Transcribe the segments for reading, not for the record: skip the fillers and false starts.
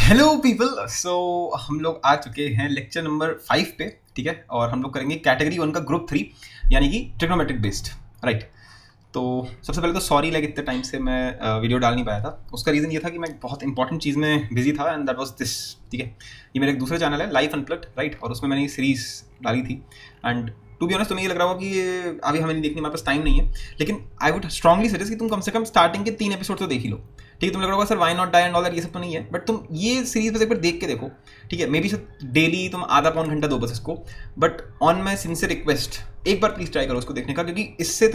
Hello people. सो हम लोग आ चुके हैं लेक्चर नंबर 5 पे, ठीक है। और हम लोग करेंगे कैटेगरी 1 का ग्रुप 3 यानी कि ट्रिग्नोमेट्रिक बेस्ड, राइट। तो सबसे पहले तो सॉरी, लाइक इतने टाइम से मैं वीडियो डाल नहीं पाया था। उसका रीज़न ये था कि मैं बहुत इंपॉर्टेंट चीज़ में बिजी था एंड दैट वाज दिस, ठीक है। ये मेरा एक दूसरा चैनल है, लाइफ अनप्लग्ड, राइट। और उसमें मैंने ये सीरीज़ डाली थी एंड टू बी ऑनेस्ट तुम्हें ये लग रहा होगा कि ये अभी हमें नहीं देखनी, हमारे पास टाइम नहीं है। लेकिन आई वुड स्ट्रांगली सजेस्ट कि तुम कम से कम स्टार्टिंग के 3 एपिसोड तो देख ही लो, ठीक है। तुम लग रहा होगा sir why not die and all that, ये सब तो नहीं है, बट तुम ये सीरीज बस एक बार देख के देखो, ठीक है। मे बी डेली तुम आधा पौन घंटा दो बस इसको, but on my sincere request एक बार प्लीज ट्राई करो उसको देखने का, क्योंकि इससे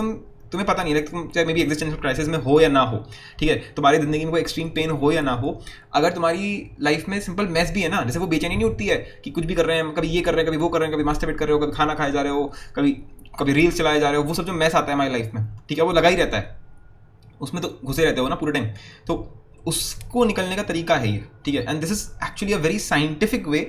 तुम्हें पता नहीं लगता, तुम चाहे मे बी एग्जिस्टेंशियल क्राइसिस में हो या ना हो, ठीक है। तुम्हारी जिंदगी में कोई एक्सट्रीम पेन हो या ना हो, अगर तुम्हारी लाइफ में सिंपल मैस भी है ना, जैसे वो बेचैनी नहीं उठती है कि कुछ भी कर रहे हैं, कभी ये कर रहे हैं, कभी वो कर रहे हैं, कभी मास्टरबेट कर रहे हो, कभी खाना खाए जा रहे हो, कभी कभी रील्स चलाए जा रहे हो, वो सब जो मैस आता है हमारी लाइफ में, ठीक है, वो लगा ही रहता है, उसमें तो घुसे रहते हो ना पूरे टाइम। तो उसको निकलने का तरीका है ये, ठीक है। And this is actually a very scientific way,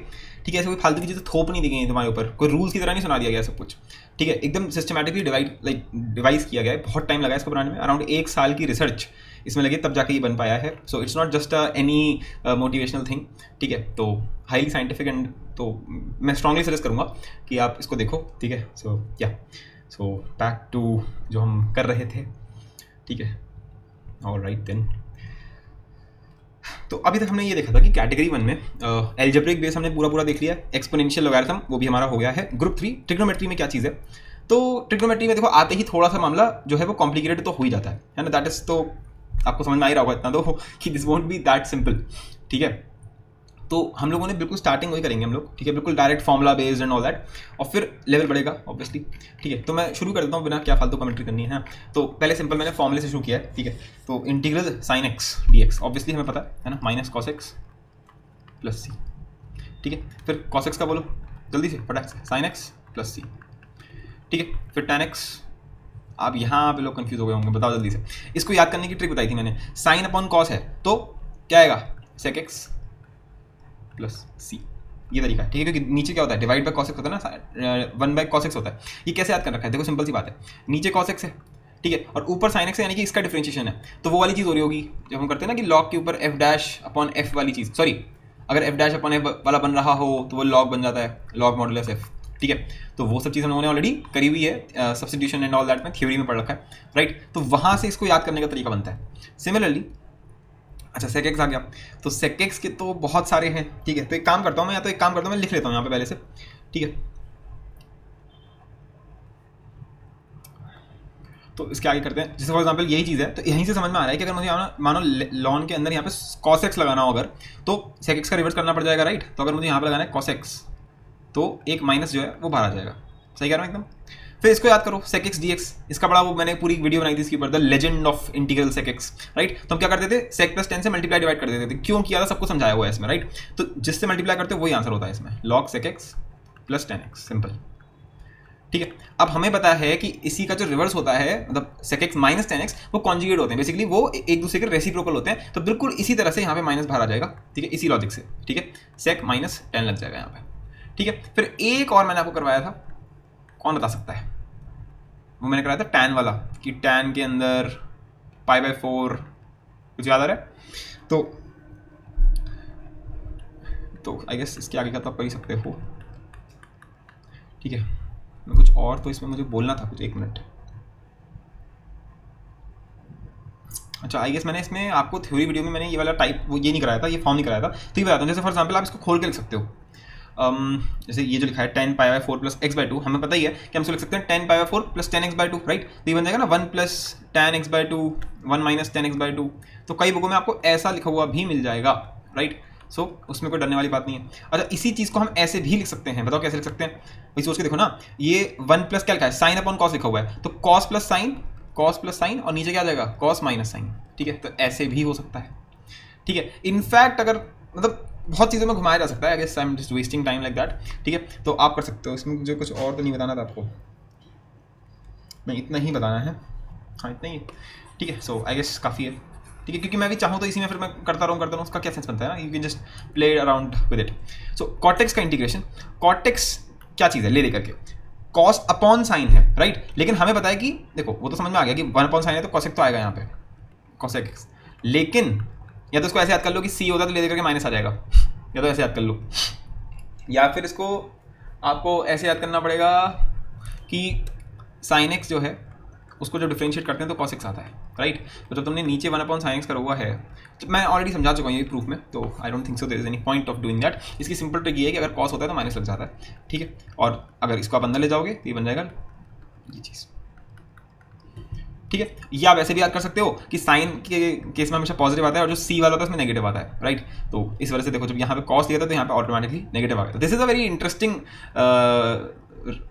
ठीक है। ऐसे कोई फालतू की चीज़ें थोप नहीं दी गई तुम्हारे ऊपर, कोई रूल्स की तरह नहीं सुना दिया गया सब कुछ, ठीक है। एकदम सिस्टमैटिकली डिवाइस किया गया है। बहुत टाइम लगा इसको बनाने में, अराउंड 1 साल की रिसर्च इसमें लगी, तब जाके ये बन पाया है। So it's not just any motivational thing, ठीक है। तो हाईली साइंटिफिक एंड तो मैं स्ट्रांगली सजेस्ट करूँगा कि आप इसको देखो, ठीक है। सो बैक टू जो हम कर रहे थे, ठीक है। ऑलराइट देन, तो अभी तक हमने ये देखा था कि कैटेगरी 1 में एल्जेब्रिक बेस हमने पूरा देख लिया, एक्सपोनेंशियल लॉगरिथम वो भी हमारा हो गया है। ग्रुप 3 ट्रिग्नोमेट्री में क्या चीज़ है, तो ट्रिग्नोमेट्री में देखो आते ही थोड़ा सा मामला जो है वो कॉम्प्लिकेटेड तो हो ही जाता है ना। दैट इज तो आपको समझ में आ ही रहा होगा इतना तो कि this won't be that simple, ठीक है। तो हम लोगों ने बिल्कुल स्टार्टिंग वही करेंगे हम लोग, ठीक है, बिल्कुल direct formula based and all that, और फिर लेवल बढ़ेगा ऑब्वियसली, ठीक है। तो मैं शुरू कर देता हूँ बिना क्या फालतू कमेंट्री करनी है। तो पहले सिंपल मैंने फॉर्मूले से शुरू किया है, ठीक है। तो integral sine x d x obviously हमें पता है ना, minus cos x plus C, ठीक है। फिर कॉस एक्स का बोलो जल्दी से फटाक से, साइन एक्स प्लस सी, ठीक है। फिर टेन एक्स, आप यहाँ पे लोग कंफ्यूज हो गए होंगे, बताओ जल्दी से। इसको याद करने की ट्रिक बताई थी मैंने, साइन अपॉन कॉस है तो क्या आएगा, सेक एक्स प्लस सी, ये तरीका है, ठीक है। क्योंकि नीचे क्या होता है, डिवाइड बाय कॉस एक्स होता है ना, 1 बाय कॉस एक्स होता है। ये कैसे याद कर रखा है, देखो सिंपल सी बात है, नीचे कॉस एक्स है, ठीक है, और ऊपर साइन एक्स है, यानी कि इसका डिफरेंशिएशन है। तो वो वाली चीज़ हो रही होगी जब हम करते हैं ना कि लॉग के ऊपर एफ डैश अपॉन एफ वाली चीज़, सॉरी, अगर एफ डैश अपॉन एफ वाला बन रहा हो तो वो लॉग बन जाता है, लॉग मॉडुलस एफ, ठीक है। तो वो सब चीज़ हम लोगों ने ऑलरेडी करी हुई है, सब्स्टिट्यूशन एंड ऑल दैट में थ्योरी में पढ़ रखा है, राइट। तो वहाँ से इसको याद करने का तरीका बनता है। सिमिलरली अच्छा सेक एक्स आ गया, तो सेक एक्स के तो बहुत सारे हैं, ठीक है। तो एक काम करता हूँ मैं, या तो एक काम करता हूँ मैं लिख लेता हूँ यहाँ पे पहले से, ठीक है। तो इसके आगे करते हैं, जैसे फॉर एग्जांपल यही चीज़ है, तो यहीं से समझ में आ रहा है कि अगर मुझे मानो लॉन के अंदर यहाँ पे कॉस एक्स लगाना हो अगर, तो सेक एक्स का रिवर्स करना पड़ जाएगा, राइट। तो अगर मुझे यहाँ पे लगाना है कॉस एक्स, तो एक माइनस जो है वो बाहर आ जाएगा, सही कह रहा हूँ एकदम। फिर इसको याद करो, सेक एक्स डी एक्स, इसका बड़ा वो मैंने पूरी वीडियो बनाई थी इसके ऊपर, the legend of integral sec x, right. तो हम क्या करते थे, सेक प्लस 10 से मल्टीप्लाई डिवाइड कर देते थे, क्यों किया था सबको समझाया हुआ है इसमें, राइट। तो जिससे मल्टीप्लाई करते हो वही आंसर होता है इसमें, log sec x plus 10x, simple, ठीक है। अब हमें पता है कि इसी का जो रिवर्स होता है, मतलब सेक एक्स माइनस 10x, वो कॉन्जुगेट होते हैं, बेसिकली वो एक दूसरे के रेसिप्रोकल होते हैं। तो बिल्कुल इसी तरह से यहाँ पे माइनस बाहर आ जाएगा, ठीक है, इसी लॉजिक से, ठीक है। सेक माइनस 10 लग जाएगा यहाँ पे, ठीक है। फिर एक और मैंने आपको करवाया था, कौन बता सकता है, वो मैंने कराया था टैन वाला, कि टैन के अंदर पाई बाय 4, कुछ याद आ रहा है। तो आई गेस इसके आगे का तो आप कर ही सकते हो, ठीक है। मैं कुछ और तो इसमें मुझे बोलना था कुछ, एक मिनट। अच्छा आई गेस मैंने इसमें आपको थ्योरी वीडियो में मैंने ये वाला टाइप वो ये नहीं कराया था, ये फॉर्म नहीं कराया था, तो ये बताता हूँ। जैसे फॉर एग्जाम्पल आप इसको खोल के लिख सकते हो, जैसे ये जो लिखा है 10 pi by 4 plus x by 2, हमें पता ही है कि हम इसको लिख सकते हैं 10 pi by 4 plus 10 x by 2, right. तो ये बन जाएगा ना 1 plus 10 x by 2, 1 minus 10 x by 2। तो कई बुकों में आपको ऐसा लिखा हुआ भी मिल जाएगा, राइट। सो उसमें कोई डरने वाली बात नहीं है। अच्छा इसी चीज़ को हम ऐसे भी लिख सकते हैं, बताओ कैसे लिख सकते हैं, वही सोच के देखो ना। ये 1 प्लस क्या लिखा है, साइन अपॉन कॉस लिखा हुआ है, तो कॉस प्लस साइन और नीचे क्या आ जाएगा, कॉस माइनस साइन, ठीक है। तो ऐसे भी हो सकता है, ठीक है। इनफैक्ट अगर मतलब बहुत चीज़ों में घुमाया जा सकता है, I guess I am just wasting time like that, ठीक है। तो आप कर सकते हो, इसमें मुझे कुछ और तो नहीं बताना था आपको, नहीं इतना ही बताना है, हाँ इतना ही, ठीक है। सो आई गेस काफ़ी है, ठीक है। क्योंकि मैं भी चाहूँ तो इसी में फिर मैं करता रहूँ, उसका क्या सेंस बनता है ना, you can just play around with it. So cortex का इंटीग्रेशन, कॉटेक्स क्या चीज़ है, ले करके कॉस अपॉन साइन है, राइट। लेकिन हमें पता है कि देखो वो तो समझ में आ गया कि 1 अपॉन साइन है तो कॉसेक तो आएगा यहाँ पे, कॉसेक एक्स। लेकिन या तो इसको ऐसे याद कर लो कि सी होता तो ले करके माइनस आ जाएगा, या तो ऐसे याद कर लो, या फिर इसको आपको ऐसे याद करना पड़ेगा कि साइन एक्स जो है उसको जब डिफरेंशिएट करते हैं तो कॉस एक्स आता है, राइट। तो जब तुमने नीचे 1/sin x करा हुआ है, तो मैं ऑलरेडी समझा चुका हूँ ये प्रूफ में, तो I don't think so there is any point of doing that. इसकी सिंपल ट्रिक ये है कि अगर कॉस होता है तो माइनस लग जाता है, ठीक है। और अगर इसको आप अंदर ले जाओगे तो ये बन जाएगा ये चीज़, ठीक है। या आप ऐसे भी याद कर सकते हो कि साइन के केस में हमेशा पॉजिटिव आता है और जो सी वाला होता है उसमें नेगेटिव आता है, राइट। तो इस वजह से देखो जब यहाँ पे कॉस दिया था तो यहाँ पे ऑटोमेटिकली नेगेटिव आ गया। This is a very interesting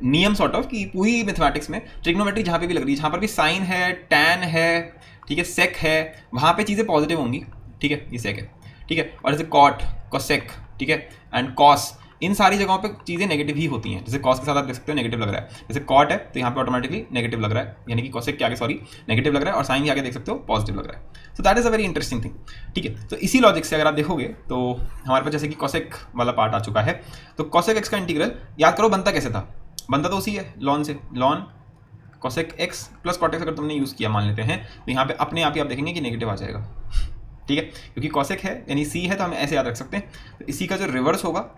नियम सॉर्ट ऑफ कि पूरी मैथमेटिक्स में ट्रिग्नोमेट्री जहाँ पे भी लग रही है, जहाँ पर भी साइन है, टैन है, ठीक है, सेक है, वहाँ पे चीज़ें पॉजिटिव होंगी, ठीक है, ये सेक है, ठीक है। और जैसे कॉट, कॉसेक, ठीक है, एंड कॉस, इन सारी जगहों पे चीज़ें नेगेटिव ही होती हैं। जैसे कॉस के साथ आप देख सकते हो नेगेटिव लग रहा है, जैसे कॉट है तो यहाँ पे ऑटोमेटिकली नेगेटिव लग रहा है, यानी कि कॉसेक के आगे सॉरी नेगेटिव लग रहा है, और साइन के आगे देख सकते हो पॉजिटिव लग रहा है। So that is a very interesting thing, ठीक है। तो इसी लॉजिक से अगर आप देखोगे तो हमारे पास जैसे कि कॉसेक वाला पार्ट आ चुका है, तो कॉसेक एक्स का इंटीग्रल याद करो बनता कैसे था, बनता तो उसी है लॉन से, ln cosec x plus cot x अगर तुमने यूज़ किया मान लेते हैं तो यहाँ पे अपने आप ही आप देखेंगे कि नेगेटिव आ जाएगा, ठीक है, क्योंकि कॉसेक है यानी सी है तो हम ऐसे याद रख सकते हैं। तो इसी का जो रिवर्स होगा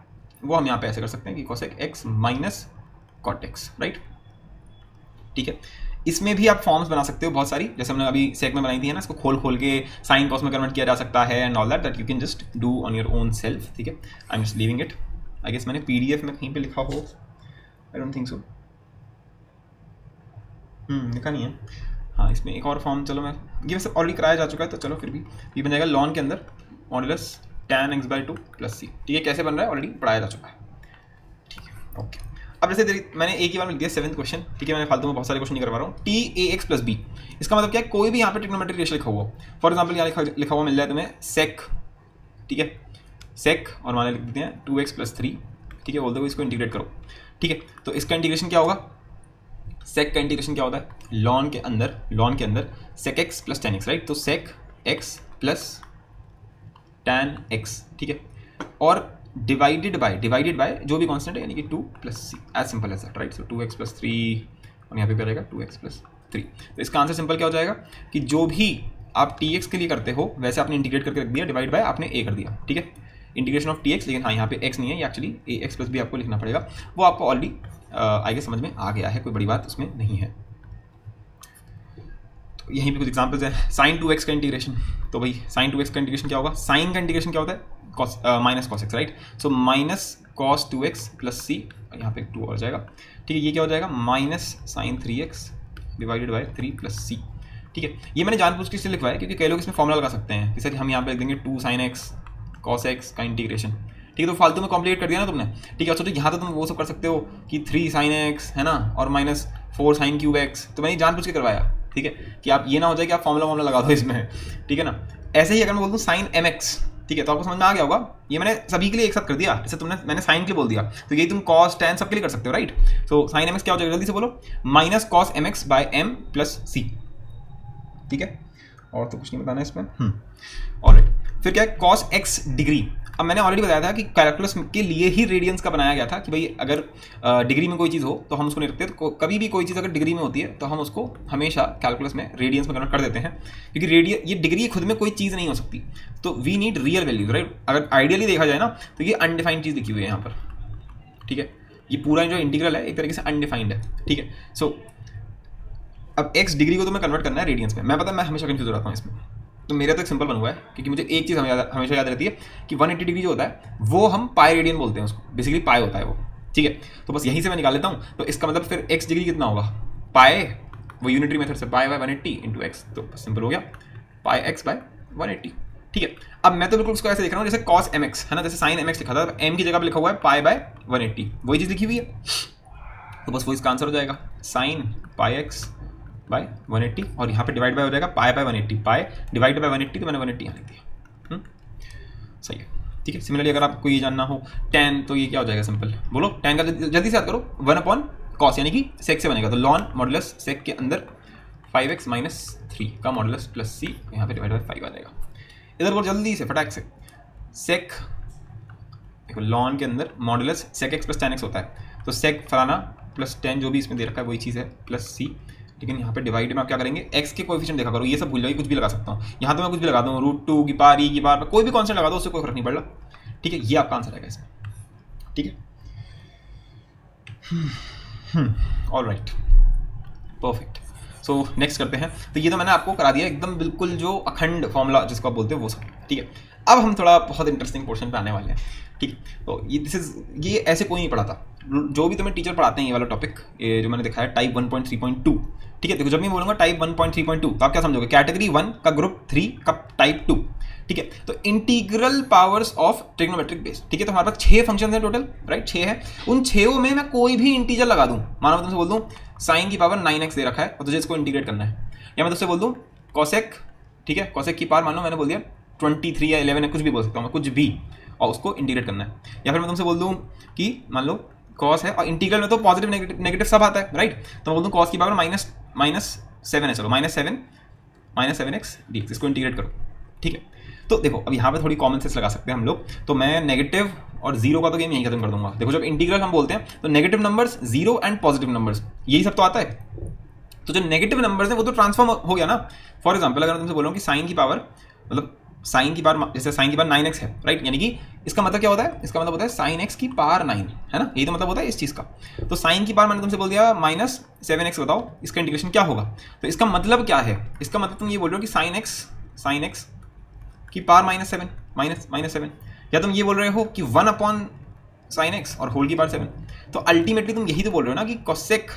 वो हम यहाँ पे ऐसे कर सकते हैं कि cosec x minus cot x, right, ठीक है। इसमें भी आप फॉर्म्स बना सकते हो बहुत सारी, जैसे हमने अभी सेक में बनाई थी है ना, इसको खोल खोल के साइन कॉस में कन्वर्ट किया जा सकता है and all that you can just do on your own self, ठीक है। I am just leaving it, I guess मैंने PDF में कहीं पे लिखा हो, आई डोंट थिंक सो, लिखा नहीं है, हाँ इसमें एक और फॉर्म, चलो मैं ये वैसे ऑलरेडी कराया जा चुका है तो चलो फिर भी ये बन जाएगा लॉन के अंदर modulus tan x/2 plus C, ठीक है। कैसे बन रहा है ऑलरेडी पढ़ाया जा चुका है, ठीक है, ओके। अब जैसे मैंने एक ही बार में लिख दिया 7th क्वेश्चन, ठीक है, मैंने फालतू में बहुत सारे क्वेश्चन नहीं करवा रहा हूँ। TAX + B, इसका मतलब क्या है, कोई भी यहाँ पे ट्रिग्नोमेट्रिक रेशियो लिखा हुआ, फॉर एग्जाम्पल यहाँ लिखा हुआ मिल जाए तुम्हें सेक, ठीक है, सेक, और मान लिख देते हैं 2x + 3, ठीक है, बोलते हुए इसको इंटीग्रेट करो, ठीक है। तो इसका इंटीग्रेशन क्या होगा, सेक का इंटीग्रेशन क्या होता है, लॉन के अंदर sec x plus tan x, right. तो sec x plus tan x, ठीक है, और डिवाइडेड बाय जो भी कांस्टेंट है यानी कि 2 + c, as simple as that, right. So 2x + 3 और यहाँ पे क्या रहेगा 2x + 3। तो इसका आंसर सिंपल क्या हो जाएगा कि जो भी आप tx के लिए करते हो वैसे आपने इंटीग्रेट करके रख दिया, डिवाइड बाय आपने a कर दिया, ठीक है, इंटीग्रेशन ऑफ tx। लेकिन हाँ यहाँ पे x नहीं है, ये एक्चुअली ax + b आपको लिखना पड़ेगा, वो आपको ऑलरेडी आगे समझ में आ गया है, कोई बड़ी बात उसमें नहीं है। तो यहीं पे कुछ एग्जांपल्स हैं, sin 2x का इंटीग्रेशन, तो भाई sin 2x का इंटीग्रेशन क्या होगा, साइन का इंटीग्रेशन क्या होता है minus cos x, right. So minus cos 2x + c, यहाँ पे 2 और जाएगा, ठीक है, ये क्या हो जाएगा minus sine 3x divided by 3 + c, ठीक है। ये मैंने जानबूझ के इसलिए लिखवाया क्योंकि कई लोग इसमें फॉर्मूला लगा सकते हैं कि सर हम यहाँ पे लिख देंगे 2 sin x cos x का इंटीग्रेशन, ठीक है, तो फालतू में कॉम्प्लिकेट कर दिया ना तुमने, ठीक है। सोचो यहाँ तो तुम वो सब कर सकते हो कि 3 sin x है ना, और माइनस 4 sin cube x, तो मैंने जानबूझ के करवाया, ठीक है, कि आप ये ना हो जाए कि आप फॉर्मूला लगा दो इसमें, ठीक है ना। ऐसे ही अगर मैं बोल दूँ sin mx, ठीक है, तो आपको समझ में आ गया होगा, ये मैंने सभी के लिए एक साथ कर दिया, जैसे मैंने साइन के लिए बोल दिया तो यही तुम cos tan सबके लिए कर सकते हो, राइट। सो sin mx क्या हो जाएगा जल्दी से बोलो, minus cos mx by m + c, ठीक है, और तो कुछ नहीं बताना इसमें, ऑलराइट। फिर क्या है cos x डिग्री, अब मैंने ऑलरेडी बताया था कि कैलकुलस के लिए ही रेडियंस का बनाया गया था कि भाई अगर डिग्री में कोई चीज़ हो तो हम उसको नहीं रखते, तो कभी भी कोई चीज़ अगर डिग्री में होती है तो हम उसको हमेशा कैलकुलस में रेडियंस में कन्वर्ट कर देते हैं, क्योंकि ये डिग्री खुद में कोई चीज़ नहीं हो सकती, तो we need real values, right. अगर आइडियली देखा जाए ना तो ये अनडिफाइंड चीज़ लिखी हुई है यहाँ पर, ठीक है, ये पूरा जो इंटीग्रल है एक तरीके से अनडिफाइंड है, ठीक है। सो अब x डिग्री को तो मैं कन्वर्ट करना है रेडियंस में, मैं हमेशा कंफ्यूज हो जाता हूँ इसमें, तो मेरा तो एक सिंपल बना हुआ है क्योंकि मुझे एक चीज़ हमेशा याद रहती है कि 180 डिग्री जो होता है वो हम पाई रेडियन बोलते हैं उसको, बेसिकली पाई होता है वो, ठीक है। तो बस यहीं से मैं निकाल लेता हूँ, तो इसका मतलब फिर x डिग्री कितना होगा, पाई, वो यूनिटरी मेथड से पाई बाय 180 × x, तो सिंपल हो गया पाई x बाय 180, ठीक है। अब मैं तो बिल्कुल उसको ऐसे देख रहा हूँ जैसे cos mx है ना, जैसे sin mx लिखा था, m की जगह पर लिखा हुआ है पाई बाय 180, वही चीज़ लिखी हुई है, तो बस वो इसका आंसर हो जाएगा sin पाई x बाय 180, और यहाँ पे डिवाइड बाय हो जाएगा pi by 180, pi divide by 180, तो मैंने 180 यहाँ लिख दिया, सही है, ठीक है। सिमिलरली अगर आपको ये जानना हो tan, तो ये क्या हो जाएगा, सिंपल बोलो tan का जल्दी से याद करो, 1/cos यानी कि सेक से बनेगा, तो लॉन मॉडुलस सेक के अंदर 5x - 3 का मॉडुलस प्लस c, यहाँ पे डिवाइड बाय 5 आ जाएगा। इधर बोलो जल्दी से फटाक से, सेक देखो लॉन के अंदर मॉडुलस सेक x + tan x होता है, तो सेक फलाना प्लस tan जो भी इसमें दे रखा है वही चीज़ है प्लस c, लेकिन यहाँ पे डिवाइड में आप क्या करेंगे, एक्स के कोएफिशिएंट देखा करो, ये सब भूल जाओ, कुछ भी लगा सकता हूँ यहाँ, तो मैं कुछ भी लगा दूँ, √2 की पावर, ई की पावर, कोई भी कॉन्स्टेंट लगा दो, उससे कोई फर्क नहीं पड़ रहा, ठीक है। ये आपका आंसर आएगा इसमें, ठीक है। All right, perfect. So next करते हैं। तो ये तो मैंने आपको करा दिया एकदम बिल्कुल जो अखंड फॉर्मूला जिसको आप बोलते हो वो सब, ठीक है। अब हम थोड़ा बहुत इंटरेस्टिंग पोर्शन पे आने वाले हैं, ठीक है। तो ये ऐसे कोई नहीं पढ़ाता, जो भी तुम्हें टीचर पढ़ाते हैं ये वाला टॉपिक, ये जो मैंने दिखाया टाइप 1.3.2, ठीक है। देखो जब मैं बोलूँगा टाइप 1.3.2 तो आप क्या समझोगे, कैटेगरी 1 का ग्रुप 3 का टाइप 2, ठीक है। तो integral powers of trigonometric base, ठीक है। तो हमारे पास 6 फंक्शन है टोटल, राइट, 6 है। उन 6 में मैं कोई भी इंटीजर लगा दूं, मानो मैं तुमसे बोल दूं साइन की पावर 9x दे रखा है और तुझे इसको इंटीग्रेट करना है, या मैं तुझसे बोल दूं कॉसेक, ठीक है, कॉसेक की पावर मानो मैंने बोल दिया 23 या 11 है, कुछ भी बोल सकता हूँ मैं, कुछ भी, और उसको इंटीग्रेट करना है। या फिर मैं तुमसे बोल दूं कि मान लो कॉस है, और इंटीग्रल में तो पॉजिटिव नेगेटिव सब आता है, राइट। तो मैं बोल दूं कॉस की पावर -7 है, चलो -7x dx, इसको इंटीग्रेट करो, ठीक है। तो देखो अब यहाँ पे थोड़ी कॉमन सेंस लगा सकते हैं हम लोग, तो मैं नेगेटिव और जीरो का तो गेम यहीं खत्म कर दूंगा। देखो जब इंटीग्रल हम बोलते हैं तो negative numbers, zero and positive numbers, यही सब तो आता है। तो जो नेगेटिव नंबर्स हैं वो तो ट्रांसफॉर्म हो गया ना। फॉर एग्जाम्पल अगर मैं तुमसे बोलूँ कि साइन की पावर, मतलब साइन की पावर, जैसे साइन की पावर 9x है, राइट, यानी कि इसका मतलब क्या होता है, इसका मतलब होता है साइन x की पावर 9, है ना, यही तो मतलब होता है इस चीज़ का। तो साइन की पावर मैंने तुमसे बोल दिया -7x, बताओ इसका इंटीग्रेशन क्या होगा। तो इसका मतलब क्या है, इसका मतलब तुम ये बोल रहे हो कि साइन x की पावर -7, या तुम ये बोल रहे हो कि 1/sin x और होल की पावर 7। तो अल्टीमेटली तुम यही तो बोल रहे हो ना कि कोसेक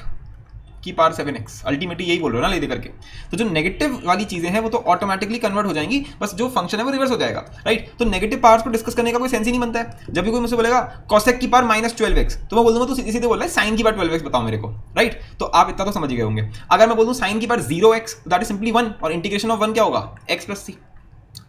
की पावर 7x, अल्टीमेटली यही बोल रहे हो ना ले दे करके। तो जो नेगेटिव वाली चीजें हैं वो तो ऑटोमेटिकली कन्वर्ट हो जाएंगी, बस जो फंक्शन है वो रिवर्स हो जाएगा, राइट। तो नेगेटिव पावर्स को डिस्कस करने का कोई सेंस ही नहीं बनता है। जब भी कोई मुझसे बोलेगा कोसेक की पावर -12x, तो मैं बोल दूंगा तो सीधे सीधे बोल रहा है साइन की पावर 12x बताओ मेरे को, राइट। तो आप इतना तो समझ गए होंगे। अगर मैं बोल दूं साइन की power 0x, that is simply 1, और इंटीग्रेशन ऑफ 1 क्या होगा, x + c,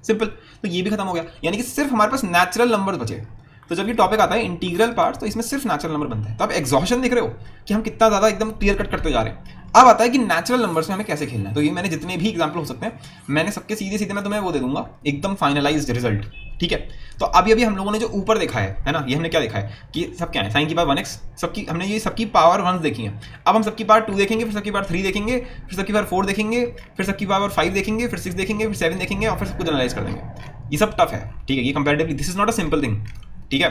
सिंपल। तो ये भी खत्म हो गया, यानी कि सिर्फ हमारे पास नेचुरल नंबर बचे। तो जब ये टॉपिक आता है इंटीग्रल पार्ट, तो इसमें सिर्फ नेचुरल नंबर बनता है। तो आप एग्जॉशन देख रहे हो कि हम कितना ज़्यादा एकदम क्लियर कट करते जा रहे हैं। अब आता है कि नेचुरल नंबर्स में हमें कैसे खेलना है। तो ये मैंने जितने भी एग्जाम्पल हो सकते हैं मैंने सबके सीधे सीधे मैं तुम्हें वो दे दूंगा एकदम फाइनलाइज्ड रिजल्ट, ठीक है। तो अभी हम लोगों ने जो ऊपर देखा है ना, ये हमने क्या देखा है कि सब क्या है, साइन की पावर 1x, सबकी हमने ये सबकी पावर 1 देखी है। अब हम सबकी पावर 2 देखेंगे, फिर सबकी पावर 3 देखेंगे, फिर सबकी पावर 4 देखेंगे, फिर सबकी पावर 5 देखेंगे, फिर 6 देखेंगे, फिर 7 देखेंगे, और फिर सब कुछ एनालाइज कर देंगे। ये सब टफ है, ठीक है, ये comparatively this is not a simple thing, ठीक है।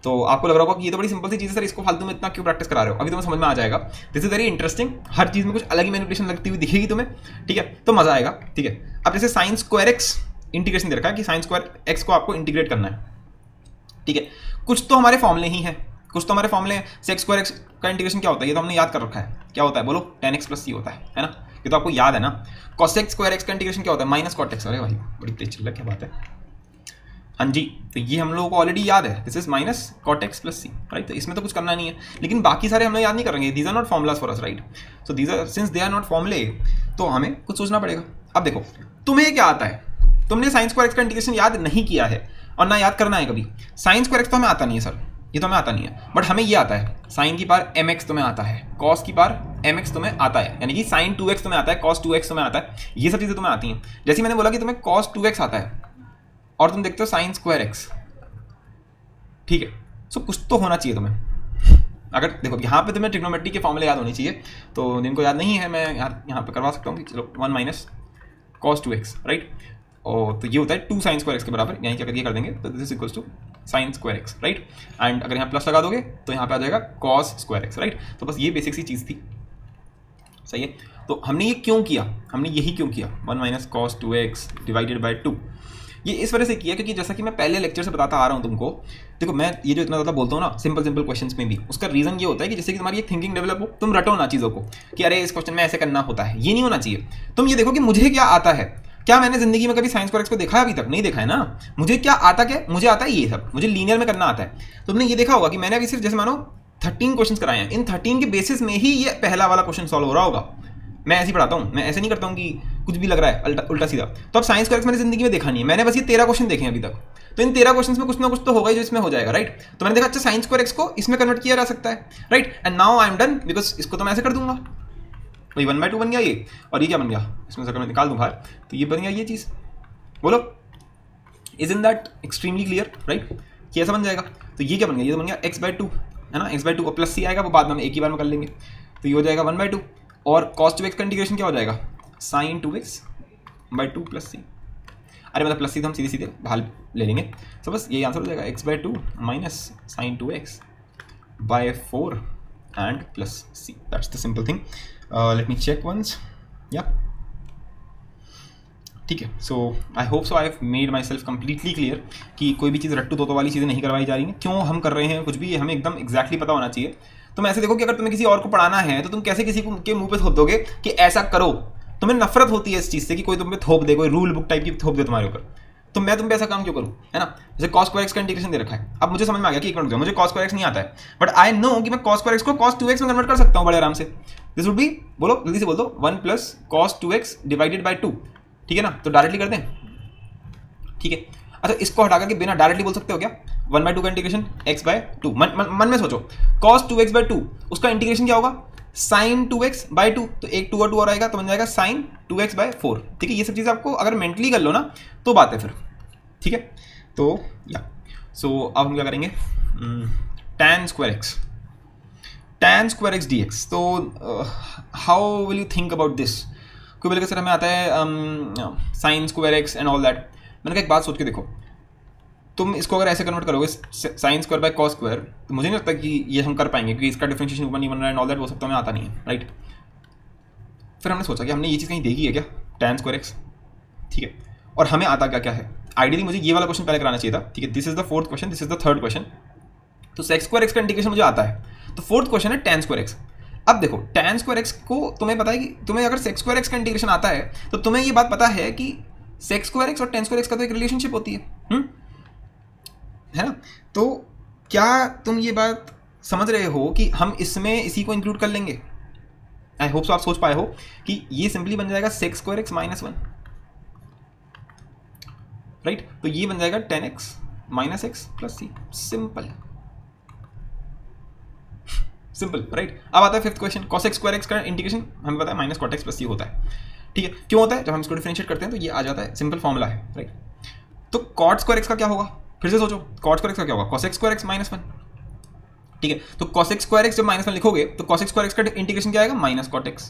तो आपको लग रहा होगा कि ये तो बड़ी सिंपल सी चीज़ है सर, इसको फालतू में इतना क्यों प्रैक्टिस करा रहे हो, अभी तुम्हें समझ में आ जाएगा। दिस इज वेरी इंटरेस्टिंग, हर चीज़ में कुछ अलग ही मैनिपुलेशन लगती हुई दिखेगी तुम्हें, ठीक है, तो मजा आएगा, ठीक है। अब जैसे साइन स्क्वायर एक्स इंटीग्रेशन दे रखा है कि साइन स्क्वायर एक्स को आपको इंटीग्रेट करना है, ठीक है। कुछ तो हमारे फॉर्मूले ही हैं, कुछ तो हमारे फॉर्मूले हैं। सेक स्क्वायर एक्स का इंटीग्रेशन क्या होता है, ये तो हमने याद कर रखा है, क्या होता है बोलो, 10x + c होता है ना, ये तो आपको याद है ना। कॉसेक स्क्वायर एक्स का इंटीग्रेशन क्या होता है, -cot x, अरे भाई बड़ी तेज चल रहा है, क्या बात है, हाँ जी। तो ये हम लोगों को ऑलरेडी याद है, this is -cot x + c, right. तो इसमें तो कुछ करना नहीं है, लेकिन बाकी सारे हम लोग याद नहीं करेंगे, these are not formulas for us, right. So these are, since they are not फॉर्मुले, तो हमें कुछ सोचना पड़ेगा। अब देखो तुम्हें क्या आता है, तुमने साइन स्क्वायर एक्स का इंटीग्रेशन याद नहीं किया है और ना याद करना है कभी। साइन स्क्वायर एक्स तो हमें आता नहीं है सर, ये तो हमें आता नहीं है, बट हमें ये आता है साइन की पावर mx तुम्हें आता है, कॉस की पावर mx तुम्हें आता है, यानी कि साइन 2x तुम्हें आता है, कॉस 2x तुम्हें आता है, ये सब चीज़ें तुम्हें आती हैं। जैसे मैंने बोला कि तुम्हें कॉस 2x आता है और तुम देखते हो साइन स्क्वायर एक्स, ठीक है। सो कुछ तो होना चाहिए तुम्हें। अगर देखो यहाँ पे तुम्हें ट्रिग्नोमेट्री के फॉर्मूले याद होनी चाहिए, तो जिनको याद नहीं है मैं यहाँ पे करवा सकता हूँ कि चलो 1 - cos 2x, राइट। और तो ये होता है 2 sin स्क्वायर एक्स के बराबर, यहीं क्या कर देंगे तो this equals to sine square x, right. And अगर यहाँ प्लस लगा दोगे तो यहाँ पे आ जाएगा cos स्क्वायर एक्स, राइट। तो बस ये बेसिक सी चीज़ थी, सही है। तो हमने ये क्यों किया, हमने यही क्यों किया 1 - cos 2x / 2, ये इस वजह से किया क्योंकि जैसा कि मैं पहले लेक्चर से बताता आ रहा हूँ तुमको, देखो मैं ये जो इतना ज़्यादा बोलता हूँ ना सिंपल क्वेश्चंस में भी, उसका रीज़न ये होता है कि जैसे कि तुम्हारी एक थिंकिंग डेवलप हो, तुम रटो ना चीज़ों को कि अरे इस क्वेश्चन में ऐसे करना होता है, ये नहीं होना चाहिए। तुम ये देखो कि मुझे क्या आता है, क्या मैंने जिंदगी में कभी साइन स्क्वायर एक्स को देखा है, अभी तक नहीं देखा है ना। मुझे क्या आता, क्या मुझे आता है ये सब, मुझे लीनियर में करना आता है। तुमने ये देखा होगा कि मैंने अभी सिर्फ जैसे मानो 13 क्वेश्चन कराए हैं, इन 13 के बेसिस में ही ये पहला वाला क्वेश्चन सॉल्व हो रहा होगा। मैं ऐसे ही पढ़ाता हूँ, मैं ऐसे नहीं करता हूँ कि कुछ भी लग रहा है उल्टा सीधा। तो अब साइंस स्क्वायर मैंने जिंदगी में देखा नहीं है, मैंने बस ये 13 क्वेश्चन देखे हैं अभी तक। तो इन 13 क्वेश्चन में कुछ ना कुछ तो होगा ही जो इसमें हो जाएगा, राइट। तो मैंने देखा अच्छा साइंस स्क्वायर एक्स को इसमें कन्वर्ट किया जा सकता है, right. And now I am done, because इसको तो मैं ऐसे कर दूंगा, भाई 1/2 बन गया ये, और ये क्या बन गया, इसमें से अगर मैं निकाल दूँ बाहर तो ये बन गया ये चीज़। बोलो is in that extremely clear, right, कि ऐसा बन जाएगा। तो ये क्या बन गया, ये तो बन गया x/2 है ना, x/2 और प्लस c आएगा, वो बाद में हम एक ही बार में कर लेंगे। तो ये हो जाएगा 1/2 और cos 2x का इंटीग्रेशन क्या हो जाएगा, sin 2x बाई 2 प्लस सी। अरे मतलब प्लस सी तो हम सीधे सीधे बाहर ले लेंगे, तो बस ये आंसर हो जाएगा x by 2 minus sine 2x by 4 and plus C. That's the simple thing. Let me check once. या ठीक है, so I hope so I have made myself completely clear कि कोई भी चीज़ रट्टू तोतो वाली चीज़ें नहीं करवाई जा रही हैं। क्यों हम कर रहे हैं कुछ भी, ये हमें एकदम एक्जैक्टली पता होना चाहिए। तुम ऐसे देखो कि अगर तुम्हें किसी और को पढ़ाना है तो तुम कैसे किसी को के मुंह पे थोप दोगे कि ऐसा करो। तुम्हें नफरत होती है इस चीज़ से कि कोई तुम पे थोप दे, कोई रूल बुक टाइप की थोप दे तुम्हारे ऊपर। तो मैं तुम पे ऐसा काम क्यों करूँ, है ना। जैसे cos square x का इंटीग्रेशन दे रखा है, अब मुझे समझ में आ गया कि एक मिनट मुझे cos square x नहीं आता है, बट आई नो कि मैं cos square x को cos 2x में कन्वर्ट कर सकता हूँ बड़े आराम से। दिस वुड बी, बोलो जल्दी से बोल दो, 1 plus cos 2x divided by 2, ठीक है ना। तो डायरेक्टली कर दें, ठीक है। अच्छा इसको हटा करके बिना डायरेक्टली बोल सकते हो क्या, 1 बाई 2 का इंटीग्रेशन x बाय 2। मन में सोचो, cos 2x बाई 2 उसका इंटीग्रेशन क्या होगा, sin 2x बाई 2, तो एक 2 और 2 और आएगा तो बन जाएगा sin 2x बाय 4। ठीक है, ये सब चीज़ें आपको अगर मेंटली कर लो ना तो बात है फिर, ठीक है। तो या सो अब हम क्या करेंगे, tan square x dx। तो how will you think about this. कोई बोलेगा सर हमें आता है sign square x and all that. मैंने कहा एक बात सोच के देखो, तुम इसको अगर ऐसे कन्वर्ट करोगे sign square by cos square, तो मुझे नहीं लगता कि ये हम कर पाएंगे, क्योंकि इसका डिफरेंशिएशन ऊपर नहीं बन रहा है एंड ऑल दैट, वो सब तो हमें आता नहीं है, राइट। फिर हमने सोचा कि हमने ये चीज़ कहीं देखी है क्या, tan स्क्वायर एक्स, ठीक है। और हमें आता क्या क्या है, आइडियली मुझे ये वाला क्वेश्चन पहले कराना चाहिए था, ठीक है। This is the fourth question, this is the third question. तो सेक्स स्क्वायर एक्स का इंटीग्रेशन मुझे आता है, तो फोर्थ क्वेश्चन है tan स्क्वायर एक्स। अब देखो tan स्क्वायर एक्स को तुम्हें पता है कि तुम्हें अगर सेक्स स्क्वायर एक्स का इंटीग्रेशन आता है तो तुम्हें ये बात पता है कि सेक्स स्क्वायर एक्स और tan स्क्वायर एक्स का तो एक रिलेशनशिप होती है ना। तो क्या तुम ये बात समझ रहे हो कि हम इसमें इसी को इंक्लूड कर लेंगे। आई होप सो आप सोच पाए हो कि ये सिंपली बन जाएगा sec square x minus 1, right. तो ये बन जाएगा tan x minus x plus C. Simple simple, right. अब आता है fifth question, cos x square x का इंटीग्रेशन हमें पता है minus cot x plus C होता है, ठीक है। क्यों होता है, जब हम इसको डिफरेंशिएट करते हैं तो ये आ जाता है, सिंपल फॉर्मूला है, राइट। तो cot स्क्वायर एक्स का क्या होगा, फिर से सोचो, cot स्क्वायर एक्स का क्या होगा, cos x square x minus 1, ठीक है। तो cos x स्क्वायर एक्स जब माइनस 1 लिखोगे तो cos x स्क्वायर एक्स का इंटीग्रेशन क्या आएगा, माइनस cot x,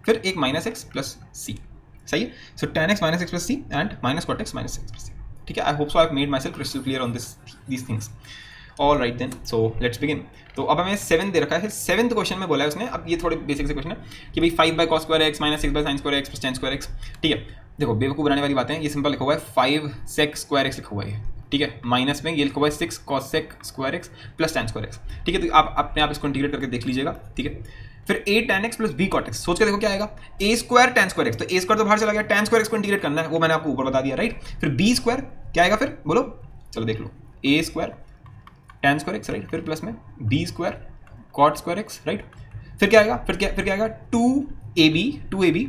फिर एक माइनस एक्स प्लस सी, सही है। So tan x minus x plus C and minus cot x minus x plus C, ठीक है। I hope so I have made myself crystal clear on these things. All right then, so let's begin. तो अब हमें 7 दे रखा है, 7th question में बोला है उसने, अब ये थोड़े बेसिक से क्वेश्चन है कि भाई 5 by cos square x minus 6 by sine square x plus tan square x, ठीक है। देखो बेवकूफ़ बनाने वाली बातें, ये सिंपल लिखा हुआ है 5 sec स्क्वायर एक्स लिखा हुआ है, ठीक है। माइनस में ये लिखा हुआ है 6 cos sec square x plus tan square x, ठीक है। तो आप अपने आप इसको इंटीग्रेट करके देख लीजिएगा, ठीक है। फिर a tan x plus b cot x, सोच के देखो क्या आएगा, a square tan square x, तो a स्क्वायर तो बाहर चला गया, tan स्क्वायर एक्स को इंटीग्रेट करना है, वो मैंने आपको ऊपर बता दिया, राइट। फिर b स्क्वायर क्या आएगा, फिर बोलो, चलो देख लो, a square tan square x, right. फिर प्लस में b square cot square x, right. फिर क्या आएगा, फिर क्या आएगा, 2ab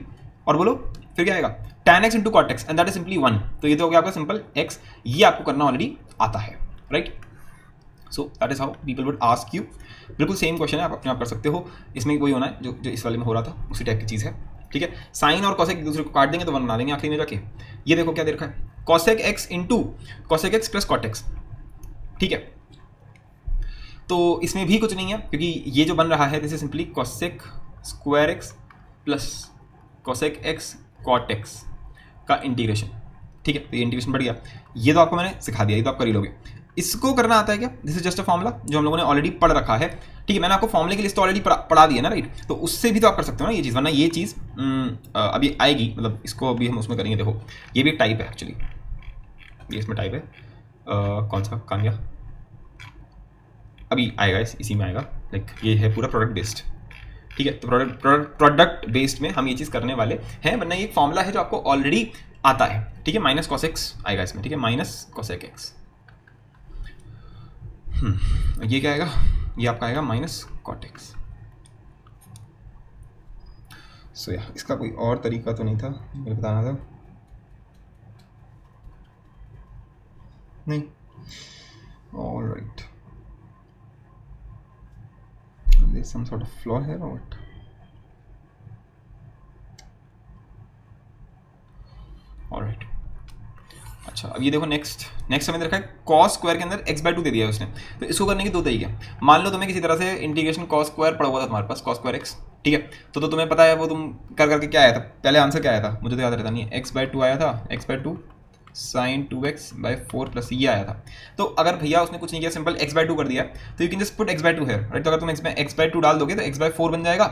और बोलो फिर क्या आएगा, tan x into cot x and that is simply 1। तो ये तो हो गया आपका सिंपल x, ये आपको करना ऑलरेडी आता है, right. So that is how people would ask you. बिल्कुल सेम क्वेश्चन है, आप अपने आप कर सकते हो, इसमें वही होना है जो इस वाले में हो रहा था, उसी टाइप की चीज़ है, ठीक है। साइन और कॉसेक एक दूसरे को काट देंगे तो 1 बना देंगे आखिरी में जाके। ये देखो क्या दे रखा है, cosec x into cosec x plus cot x, ठीक है। तो इसमें भी कुछ नहीं है, क्योंकि ये जो बन रहा है this is simply cosec square x plus cosec x cot x का इंटीग्रेशन, ठीक है। तो ये इंटीग्रेशन बढ़ गया, ये तो आपको मैंने सिखा दिया, ये तो आप कर ही लोगे। इसको करना आता है क्या, this is just a formula जो हम लोगों ने ऑलरेडी पढ़ रखा है, ठीक है। मैंने आपको फॉर्मूले की लिस्ट ऑलरेडी पढ़ा दी है ना, राइट। तो उससे भी तो आप कर सकते हो ना ये चीज़, वरना ये चीज़ अभी आएगी, मतलब इसको अभी हम उसमें करेंगे। देखो ये भी एक टाइप है एक्चुअली, ये इसमें टाइप है, कौन सा काम गया, अभी आएगा, इसी में आएगा, लाइक ये है पूरा प्रोडक्ट बेस्ड, ठीक है। तो प्रोडक्ट बेस्ड में हम ये चीज़ करने वाले हैं, वरना ये फॉर्मूला है जो आपको ऑलरेडी आता है, ठीक है। माइनस कॉस एक्स आएगा इसमें, ठीक है, माइनस कॉसेक एक्स। ये क्या आएगा, ये आपका आएगा माइनस कॉट एक्स। सो या इसका कोई और तरीका तो नहीं था, मुझे बताना था, नहीं। All right, there's some sort of flaw here or what? All right. अच्छा अब ये देखो नेक्स्ट हमें रखा है cos स्क्वायर के अंदर x बाई 2 दे दिया है उसने। तो इसको करने की दो तरीके हैं। मान लो तुम्हें किसी तरह से इंटीग्रेशन cos स्क्वायर पड़ा हुआ था तुम्हारे पास, cos स्क्वायर x, ठीक है। तो तुम्हें पता है वो तुम कर करके क्या आया था, पहले आंसर क्या आया था मुझे तो याद रहता नहीं है, x/2 आया था, x/2 sin 2x/4 प्लस ये आया था। तो अगर भैया उसने कुछ नहीं किया, सिंपल x/2 कर दिया, तो you can just put x/2 है, राइट। तो अगर तुम इसमें x/2 डाल दोगे तो x/4 बन जाएगा,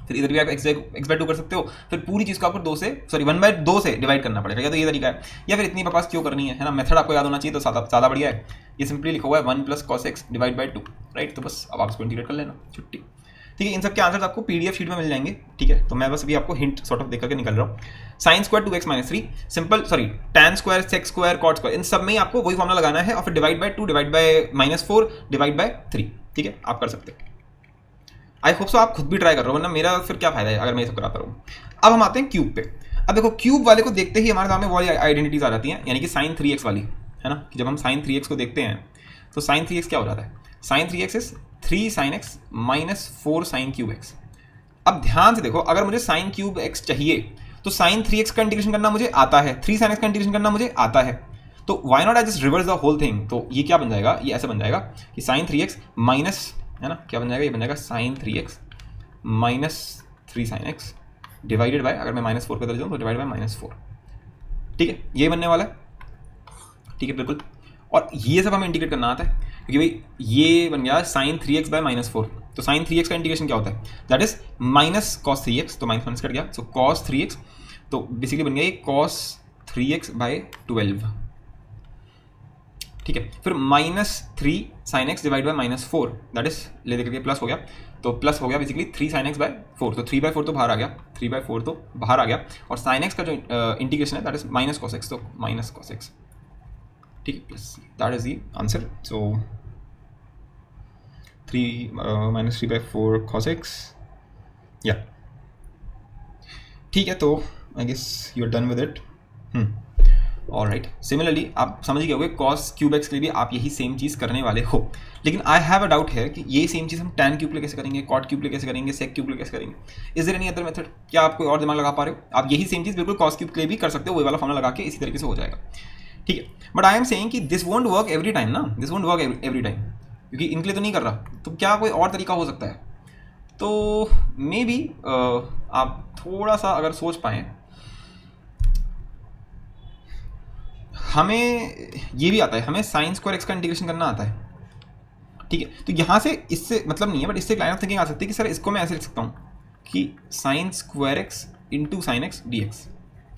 फिर इधर भी आप x/2 कर सकते हो, फिर पूरी चीज़ को आपको 1/2 से डिवाइड करना पड़ेगा, या तो ये तरीका है, या फिर इतनी बकवास क्यों करनी है ना, मेथड आपको याद होना चाहिए तो ज़्यादा बढ़िया है। ये सिंपली लिखा हुआ है 1 + cos x / 2, राइट। तो बस अब आप इसको इंटीग्रेट कर लेना, छुट्टी। ठीक है, इन सब के आंसर आपको PDF शीट में मिल जाएंगे, ठीक है। तो मैं बस अभी आपको हिंट सॉर्ट ऑफ देकर के निकल रहा हूँ। sin² 2x - 3 simple, tan² sec² cot², इन सब में ही आपको वही फॉर्मुला लगाना है और फिर divide by 2 divide by -4 divide by 3, ठीक है, आप कर सकते हैं। आई होप सो आप खुद भी ट्राई कर रहे हो, वरना मेरा फिर क्या फायदा है अगर मैं ये सब कराता रहूँ। अब हम आते हैं क्यूब पे। अब देखो क्यूब वाले को देखते ही हमारे सामने वो वाली आइडेंटिटीज आ जाती हैं, यानी कि sin 3x वाली, है ना। कि जब हम sin 3x को देखते हैं तो sin 3x क्या हो जाता है, sin 3x is 3 sin x - 4 sin cube x। अब ध्यान से देखो, अगर मुझे sin cube x चाहिए तो sin 3x का इंटीग्रेशन करना मुझे आता है, 3 sin x का इंटीग्रेशन करना मुझे आता है, तो why not I just reverse the whole thing. तो ये क्या बन जाएगा, ये ऐसे बन जाएगा कि sin 3x माइनस, है ना, क्या बन जाएगा, ये बन जाएगा sin 3x - 3 sin x divided bye, अगर मैं -4 कर दूँ तो डिवाइड बाय -4, ठीक है, ये बनने वाला है, ठीक है, बिल्कुल। और ये सब हमें इंटीग्रेट करना आता है, क्योंकि भाई ये बन गया sin 3x / -4, तो sin 3x का इंटीग्रेशन क्या होता है, दैट इज -cos 3x, तो माइनस कट गया, सो cos 3x, तो बेसिकली बन गया ये cos 3x / 12, ठीक है। फिर -3 sin x divide by -4, that is ले देकर के प्लस हो गया, तो प्लस हो गया बेसिकली 3 sin x / 4, तो 3/4 तो बाहर आ गया, 3/4 तो बाहर आ गया, और sin x का जो इंटीग्रेशन है दैट इज -cos x, तो -cos x, ठीक है, plus that is the answer. So 3 - 3/4 cos x, या ठीक है। तो I guess you are done with it. Alright, similarly आप समझ गए होंगे cos क्यूब x के लिए भी आप यही सेम चीज़ करने वाले हो, लेकिन आई हैव अ डाउट है कि ये सेम चीज़ हम tan क्यूब के लिए कैसे करेंगे, cot क्यूब के लिए कैसे करेंगे, sec क्यूब के लिए कैसे करेंगे। Is there any other method, क्या आप कोई और दिमाग लगा पा रहे हो? आप यही सेम चीज़ बिल्कुल cos क्यूब के लिए भी कर सकते हो, वही वाला फॉर्मूला लगा के इसी तरीके से हो जाएगा, ठीक है। बट आई एम सेइंग कि this won't work every time ना, this won't work every time, क्योंकि इनके लिए तो नहीं कर रहा, तो क्या कोई और तरीका हो सकता है? तो मे बी आप थोड़ा सा अगर सोच पाएँ, हमें ये भी आता है, हमें sin² x का इंटीग्रेशन करना आता है, ठीक है। तो यहाँ से इससे मतलब नहीं है, बट इससे एक लाइन ऑफ थिंकिंग आ सकती है कि सर इसको मैं ऐसे लिख सकता हूँ कि sin² x × sin x dx,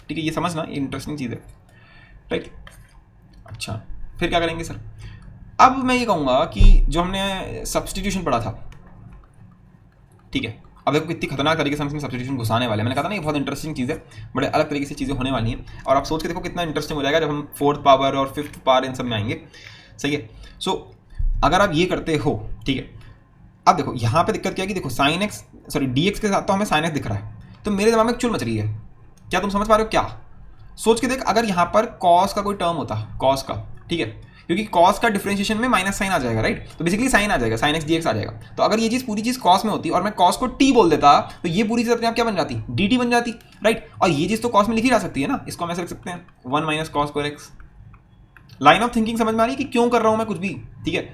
ठीक है। ये समझना, ये इंटरेस्टिंग चीज़ है, राइट। अच्छा, फिर क्या करेंगे सर? अब मैं ये कहूँगा कि जो हमने सब्सटीट्यूशन पढ़ा था, ठीक है, अब देखो कितनी खतरनाक तरीके से हम इसमें सब्सटीट्यूशन घुसाने वाले हैं। मैंने कहा था ना ये बहुत इंटरेस्टिंग चीज़ है, बड़े अलग तरीके से चीज़ें होने वाली हैं, और आप सोच के देखो कितना इंटरेस्टिंग हो जाएगा जब हम 4th पावर और 5th पावर इन सब में आएंगे, सही है। सो अगर आप ये करते हो, ठीक है, अब देखो यहाँ पे दिक्कत क्या है कि देखो dx के साथ तो हमें sin x दिख रहा है, तो मेरे दिमाग में एक चुल मच रही है, क्या तुम समझ पा रहे हो क्या? सोच के देख, अगर यहाँ पर cos का कोई टर्म होता, cos का, ठीक है, क्योंकि cos का डिफरेंशिएशन में माइनस साइन आ जाएगा, राइट, तो बेसिकली साइन आ जाएगा, sin x dx आ जाएगा। तो अगर ये चीज़ पूरी चीज़ cos में होती और मैं cos को t बोल देता, तो ये पूरी चीज़ अपने आप क्या बन जाती, dt बन जाती, राइट। और ये चीज़ तो cos में लिखी जा सकती है ना, इसको हम ऐसे लिख सकते हैं 1 - cos² x। Line of thinking समझ में आ रही है कि क्यों कर रहा हूँ मैं कुछ भी, ठीक है।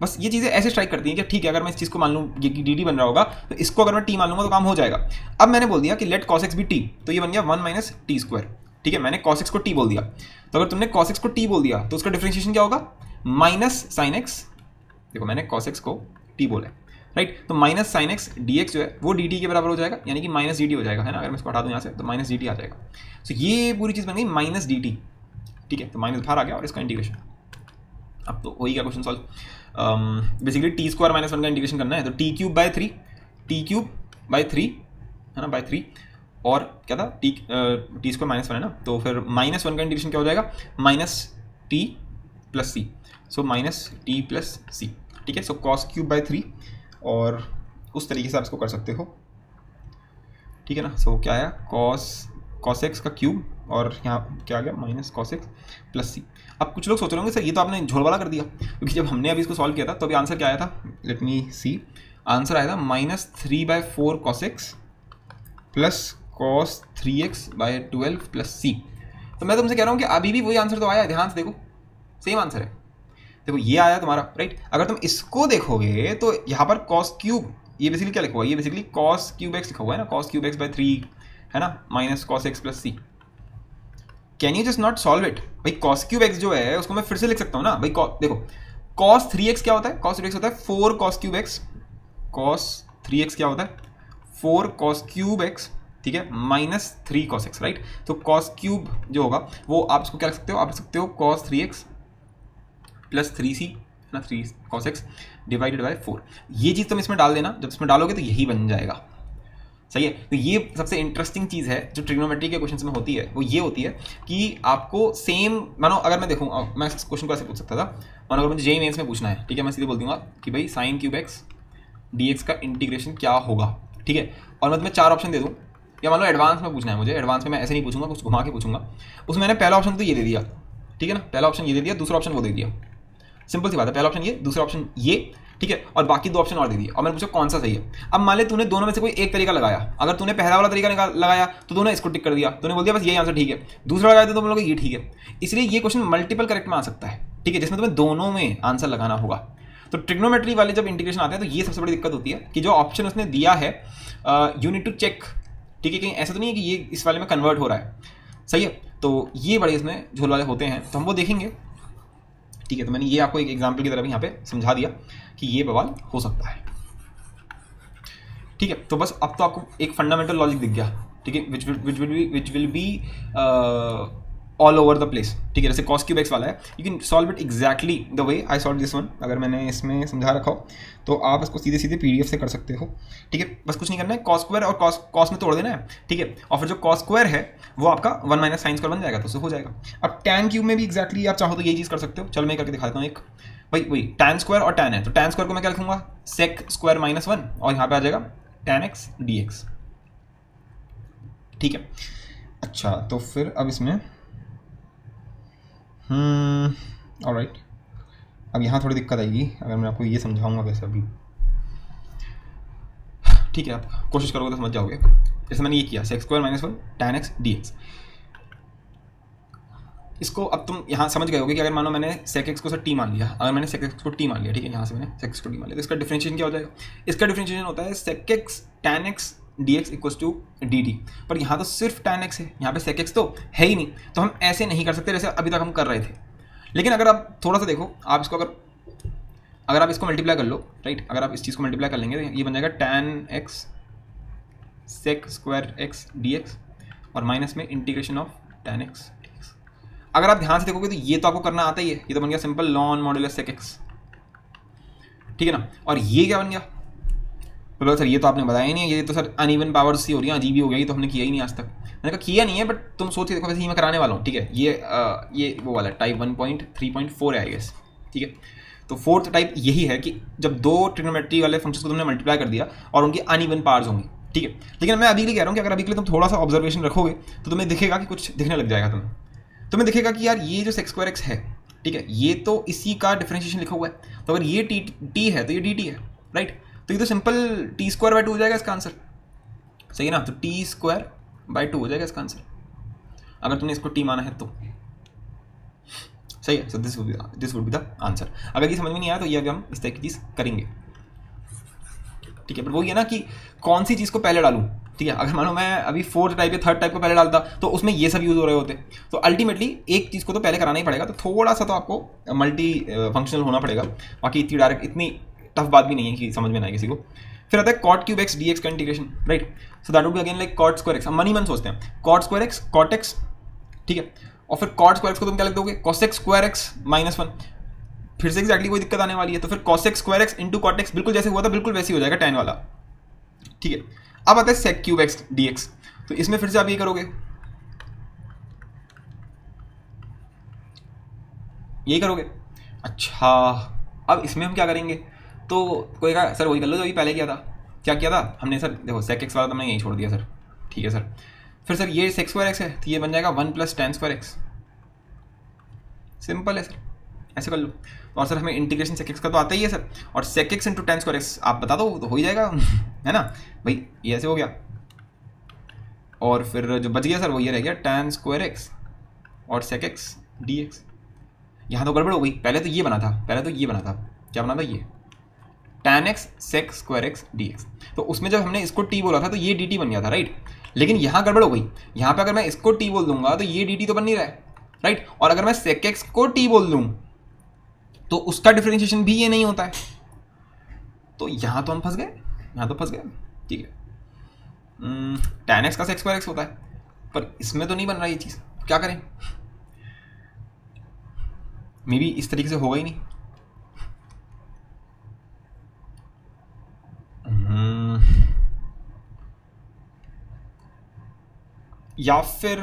बस ये चीज़ें ऐसे स्ट्राइक करती हैं कि ठीक है, अगर मैं इस चीज़ को मान लूँ ये कि dt बन रहा होगा, तो इसको अगर मैं t मान लूँगा तो काम हो जाएगा। अब मैंने बोल दिया कि लेट cos x भी t, तो ये बन गया 1 - t², ठीक है। मैंने cos x को t बोल दिया, तो अगर तुमने cos x को t बोल दिया तो उसका डिफरेंशिएशन क्या होगा, -sin x, देखो मैंने cos x को t बोला है, राइट, तो -sin x dx जो है वो dt के बराबर हो जाएगा, यानी कि -dt हो जाएगा, है ना। अगर मैं इसको हटा दूँ यहाँ से तो -dt आ जाएगा। तो ये पूरी चीज़ बन गई -dt, ठीक है, तो माइनस बाहर आ गया और इसका इंटीग्रेशन। अब तो वही क्या क्वेश्चन सॉल्व, बेसिकली t² - 1 का इंटीग्रेशन करना है, तो t³ / 3 है ना, /3, और क्या था t² - 1 है ना, तो फिर -1 का इंटीग्रेशन क्या हो जाएगा, -t + c, सो -t + c, ठीक है। सो cos³ / 3, और उस तरीके से आप इसको कर सकते हो, ठीक है ना। सो क्या आया, cos x का क्यूब, और यहाँ क्या आ गया, -cos x + c। अब कुछ लोग सोच रहे होंगे सर ये तो आपने झोल वाला कर दिया, क्योंकि जब हमने अभी इसको सॉल्व किया था तो अभी आंसर क्या आया था, लेट मी सी, आंसर आया था -3/4 cos x + cos 3x / 12 + c। तो मैं तुमसे कह रहा हूँ कि अभी भी वही आंसर तो आया है, ध्यान से देखो, सेम आंसर है, देखो ये आया तुम्हारा, राइट। अगर तुम इसको देखोगे तो यहाँ पर cos³ ये बेसिकली क्या लिखा हुआ है, ये बेसिकली कॉस क्यूब एक्स लिखा हुआ है ना, कॉस क्यूब एक्स बाय 3 है ना, minus cos x plus c. Can you just not solve it? भाई कॉस क्यूब एक्स जो है उसको मैं फिर से लिख सकता हूँ ना भाई। देखो कॉस 3x क्या होता है, कॉस 3x होता है 4 cos cube x, cos 3x क्या होता है 4 कॉस क्यूब एक्स, ठीक है, माइनस 3 कॉस एक्स, राइट। तो कॉस क्यूब जो होगा वो आप इसको क्या लिख सकते हो, आप लिख सकते हो कॉस 3x प्लस 3c ना, 3 कॉस एक्स डिवाइडेड बाय 4। ये चीज़ तुम इसमें डाल देना, जब इसमें डालोगे तो यही बन जाएगा, सही है। तो ये सबसे इंटरेस्टिंग चीज़ है जो ट्रिग्नोमेट्री के क्वेश्चन में होती है, वो ये होती है कि आपको सेम, मानो अगर मैं देखूँ, मैं इस क्वेश्चन को ऐसे पूछ सकता था, मानो अगर मुझे जेई मेंस में पूछना है, ठीक है, मैं सीधे बोल दूंगा कि भाई sine cube x d x का इंटीग्रेशन क्या होगा, ठीक है, और मैं तुम्हें 4 ऑप्शन दे दूँ, या मान लो एडवांस में पूछना है मुझे, एडवांस में मैं ऐसे नहीं पूछूंगा, कुछ घुमा के पूछूंगा। उसमें मैंने पहला ऑप्शन तो ये दे दिया, ठीक है ना, पहला ऑप्शन ये दे दिया, दूसरा ऑप्शन वो दे दिया, सिंपल सी बात है, पहला ऑप्शन ये, दूसरा ऑप्शन ये, ठीक है, और बाकी 2 ऑप्शन और दे दिए, और मैंने पूछा कौन सा सही है। अब मान ले तूने दोनों में से कोई एक तरीका लगाया, अगर तूने पहला वाला तरीका लगाया तो तूने इसको टिक कर दिया, तूने बोल दिया बस यही आंसर ठीक है, दूसरा लगाया तो तुम बोलोगे ये ठीक है। इसलिए ये क्वेश्चन मल्टीपल करेक्ट में आ सकता है, ठीक है, जिसमें तुम्हें दोनों में आंसर लगाना होगा। तो ट्रिग्नोमेट्री वाले जब इंटीग्रेशन आते हैं तो ये सबसे बड़ी दिक्कत होती है कि जो ऑप्शन उसने दिया है यू नीड टू चेक, ठीक है, कहीं ऐसा तो नहीं है कि ये इस वाले में कन्वर्ट हो रहा है, सही है। तो ये बड़े इसमें झोल वाले होते हैं, तो हम वो देखेंगे, ठीक है। तो मैंने ये आपको एक एग्जाम्पल की तरह भी यहाँ पे समझा दिया कि ये बवाल हो सकता है, ठीक है। तो बस अब तो आपको एक फंडामेंटल लॉजिक दिख गया, ठीक है, which will be all over the place, ठीक है। जैसे कॉस क्यूब एक्स वाला है, you can solve it exactly the way I solve this one. अगर मैंने इसमें समझा रखा हो तो आप इसको सीधे सीधे पीडीएफ से कर सकते हो, ठीक है। बस कुछ नहीं करना है, कॉस स्क्वायर और कॉस में तोड़ देना है, ठीक है, और फिर जो कॉस स्क्वायर है वो आपका 1 माइनस साइन स्क्वायर बन जाएगा, तो उससे हो जाएगा। अब टैन क्यूब में भी एग्जैक्टली आप चाहो तो यही चीज़ कर सकते हो। चलो मैं करके दिखाता हूँ एक, भाई वही टैन स्क्वायर और टैन है, तो टैन स्क्वायर को मैं क्या लिखूंगा, सेक स्क्वायर माइनस 1, और यहाँ पे आ जाएगा टैन एक्स डी एक्स, ठीक है। अच्छा तो फिर अब इसमें ऑलराइट, अब यहाँ थोड़ी दिक्कत आएगी अगर मैं आपको ये समझाऊंगा कैसे अभी, ठीक है, आप कोशिश करोगे तो समझ जाओगे। जैसे मैंने ये किया sec square minus 1 tan x d x, इसको अब तुम यहाँ समझ गए होगे कि अगर मानो मैंने सेक एक्स को सर टी मान लिया, अगर मैंने सेक एक्स को टी मान लिया, ठीक है, यहाँ से मैंने सेक एक्स को टी मान लिया, तो इसका डिफरेंशिएशन क्या हो जाएगा, इसका डिफरेंशिएशन होता है sec x tan x d x equals to d t. पर यहाँ तो सिर्फ टैन एक्स है, यहाँ पे सेक एक्स तो है ही नहीं, तो हम ऐसे नहीं कर सकते जैसे अभी तक हम कर रहे थे। लेकिन अगर आप थोड़ा सा देखो, आप इसको अगर आप इसको मल्टीप्लाई कर लो, राइट, अगर आप इस चीज़ को मल्टीप्लाई कर लेंगे तो ये बन जाएगा tan x sec square x d x और माइनस में integration of tan x d x. अगर आप ध्यान से देखोगे तो ये तो आपको करना आता ही है, ये तो बन गया simple ln modulus sec x, ठीक है ना। और ये क्या बन गया, बोलो सर ये तो आपने बताया ही नहीं है, ये तो सर अनइवन पावर्स सी हो रही है, अजीब ही हो गया, ये तो हमने किया ही नहीं आज तक। मैंने कहा किया नहीं है, बट तुम सोच के देखो, वैसे ही मैं कराने वाला हूँ, ठीक है। ये वो वाला टाइप 1.3.4 है आई गेस, ठीक है। तो फोर्थ टाइप यही है कि जब दो ट्रिग्नोमेट्री वाले फंक्शंस को तुमने मल्टीप्लाई कर दिया और उनकी अनइवन पावर्स होंगी, ठीक है। लेकिन मैं अभी के लिए कह रहा हूँ कि अगर अभी के लिए तुम थोड़ा सा ऑब्जर्वेशन रखोगे तो तुम्हें दिखेगा कि कुछ दिखने लग जाएगा, तुम्हें दिखेगा कि यार ये जो सेक स्क्वायर एक्स है, ठीक है, ये तो इसी का डिफरेंशिएशन लिखा हुआ है, तो अगर ये टी है तो ये डी टी है, राइट। तो ये तो सिंपल टी स्क्वायर बाय 2 हो जाएगा इसका आंसर, सही है ना। तो टी स्क्वायर बाय 2 हो जाएगा इसका आंसर, अगर तुमने इसको टी माना है तो, सही है। So this would be the answer. अगर ये समझ में नहीं आया तो ये अभी हम इस तरह की चीज़ करेंगे, ठीक है। पर वही है ना कि कौन सी चीज़ को पहले डालूं, ठीक है। अगर मानो मैं अभी फोर्थ टाइप या थर्ड टाइप को पहले डालता तो उसमें ये सब यूज़ हो रहे होते, तो अल्टीमेटली एक चीज़ को तो पहले कराना ही पड़ेगा, तो थोड़ा सा तो आपको मल्टी फंक्शनल होना पड़ेगा। बाकी इतनी डायरेक्ट इतनी टफ बात भी नहीं है कि समझ में ना आए किसी को। फिर आता है cot cube x d x का integration, right. So that would be again like cot square x. हम मन ही मन सोचते हैं cot square x cot x, ठीक है, और फिर कॉट स्क्वायर एक्स को तुम क्या लिख दोगे, कॉसेक स्क्वायर एक्स माइनस 1। फिर से एक्जैक्टली कोई दिक्कत आने वाली है, तो फिर cosec square x into cot x, बिल्कुल जैसे हुआ था बिल्कुल वैसे ही हो जाएगा टैन वाला, ठीक है। अब आता है sec cube x d x, तो इसमें फिर से आप ये करोगे, यही करोगे। अच्छा अब इसमें हम क्या करेंगे, तो कोई कहा सर वही कर लो जो अभी पहले किया था। क्या किया था हमने, सर देखो सेक एक्स वाला तो मैंने यही छोड़ दिया सर, ठीक है सर। फिर सर ये सेक स्क्वायर एक्स है तो ये बन जाएगा 1 plus tan square x, simple है सर, ऐसे कर लो। और सर हमें इंटीग्रेशन सेक एक्स का तो आता ही है सर, और sec x into tan square x आप बता दो तो हो ही जाएगा है ना भाई, ये ऐसे हो गया। और फिर जो बच गया सर वो ये रह गया टैन स्क्वायर एक्स और सेक एक्स डी एक्स। यहाँ तो गड़बड़ हो गई, पहले तो ये बना था, क्या बना था ये, tan x sec square x dx। तो उसमें जब हमने इसको t बोला था तो ये dt बन गया था, राइट। लेकिन यहाँ गड़बड़ हो गई, यहाँ पे अगर मैं इसको t बोल दूंगा तो ये dt तो बन नहीं रहा है, राइट। और अगर मैं sec x को t बोल दूं तो उसका डिफरेंशिएशन भी ये नहीं होता है। तो यहाँ तो हम फंस गए, यहाँ तो फंस गए, ठीक है। tan x का sec स्क्वायर एक्स होता है, पर इसमें तो नहीं बन रहा ये चीज़, क्या करें। मे बी इस तरीके से होगा ही नहीं। या फिर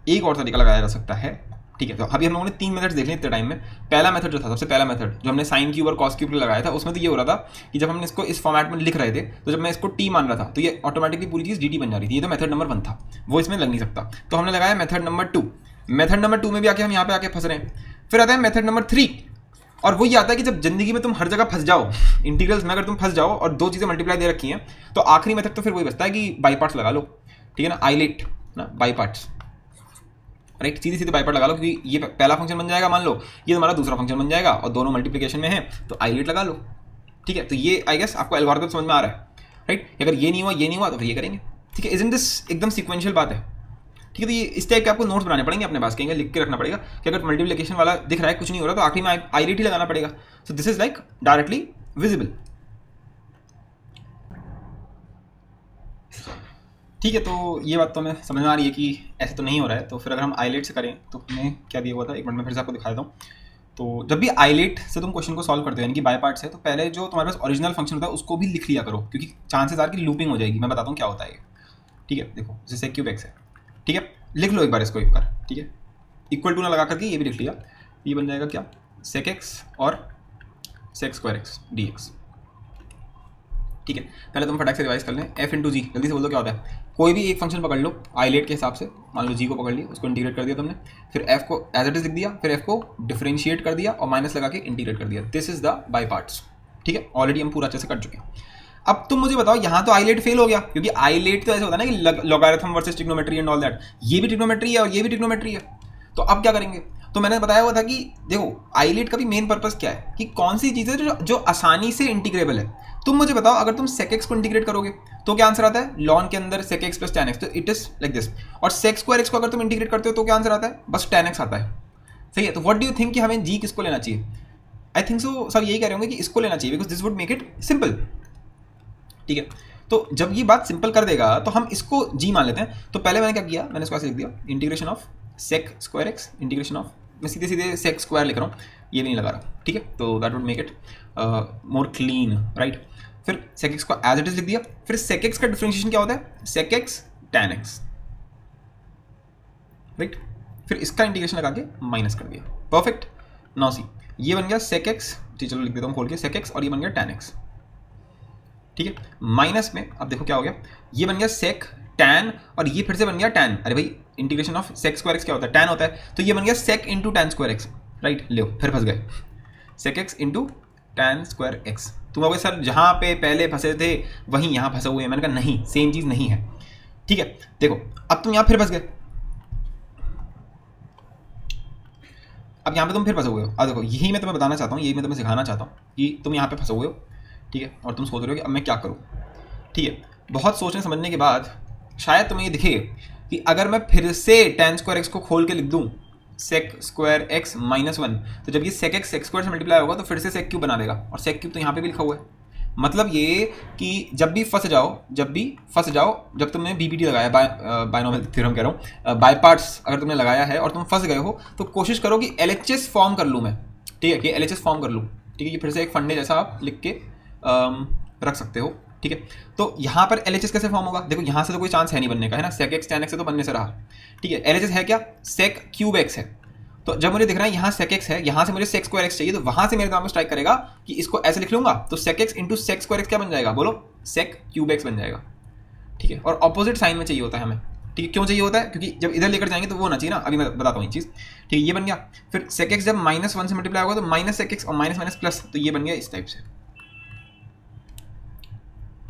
एक और तरीका लगाया जा सकता है, ठीक है। तो अभी हम लोगों ने 3 मेथड्स देख लिए इतने टाइम में। पहला मेथड जो था, सबसे पहला मेथड जो हमने साइन क्यूब और कॉस क्यूब लगाया था, उसमें तो ये हो रहा था कि जब हमने इसको इस फॉर्मेट में लिख रहे थे तो जब मैं इसको टी मान रहा था तो ये ऑटोमेटिकली पूरी चीज़ dt बन जा रही थी। ये तो मेथड नंबर 1 था, वो इसमें लग नहीं सकता। तो हमने लगाया मेथड नंबर 2। मेथड नंबर 2 में भी आके हम यहाँ पे आके फंस रहे हैं। फिर आता है मेथड नंबर 3, और वो ये आता है कि जब जिंदगी में तुम हर जगह फंस जाओ, इंटीग्रल्स में अगर तुम फंस जाओ और दो चीज़ें मल्टीप्लाई दे रखी हैं, तो आखिरी मेथड तो फिर वही बचता है कि बाई पार्ट्स लगा लो, ठीक है ना, आइलेट ना, बाई पार्ट्स, राइट। सीधे सीधे बाई पार्ट लगा लो, क्योंकि ये पहला फंक्शन बन जाएगा, मान लो ये तुम्हारा दूसरा फंक्शन बन जाएगा और दोनों मल्टीप्लिकेशन में है, तो आइलेट लगा लो, ठीक है। तो ये आई गेस आपको एल्गोरिथम समझ में आ रहा है, राइट। अगर ये नहीं हुआ, ये नहीं हुआ, तो फिर ये करेंगे, ठीक है। इजंट दिस एकदम सीक्वेंशियल बात है, ठीक है। तो ये इस टाइप के आपको नोट्स बनाने पड़ेंगे अपने पास, कहीं लिख के रखना पड़ेगा कि अगर मल्टीप्लिकेशन वाला दिख रहा है, कुछ नहीं हो रहा, तो आखिरी में आइलेट ही लगाना पड़ेगा। सो this is like directly visible, ठीक है। तो ये बात तो हमें समझ में आ रही है कि ऐसे तो नहीं हो रहा है। तो फिर अगर हम आइलेट से करें तो हमें क्या दिया हुआ था, एक मिनट में फिर से आपको दिखा देता हूँ। तो जब भी आइलेट से तुम क्वेश्चन को सॉल्व करते हो, यानी कि बाय पार्ट से, तो पहले जो तुम्हारे पास ओरिजिनल फंक्शन होता है उसको भी लिख लिया करो, क्योंकि चांसेस आर की लूपिंग हो जाएगी। मैं बताता हूँ क्या होता है, ठीक है। देखो जैसे क्यूब एक्स है, ठीक है, लिख लो एक बार इसको, एक बार, ठीक है। इक्वल टू ना लगा करके ये भी लिख लिया, ये बन जाएगा क्या, सेक एक्स और sec square x d x, ठीक है। पहले तुम फटाक से रिवाइज कर लें, एफ इंटू जी, जल्दी से बोल दो क्या होता है। कोई भी एक फंक्शन पकड़ लो आइलेट के हिसाब से, मान लो जी को पकड़ लिया, उसको इंटीग्रेट कर दिया तुमने, फिर एफ को एज इट इज लिख दिया, फिर एफ को डिफरेंशिएट कर दिया और माइनस लगा के इंटीग्रेट कर दिया। This is the by parts, ठीक है। ऑलरेडी हम पूरा अच्छे से कर चुके हैं। अब तुम मुझे बताओ, यहाँ तो आइलेट फेल हो गया, क्योंकि आइलेट तो ऐसा होता है ना कि logarithm versus trigonometry and all that, ये भी ट्रिग्नोमेट्री है और ये भी ट्रिग्नोमेट्री है। तो अब क्या करेंगे, तो मैंने बताया हुआ था कि देखो आइलेट का भी मेन पर्पस क्या है, कि कौन सी चीज़ है जो आसानी से इंटीग्रेबल है। तुम मुझे बताओ, अगर तुम सेक एक्स को इंटीग्रेट करोगे तो क्या आंसर आता है, लॉन के अंदर sec x plus tan x, तो इट इज लाइक दिस। और सेक स्क्वायर एक्स को अगर तुम इंटीग्रेट करते हो तो क्या आंसर आता है, बस टैन एक्स आता है, सही है। तो व्हाट डू यू थिंक कि हमें जी किसको लेना चाहिए। आई थिंक सो सब यही कह रहे होंगे कि इसको लेना चाहिए, because this would make it simple, ठीक है। तो जब ये बात सिंपल कर देगा तो हम इसको जी मान लेते हैं। तो pहले मैंने क्या किया, मैंने इसको ऐसे लिख दिया, integration of sec square x, integration of, मैं सीधे सीधे सेक स्क्वायर लिख रहा हूँ, ये भी नहीं लगा रहा, ठीक है। तो that would make it more clean, right. फिर सेक एक्स को एज इट इज लिख दिया। फिर सेक एक्स का डिफरेंशिएशन क्या होता है, sec x tan x, right. फिर इसका इंटीग्रेशन लगा के माइनस कर दिया, परफेक्ट। नाउ सी, ये बन गया सेक एक्स, चलो लिख देता हूँ खोल के, सेक एक्स, और ये बन गया टैन एक्स, ठीक है। माइनस में अब देखो क्या हो गया, ये बन गया सेक टैन, और ये फिर से बन गया टैन। अरे भाई integration of sec square x क्या होता है, टैन होता है, तो ये बन गया sec into tan square x, right. लो फिर फंस गए, sec x into tan square x. तुम कहोगे सर जहाँ पे पहले फंसे थे वहीं यहाँ फंसे हुए हैं। मैंने कहा नहीं, सेम चीज़ नहीं है, ठीक है। देखो अब तुम यहाँ फिर फंस गए, अब यहाँ पे तुम फिर फंसे हुए हो। अब देखो यही मैं तुम्हें बताना चाहता हूँ, यही मैं तुम्हें सिखाना चाहता हूँ कि तुम यहाँ पे फंसे हुए हो, ठीक है। और तुम सोच रहे हो कि अब मैं क्या करूँ, ठीक है। बहुत सोचने समझने के बाद शायद तुम्हें ये दिखे कि अगर मैं फिर से टैन स्क्वायर एक्स को खोल के लिख दूँ सेक स्क्वायर एक्स माइनस 1, तो जब ये सेक एक्स सेक स्क्वायर से मल्टीप्लाई होगा तो फिर से सेक क्यूब बना देगा, और सेक क्यूब तो यहाँ पे भी लिखा हुआ है। मतलब ये कि जब भी फंस जाओ, जब तुमने बीपीटी लगाया, बायनोमियल थ्योरम कह रहा हूँ, बाय पार्ट्स अगर तुमने लगाया है और तुम फंस गए हो, तो कोशिश करो कि एलएचएस फॉर्म कर लूँ मैं, ठीक है, कि एलएचएस फॉर्म कर लूँ, ठीक है। ये फिर से एक फंडे जैसा आप लिख के रख सकते हो, ठीक है। तो यहाँ पर एलएचएस कैसे फॉर्म होगा, देखो यहाँ से तो कोई चांस है नहीं बनने का, है ना, सेक एक्स टैन एक्स से तो बनने से रहा, ठीक है। एलएचएस है क्या, सेक क्यूब एक्स है। तो जब मुझे दिख रहा है यहाँ सेक एक्स है, यहाँ से मुझे सेक स्क्वायर एक्स चाहिए, तो वहाँ से मेरे दिमाग में स्ट्राइक करेगा कि इसको ऐसे लिख लूँगा, तो sec x into sec square x क्या बन जाएगा, बोलो, सेक क्यूब एक्स बन जाएगा, ठीक है। और ऑपोजिट साइन में चाहिए होता है हमें, ठीक है। क्यों चाहिए होता है, क्योंकि जब इधर लेकर जाएंगे तो वो होना चाहिए ना। अभी मैं बताता हूँ ये चीज़, ठीक है। ये बन गया, फिर सेक एक्स जब -1 से मल्टीप्लाई होगा तो माइनस सेक एक्स और माइनस माइनस प्लस, तो ये बन गया इस टाइप से,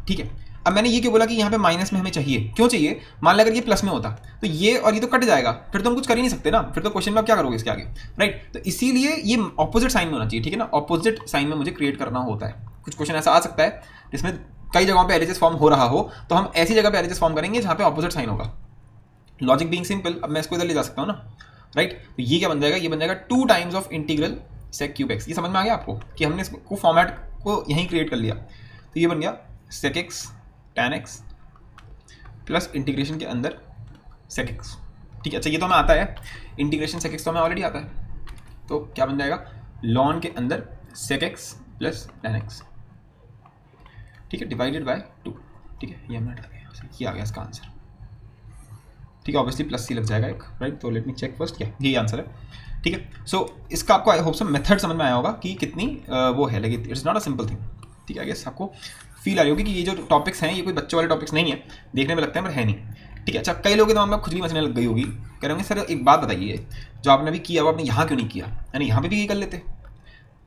ठीक है। अब मैंने ये क्यों बोला कि यहाँ पे माइनस में हमें चाहिए, क्यों चाहिए, मान लो अगर ये प्लस में होता तो ये और ये तो कट जाएगा, फिर तो हम कुछ कर ही नहीं सकते ना, फिर तो क्वेश्चन में आप क्या करोगे इसके आगे, राइट। तो इसीलिए ये ऑपोजिट साइन में होना चाहिए, ठीक है ना, ऑपोजिट साइन में मुझे क्रिएट करना होता है। कुछ क्वेश्चन ऐसा आ सकता है जिसमें कई जगहों पे एलएचएस फॉर्म हो रहा हो, तो हम ऐसी जगह पे एलएचएस फॉर्म करेंगे जहाँ पे ऑपोजिट साइन होगा। लॉजिक बीइंग सिंपल, अब मैं इसको इधर ले जा सकता हूँ ना, राइट। तो ये क्या बन जाएगा, ये बन जाएगा 2 times of integral sec cube x. ये समझ में आ गया आपको कि हमने इसको फॉर्मेट को यहीं क्रिएट कर लिया। तो ये बन गया sec x tan x plus integration के अंदर सेक एक्स, ठीक है। अच्छा ये तो हमें आता है, इंटीग्रेशन सेक एक्स तो हमें ऑलरेडी आता है, तो क्या बन जाएगा लॉन के अंदर sec x plus tan x, ठीक है, डिवाइडेड बाय 2, ठीक है। ये हमने हटा दिया, ये आ गया इसका आंसर, ठीक है। ऑब्वियसली प्लस सी लग जाएगा एक, राइट। तो लेट मी चेक फर्स्ट, क्या यही आंसर है, ठीक है। सो इसका आपको आई होप सो मेथड समझ में आया होगा कि कितनी वो है, लेकिन it's not a simple thing, ठीक है। आई गेस आपको फील आ रही होगी कि ये जो टॉपिक्स हैं ये कोई बच्चों वाले टॉपिक्स नहीं है, देखने में लगते हैं पर है नहीं, ठीक है। अच्छा कई लोगों के दिमाग में खुजली मचने लग गई होगी, कह रहे होंगे सर एक बात बताइए, जो आपने अभी किया वो आपने यहाँ क्यों नहीं किया, यानी यहाँ पे भी ये कर लेते,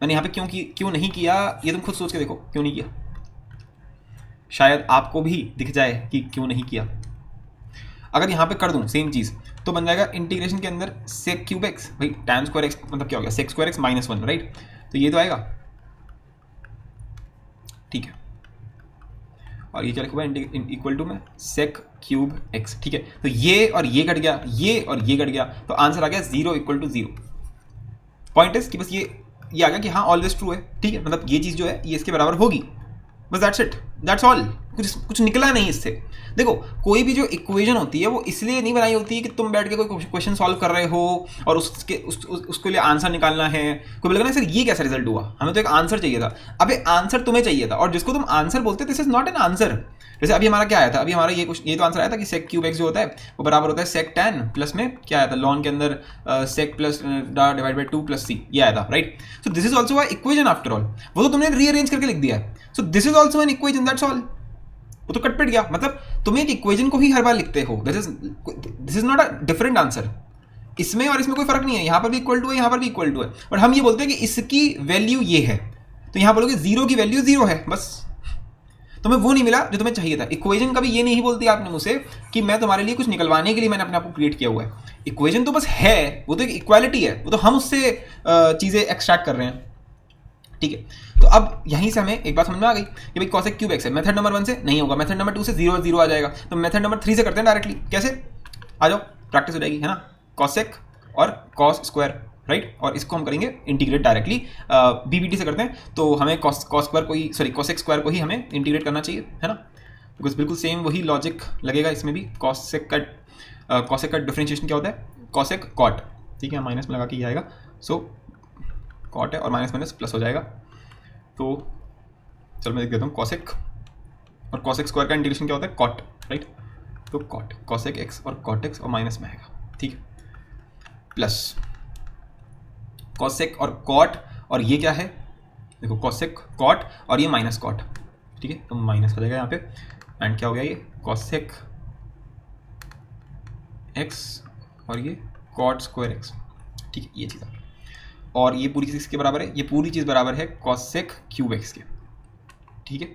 मैंने यहाँ पे क्यों नहीं किया, ये तुम खुद सोच के देखो क्यों नहीं किया, शायद आपको भी दिख जाए कि क्यों नहीं किया। अगर यहाँ पे कर दूँ सेम चीज़ तो बन जाएगा इंटीग्रेशन के अंदर सेक क्यूब एक्स, भाई टैन स्क्वायर एक्स मतलब क्या हो गया sec square x minus 1, right. तो ये तो आएगा, ठीक है। और ये क्या लिखा हुआ है इक्वल टू में सेक क्यूब एक्स, ठीक है। तो ये और ये कट गया, ये और ये कट गया, तो आंसर आ गया 0 = 0। पॉइंट इज कि बस ये आ गया कि हाँ ऑलवेज ट्रू है, ठीक है। मतलब ये चीज़ जो है ये इसके बराबर होगी, बस दैट्स इट, दैट्स ऑल। कुछ निकला नहीं इससे। देखो कोई भी जो इक्वेशन होती है वो इसलिए नहीं बनाई होती है कि तुम बैठ के कोई क्वेश्चन सॉल्व कर रहे हो और उसके लिए आंसर निकालना है। कोई बोलेगा ना सर ये कैसा रिजल्ट हुआ, हमें तो एक आंसर चाहिए था। अबे आंसर तुम्हें चाहिए था, और जिसको तुम आंसर बोलते this is not an answer. जैसे अभी हमारा क्या आया था, अभी हमारा ये तो आंसर आया था कि सेक क्यूब एक्स जो होता है वो बराबर होता है सेक टैन प्लस में क्या आया था लॉन के अंदर sec plus divide by 2 + c, ये आया था, right. So this is also a equation after all, वो तो तुमने रीअरेंज करके लिख दिया है। So this is also an equation, that's all. वो तो कट गया, मतलब तुम एक इक्वेशन को ही हर बार लिखते हो, this is not a different answer. इसमें और इसमें कोई फर्क नहीं है, यहाँ पर भी इक्वल टू है, यहाँ पर भी इक्वल टू है, बट हम ये बोलते हैं कि इसकी वैल्यू ये है, तो यहाँ बोलोगे 0 की वैल्यू 0 है, बस। तुम्हें वो नहीं मिला जो तुम्हें चाहिए था। इक्वेशन कभी ये नहीं बोलती आपने मुझसे कि मैं तुम्हारे लिए कुछ निकलवाने के लिए मैंने अपने आप को क्रिएट किया हुआ है। इक्वेशन तो बस है, वो तो एक इक्वालिटी है, वो तो हम उससे चीज़ें एक्सट्रैक्ट कर रहे हैं, ठीक है। तो अब यहीं से हमें एक बात समझ में आ गई कि भाई कॉसेक क्यूब एक्स है, मेथड नंबर 1 से नहीं होगा, मेथड नंबर 2 से 0 0 आ जाएगा, तो मेथड नंबर 3 से करते हैं डायरेक्टली। कैसे, आ जाओ प्रैक्टिस हो जाएगी, है ना। कॉसेक और कॉस स्क्वायर, राइट, और इसको हम करेंगे इंटीग्रेट डायरेक्टली बीबीटी से करते हैं, तो हमें कॉस स्क्वायर को ही कॉसेक स्क्वायर को ही हमें इंटीग्रेट करना चाहिए, है ना, बिकॉज बिल्कुल सेम वही लॉजिक लगेगा इसमें भी। कॉसेक का डिफरेंशिएशन क्या होता है, कॉसेक कॉट, ठीक है, माइनस में लगा के ये आएगा, सो कॉट है और माइनस माइनस प्लस हो जाएगा। तो चलो मैं देख देता हूँ, कॉसेक और कॉसेक स्क्वायर का इंटीग्रेशन क्या होता है, कॉट, राइट। तो कॉट कॉसेक एक्स और कॉट एक्स और माइनस में आएगा, ठीक है, प्लस कॉसेक और कॉट, और ये क्या है देखो कॉसेक कॉट और ये माइनस कॉट, ठीक है, तो माइनस हो जाएगा यहाँ पे, एंड क्या हो गया ये कॉसेक एक्स और ये कॉट स्क्वायर एक्स, ठीक है, ये चीज़ है। और ये पूरी चीज़ किसके बराबर है, ये पूरी चीज़ बराबर है कॉसेक क्यूब एक्स के, ठीक है।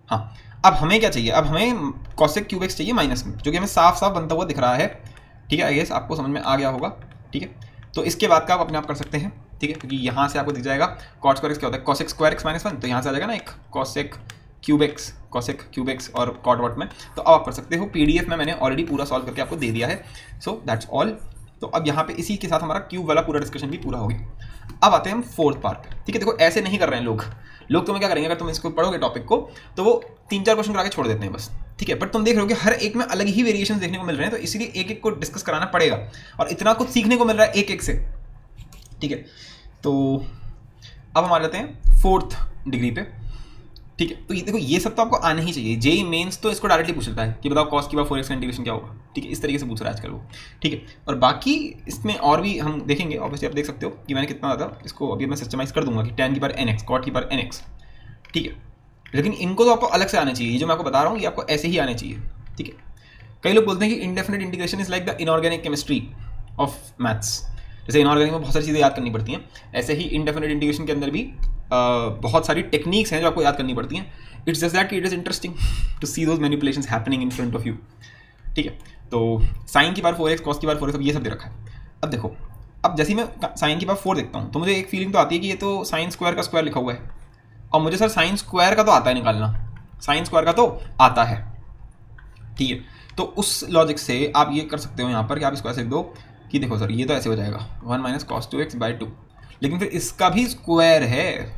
हाँ, अब हमें क्या चाहिए, अब हमें कॉसेक क्यूब एक्स चाहिए माइनस में, जो कि हमें साफ साफ बनता हुआ दिख रहा है, ठीक है। आई गेस आपको समझ में आ गया होगा, ठीक है। तो इसके बाद का आप अपने आप कर सकते हैं, ठीक है, क्योंकि यहाँ से आपको दिख जाएगा कॉट स्क्वायर एक्स क्या होता है, कॉसेक स्क्वायर एक्स माइनस 1, तो यहाँ से आ जाएगा ना एक कॉसेक क्यूब एक्स और कॉट वॉट में। तो अब आप कर सकते हो, पीडीएफ में मैंने ऑलरेडी पूरा सॉल्व करके आपको दे दिया है, सो दैट्स ऑल। तो अब यहाँ पे इसी के साथ हमारा क्यूब वाला पूरा डिस्कशन भी पूरा हो गया। अब आते हैं हम 4th पार्ट पे, ठीक है। देखो ऐसे नहीं कर रहे हैं लोग तुम्हें क्या करेंगे, अगर तुम इसको पढ़ोगे टॉपिक को तो वो 3-4 क्वेश्चन करा के छोड़ देते हैं बस, ठीक है। बट तुम देख रहे हो कि हर एक में अलग ही वेरिएशन देखने को मिल रहे हैं, तो इसीलिए एक एक को डिस्कस कराना पड़ेगा, और इतना कुछ सीखने को मिल रहा है एक एक से, ठीक है। तो अब हम आ जाते हैं 4th डिग्री पे, ठीक है। तो ये देखो ये सब तो आपको आना ही चाहिए, जेई मेंस तो इसको डायरेक्टली पूछ लेता है कि बताओ कॉस की बार 4x का इंटीग्रेशन क्या होगा, ठीक है, इस तरीके से पूछ रहा है आजकल वो, ठीक है। और बाकी इसमें और भी हम देखेंगे, ऑब्वियसली आप देख सकते हो कि मैंने कितना ज़्यादा इसको अभी मैं सिस्टमाइज कर दूंगा कि tan की बार nx, कॉट की बार nx, ठीक है। लेकिन इनको तो आपको अलग से आना चाहिए, ये जो मैं आपको बता रहा हूँ ये आपको ऐसे ही आने चाहिए, ठीक है। कई लोग बोलते हैं कि indefinite integration is like the inorganic chemistry of maths, जैसे इनऑर्गेनिक में बहुत सारी चीज़ें याद करनी पड़ती हैं, ऐसे ही इंडेफिनिट इंटीग्रेशन के अंदर भी बहुत सारी टेक्निक्स हैं जो आपको याद करनी पड़ती हैं. It's just that it is interesting to see those manipulations happening in front of you. ठीक है, तो साइन की पावर 4x, कॉस की पावर 4x, अब ये सब दे रखा है. अब देखो, अब जैसे ही मैं साइन की पावर 4 देखता हूँ तो मुझे एक फीलिंग तो आती है कि ये तो साइन स्क्वायर का स्क्वायर लिखा हुआ है, और मुझे सर साइन स्क्वायर का तो आता है निकालना, साइन स्क्वायर का तो आता है. ठीक है, तो उस लॉजिक से आप ये कर सकते हो यहाँ पर कि आप इसको ऐसे लिख दो कि देखो सर ये तो ऐसे हो जाएगा 1 माइनस कॉस 2x/2, लेकिन फिर इसका भी स्क्वायर है.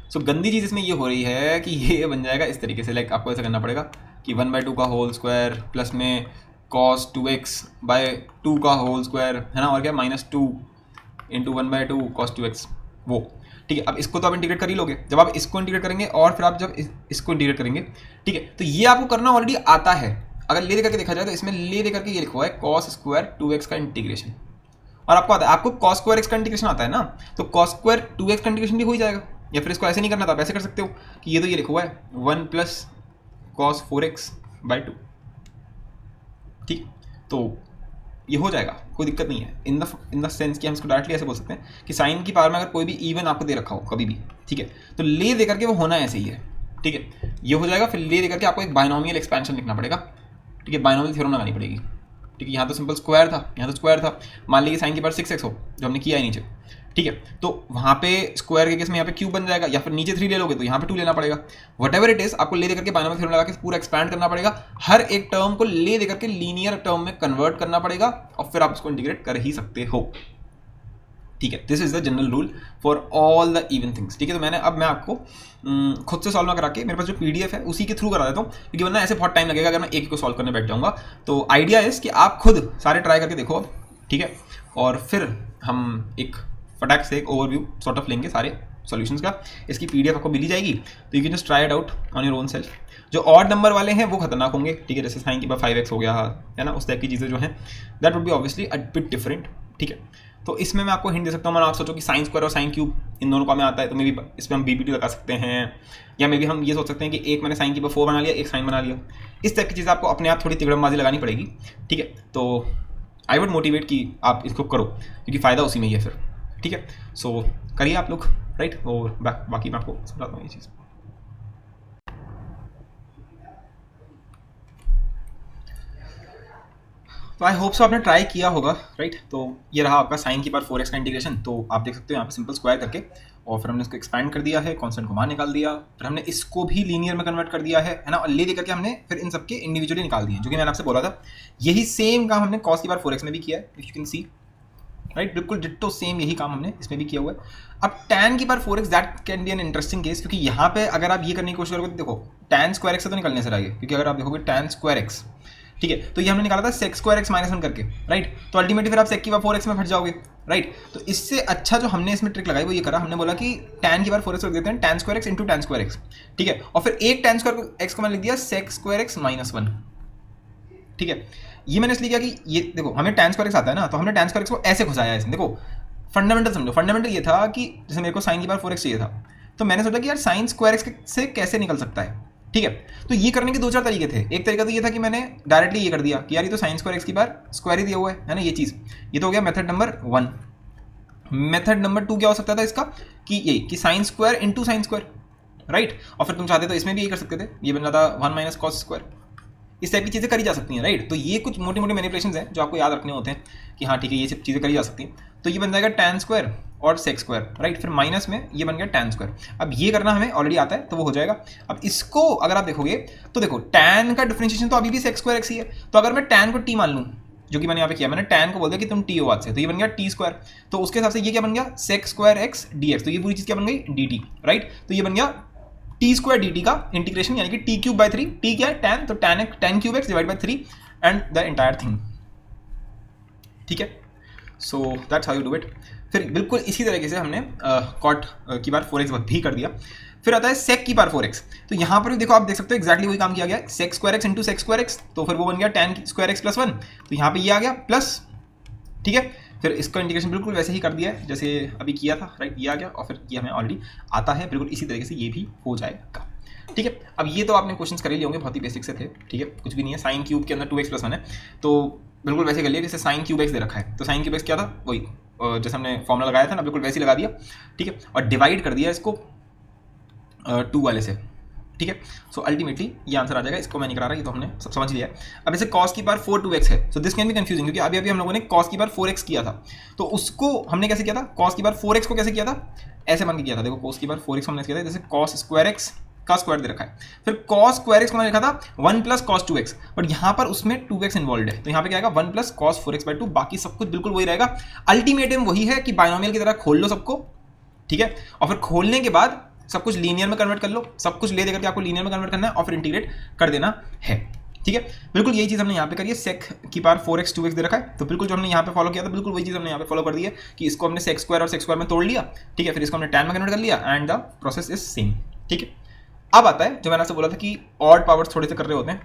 सो गंदी चीज़ इसमें ये हो रही है कि ये बन जाएगा इस तरीके से, लाइक आपको ऐसा करना पड़ेगा कि 1/2 का होल स्क्वायर प्लस में cos 2x/2 का होल स्क्वायर, है ना, और क्या -2 इंटू 1/2 cos 2x वो. ठीक है, अब इसको तो आप इंटीग्रेट कर ही लोगे. जब आप इसको इंटीग्रेट करेंगे और फिर आप जब इसको इंटीग्रेट करेंगे, ठीक है, तो ये आपको करना ऑलरेडी आता है. अगर ले दे करके देखा जाए तो इसमें ले दे करके ये लिखा हुआ है cos स्क्वायर 2x का इंटीग्रेशन, और आपको आता है, आपको cos स्क्वायर x का इंटीग्रेशन आता है ना, तो cos स्क्वायर 2x का इंटीग्रेशन भी हो ही जाएगा. या फिर इसको ऐसे नहीं करना था, आप ऐसे कर सकते हो कि ये तो ये लिखा हुआ है 1 प्लस cos 4x/2. ठीक, तो ये हो जाएगा, कोई दिक्कत नहीं है. इन द सेंस कि हम इसको डायरेक्टली ऐसे बोल सकते हैं कि साइन की पावर में अगर कोई भी इवन आपको दे रखा हो कभी भी, ठीक है, तो ले दे करके वो होना ऐसे ही है. ठीक है, ये हो जाएगा. फिर ले दे करके आपको एक बाइनोमियल एक्सपेंशन लिखना पड़ेगा. ठीक है, बाइनोमियल थ्योरम लगानी पड़ेगी. ठीक है, यहाँ तो सिंपल स्क्वायर था, यहाँ तो स्क्वायर था. मान लीजिए साइन की पावर 6x हो, जो हमने किया है नीचे. ठीक है, तो वहाँ पे स्क्वायर के केस में यहाँ पे क्यूब बन जाएगा, या फिर नीचे 3 ले लोगे तो यहाँ पे 2 लेना पड़ेगा. वट एवर इट इज, आपको ले देकर के बाइनोमियल थ्योरम लगा के पूरा एक्सपैंड करना पड़ेगा. हर एक टर्म को ले देकर के लीनियर टर्म में कन्वर्ट करना पड़ेगा, और फिर आप उसको इंटीग्रेट कर ही सकते हो. ठीक है, this is the general rule for all the even things. ठीक है, तो मैं आपको खुद से सॉल्व करा के, मेरे पास जो पीडीएफ है उसी के थ्रू करा देता हूँ, क्योंकि वरना ऐसे बहुत टाइम लगेगा अगर मैं एक को सॉल्व करने बैठ जाऊँगा. तो आइडिया इज कि आप खुद सारे ट्राई करके देखो. ठीक है, और फिर हम एक फटाक से एक ओवरव्यू सॉर्ट ऑफ लेंगे सारे सॉल्यूशंस का. इसकी पीडीएफ आपको मिली जाएगी, तो you can just try it out on your own self. जो ऑड नंबर वाले हैं वो खतरनाक होंगे. ठीक है, जैसे साइन की बार 5x हो गया है ना, उस टाइप की चीज़ें जो हैं that would B obviously a bit different. ठीक है, तो इसमें मैं आपको हिंट दे सकता हूँ. आप सोचो कि साइन स्क्वायर और साइन क्यूब इन दोनों का में आता है, तो मे बी इसमें हम BBT लगा सकते हैं, या मे बी हम ये सोच सकते हैं कि एक मैंने साइन की बार 4 बना लिया, एक साइन बना लिया. इस टाइप की चीज़ आपको अपने आप थोड़ी तिगड़मबाजी लगानी पड़ेगी. ठीक है, तो आई वुड मोटिवेट कि आप इसको करो, क्योंकि फ़ायदा उसी में ही है फिर. ठीक है, सो करिए आप लोग, राइट. और बाकी मैं आपको समझाता हूँ ये चीज़. तो आई होप सो आपने ट्राई किया होगा, राइट. तो ये रहा आपका साइन की पावर 4x का इंटीग्रेशन. तो आप देख सकते हो यहाँ पे सिंपल स्क्वायर करके, और फिर हमने इसको एक्सपैंड कर दिया है, कांस्टेंट को बाहर निकाल दिया, फिर हमने इसको भी लीनियर में कन्वर्ट कर दिया है ना, और ले दे करके हमने फिर इन सबके इंडिविजुअली निकाल दिए, जो कि मैंने आपसे बोला था. यही सेम काम हमने कॉस की पावर 4x में भी किया है, if you can see, right. बिल्कुल डिट्टो सेम यही काम हमने इसमें भी किया हुआ है. अब tan की power 4x that can be an interesting case, क्योंकि यहाँ पे अगर आप ये करने की कोशिश करोगे तो देखो tan स्क्वायर x से तो निकलने से आगे, क्योंकि अगर आप देखोगे tan स्क्वायर x, ठीक है, तो ये हमने निकाला था sec स्क्वायर x -1 करके, राइट. तो अल्टीमेटली फिर आप sec की पावर 4x में फट जाओगे, राइट. तो इससे अच्छा जो हमने इसमें ट्रिक लगाई वो ये करा, हमने बोला कि tan की पावर 4x रख देते हैं tan square x into tan square x. ठीक है, और फिर एक tan स्क्वायर x को मैंने लिख दिया sec स्क्वायर x -1. ठीक है, ये मैंने इसलिए किया कि ये देखो हमें tan स्क्वायर x आता है ना, तो हमने tan स्क्वायर x को ऐसे घुसाया है इसमें. देखो फंडामेंटल समझो. फंडामेंटल ये था कि जैसे मेरे को साइन की पावर 4x चाहिए था, तो मैंने सोचा कि यार साइन स्क्वायर x से कैसे निकल सकता है. ठीक है, तो ये करने के 2-4 तरीके थे. एक तरीका तो ये था कि मैंने डायरेक्टली ये कर दिया कि यार ये तो साइन स्क्वायर x की बार स्क्वायर ही दिया हुआ है ना, ये चीज़. ये तो हो गया मेथड नंबर 1. मेथड नंबर 2 क्या हो सकता था इसका, कि यही कि sine square into sine square, right. और फिर तुम चाहते तो इसमें भी यही कर सकते थे, ये बन जाता 1 माइनस कॉस स्क्वायर. इस टाइप की चीज़ें करी जा सकती हैं, राइट. तो ये कुछ मोटी मोटी मैनिपुलेशंस हैं जो आपको याद रखने होते हैं कि हाँ ठीक है ये सब चीज़ें करी जा सकती हैं. तो ये बन जाएगा tan स्क्वायर और sec स्क्वायर, राइट. फिर माइनस में ये बन गया tan स्क्वायर. अब ये करना हमें ऑलरेडी आता है तो वो हो जाएगा. अब इसको अगर आप देखोगे तो देखो tan का डिफरेंशिएशन तो अभी भी sec स्क्वायर x ही है. तो अगर मैं tan को t मान लूँ, जो कि मैंने यहाँ पे किया, मैंने tan को बोल दिया कि तुम t हो आज से, तो ये बन गया t स्क्वायर. तो उसके हिसाब से ये क्या बन गया sec स्क्वायर x dx. तो ये पूरी चीज़ क्या बन गई dt, राइट. तो ये बन गया टी स्क्वायर डी टी का इंटीग्रेशन, यानी कि टी क्यूब बाई 3. टी क्या है tan, तो tan cube x divide by 3 and the entire thing. ठीक है, so that's how you do it. फिर बिल्कुल इसी तरीके से हमने कॉट की बार 4x भी कर दिया. फिर आता है sec की बार 4x. तो यहाँ पर भी देखो आप देख सकते हो एक्जैक्टली वही काम किया गया है, sec square x into sec square x. तो फिर वो बन गया tan स्क्वायर एक्स प्लस 1. तो यहाँ पे ये आ गया प्लस. ठीक है, फिर इसका इंटीग्रेशन बिल्कुल वैसे ही कर दिया है जैसे अभी किया था, राइट. ये आ गया और फिर ये हमें ऑलरेडी आता है, बिल्कुल इसी तरीके से ये भी हो जाएगा. ठीक है, अब ये तो आपने क्वेश्चंस कर ही लिए होंगे, बहुत ही बेसिक से थे. ठीक है, कुछ भी नहीं है. साइन क्यूब के अंदर 2x प्लस 1 है, तो बिल्कुल वैसे कर लिया जैसे साइन क्यूब एक्स दे रखा है. तो साइन क्यूब एक्स क्या था, वही जैसे हमने फॉर्मूला लगाया था ना बिल्कुल वैसे ही लगा दिया, ठीक है, और डिवाइड कर दिया इसको 2 वाले से, ठीक है। सो अल्टीमेटली ये आंसर आ जाएगा, इसको मैं नहीं करा रहा, ये तो हमने सब समझ लिया है। अब जैसे cos की पावर 4 2x है, so this can be confusing, क्योंकि अभी अभी हम लोगों ने cos की पावर 4x किया था, तो उसको हमने कैसे किया था, cos की पावर 4x को कैसे किया था, ऐसे मान के किया था। देखो cos की पावर 4x हमने किया था, जैसे cos स्क्वायर x का स्क्वायर दे रखा है, फिर cos स्क्वायर x को मैंने लिखा था 1 प्लस cos 2x, बट यहाँ पर उसमें 2x इन्वॉल्व है, तो यहाँ पे क्या आएगा 1 प्लस cos 4x/2, बाकी सब कुछ बिल्कुल वही रहेगा। अल्टीमेटम वही है कि बाइनोमियल की तरह खोल लो सबको, ठीक है, और फिर खोलने के बाद सब कुछ लीनियर में कन्वर्ट कर लो, सब कुछ ले देकर के आपको लीनियर में कन्वर्ट करना है और फिर इंटीग्रेट कर देना है, ठीक है। बिल्कुल यही चीज़ हमने यहाँ पे करी है, sec की पावर 4x 2x दे रखा है, तो बिल्कुल जो हमने यहाँ पे फॉलो किया था बिल्कुल वही चीज़ हमने यहाँ पे फॉलो कर दी है कि इसको हमने sec स्क्वायर और sec स्क्वायर में तोड़ लिया, ठीक है, फिर इसको हमने tan में कन्वर्ट कर लिया and the process is same, ठीक है। अब आता है जो मैंने आपसे बोला था कि ऑड पावर्स थोड़े से कर रहे होते हैं,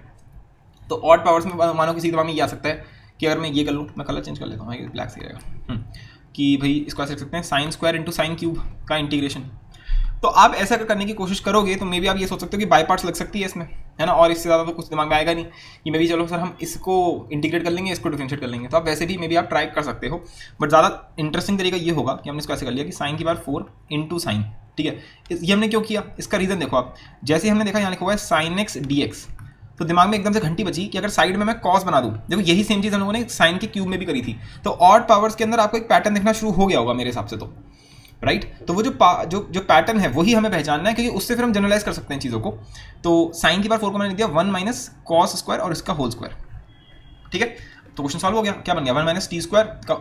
तो ऑड पावर्स में मानो किसी दिमाग में ये आ सकता है कि अगर मैं ये कर लूँ, मैं कलर चेंज कर लेता हूँ, ब्लैक से रहेगा, कि भाई इसको ऐसे लिख सकते हैं sin square into sine cube का इंटीग्रेशन। तो आप ऐसा अगर करने की कोशिश करोगे तो मे बी आप ये सोच सकते हो कि बाई पार्ट्स लग सकती है इसमें, है ना, और इससे ज़्यादा तो कुछ दिमाग में आएगा नहीं कि मे बी चलो सर हम इसको इंटीग्रेट कर लेंगे, इसको डिफरेंशिएट कर लेंगे, तो आप वैसे भी मे बी आप ट्राई कर सकते हो, बट ज़्यादा इंटरेस्टिंग तरीका ये होगा कि हमने इसको ऐसे कर लिया कि साइन की पावर 4 इंटू साइन, ठीक है। ये हमने क्यों किया, इसका रीज़न देखो आप, जैसे हमने देखा यहाँ लिखा हुआ है sin x dx, तो दिमाग में एकदम से घंटी बची कि अगर साइड में मैं कॉस बना दूं, देखो यही सेम चीज़ हम लोगों ने साइन के क्यूब में भी करी थी, तो ऑड पावर्स के अंदर आपको एक पैटर्न दिखना शुरू हो गया होगा मेरे हिसाब से, तो राइट, तो वो जो पैटर्न है वही हमें पहचानना है, क्योंकि उससे फिर हम जनरलाइज कर सकते हैं चीज़ों को। तो साइन की पावर 4 को मैंने लिख दिया 1 माइनस कॉस स्क्वायर और इसका होल स्क्वायर, ठीक है, तो क्वेश्चन सॉल्व हो गया, क्या बन गया 1 माइनस टी स्क्वायर का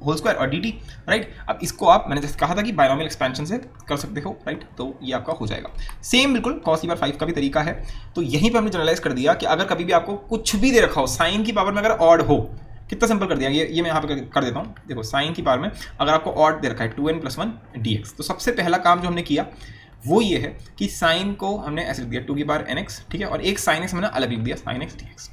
होल स्क्वायर और डी टी, राइट। अब इसको आप मैंने जैसे कहा था कि बाइनोमियल एक्सपेंशन से कर सकते हो, राइट, तो ये आपका हो जाएगा। सेम बिल्कुल cos की पावर 5 का भी तरीका है, तो यहीं पे हमने जनरलाइज कर दिया कि अगर कभी भी आपको कुछ भी दे रखा हो साइन की पावर में अगर ऑड हो, कितना सिंपल कर दिया, ये मैं यहाँ पे कर देता हूँ, देखो साइन की पावर में अगर आपको ऑड दे रखा है 2n + 1 dx, तो सबसे पहला काम जो हमने किया वो ये है कि साइन को हमने ऐसे लिख दिया 2 की पावर nx, ठीक है, और एक sin x मैंने अलग लिख दिया sin x dx,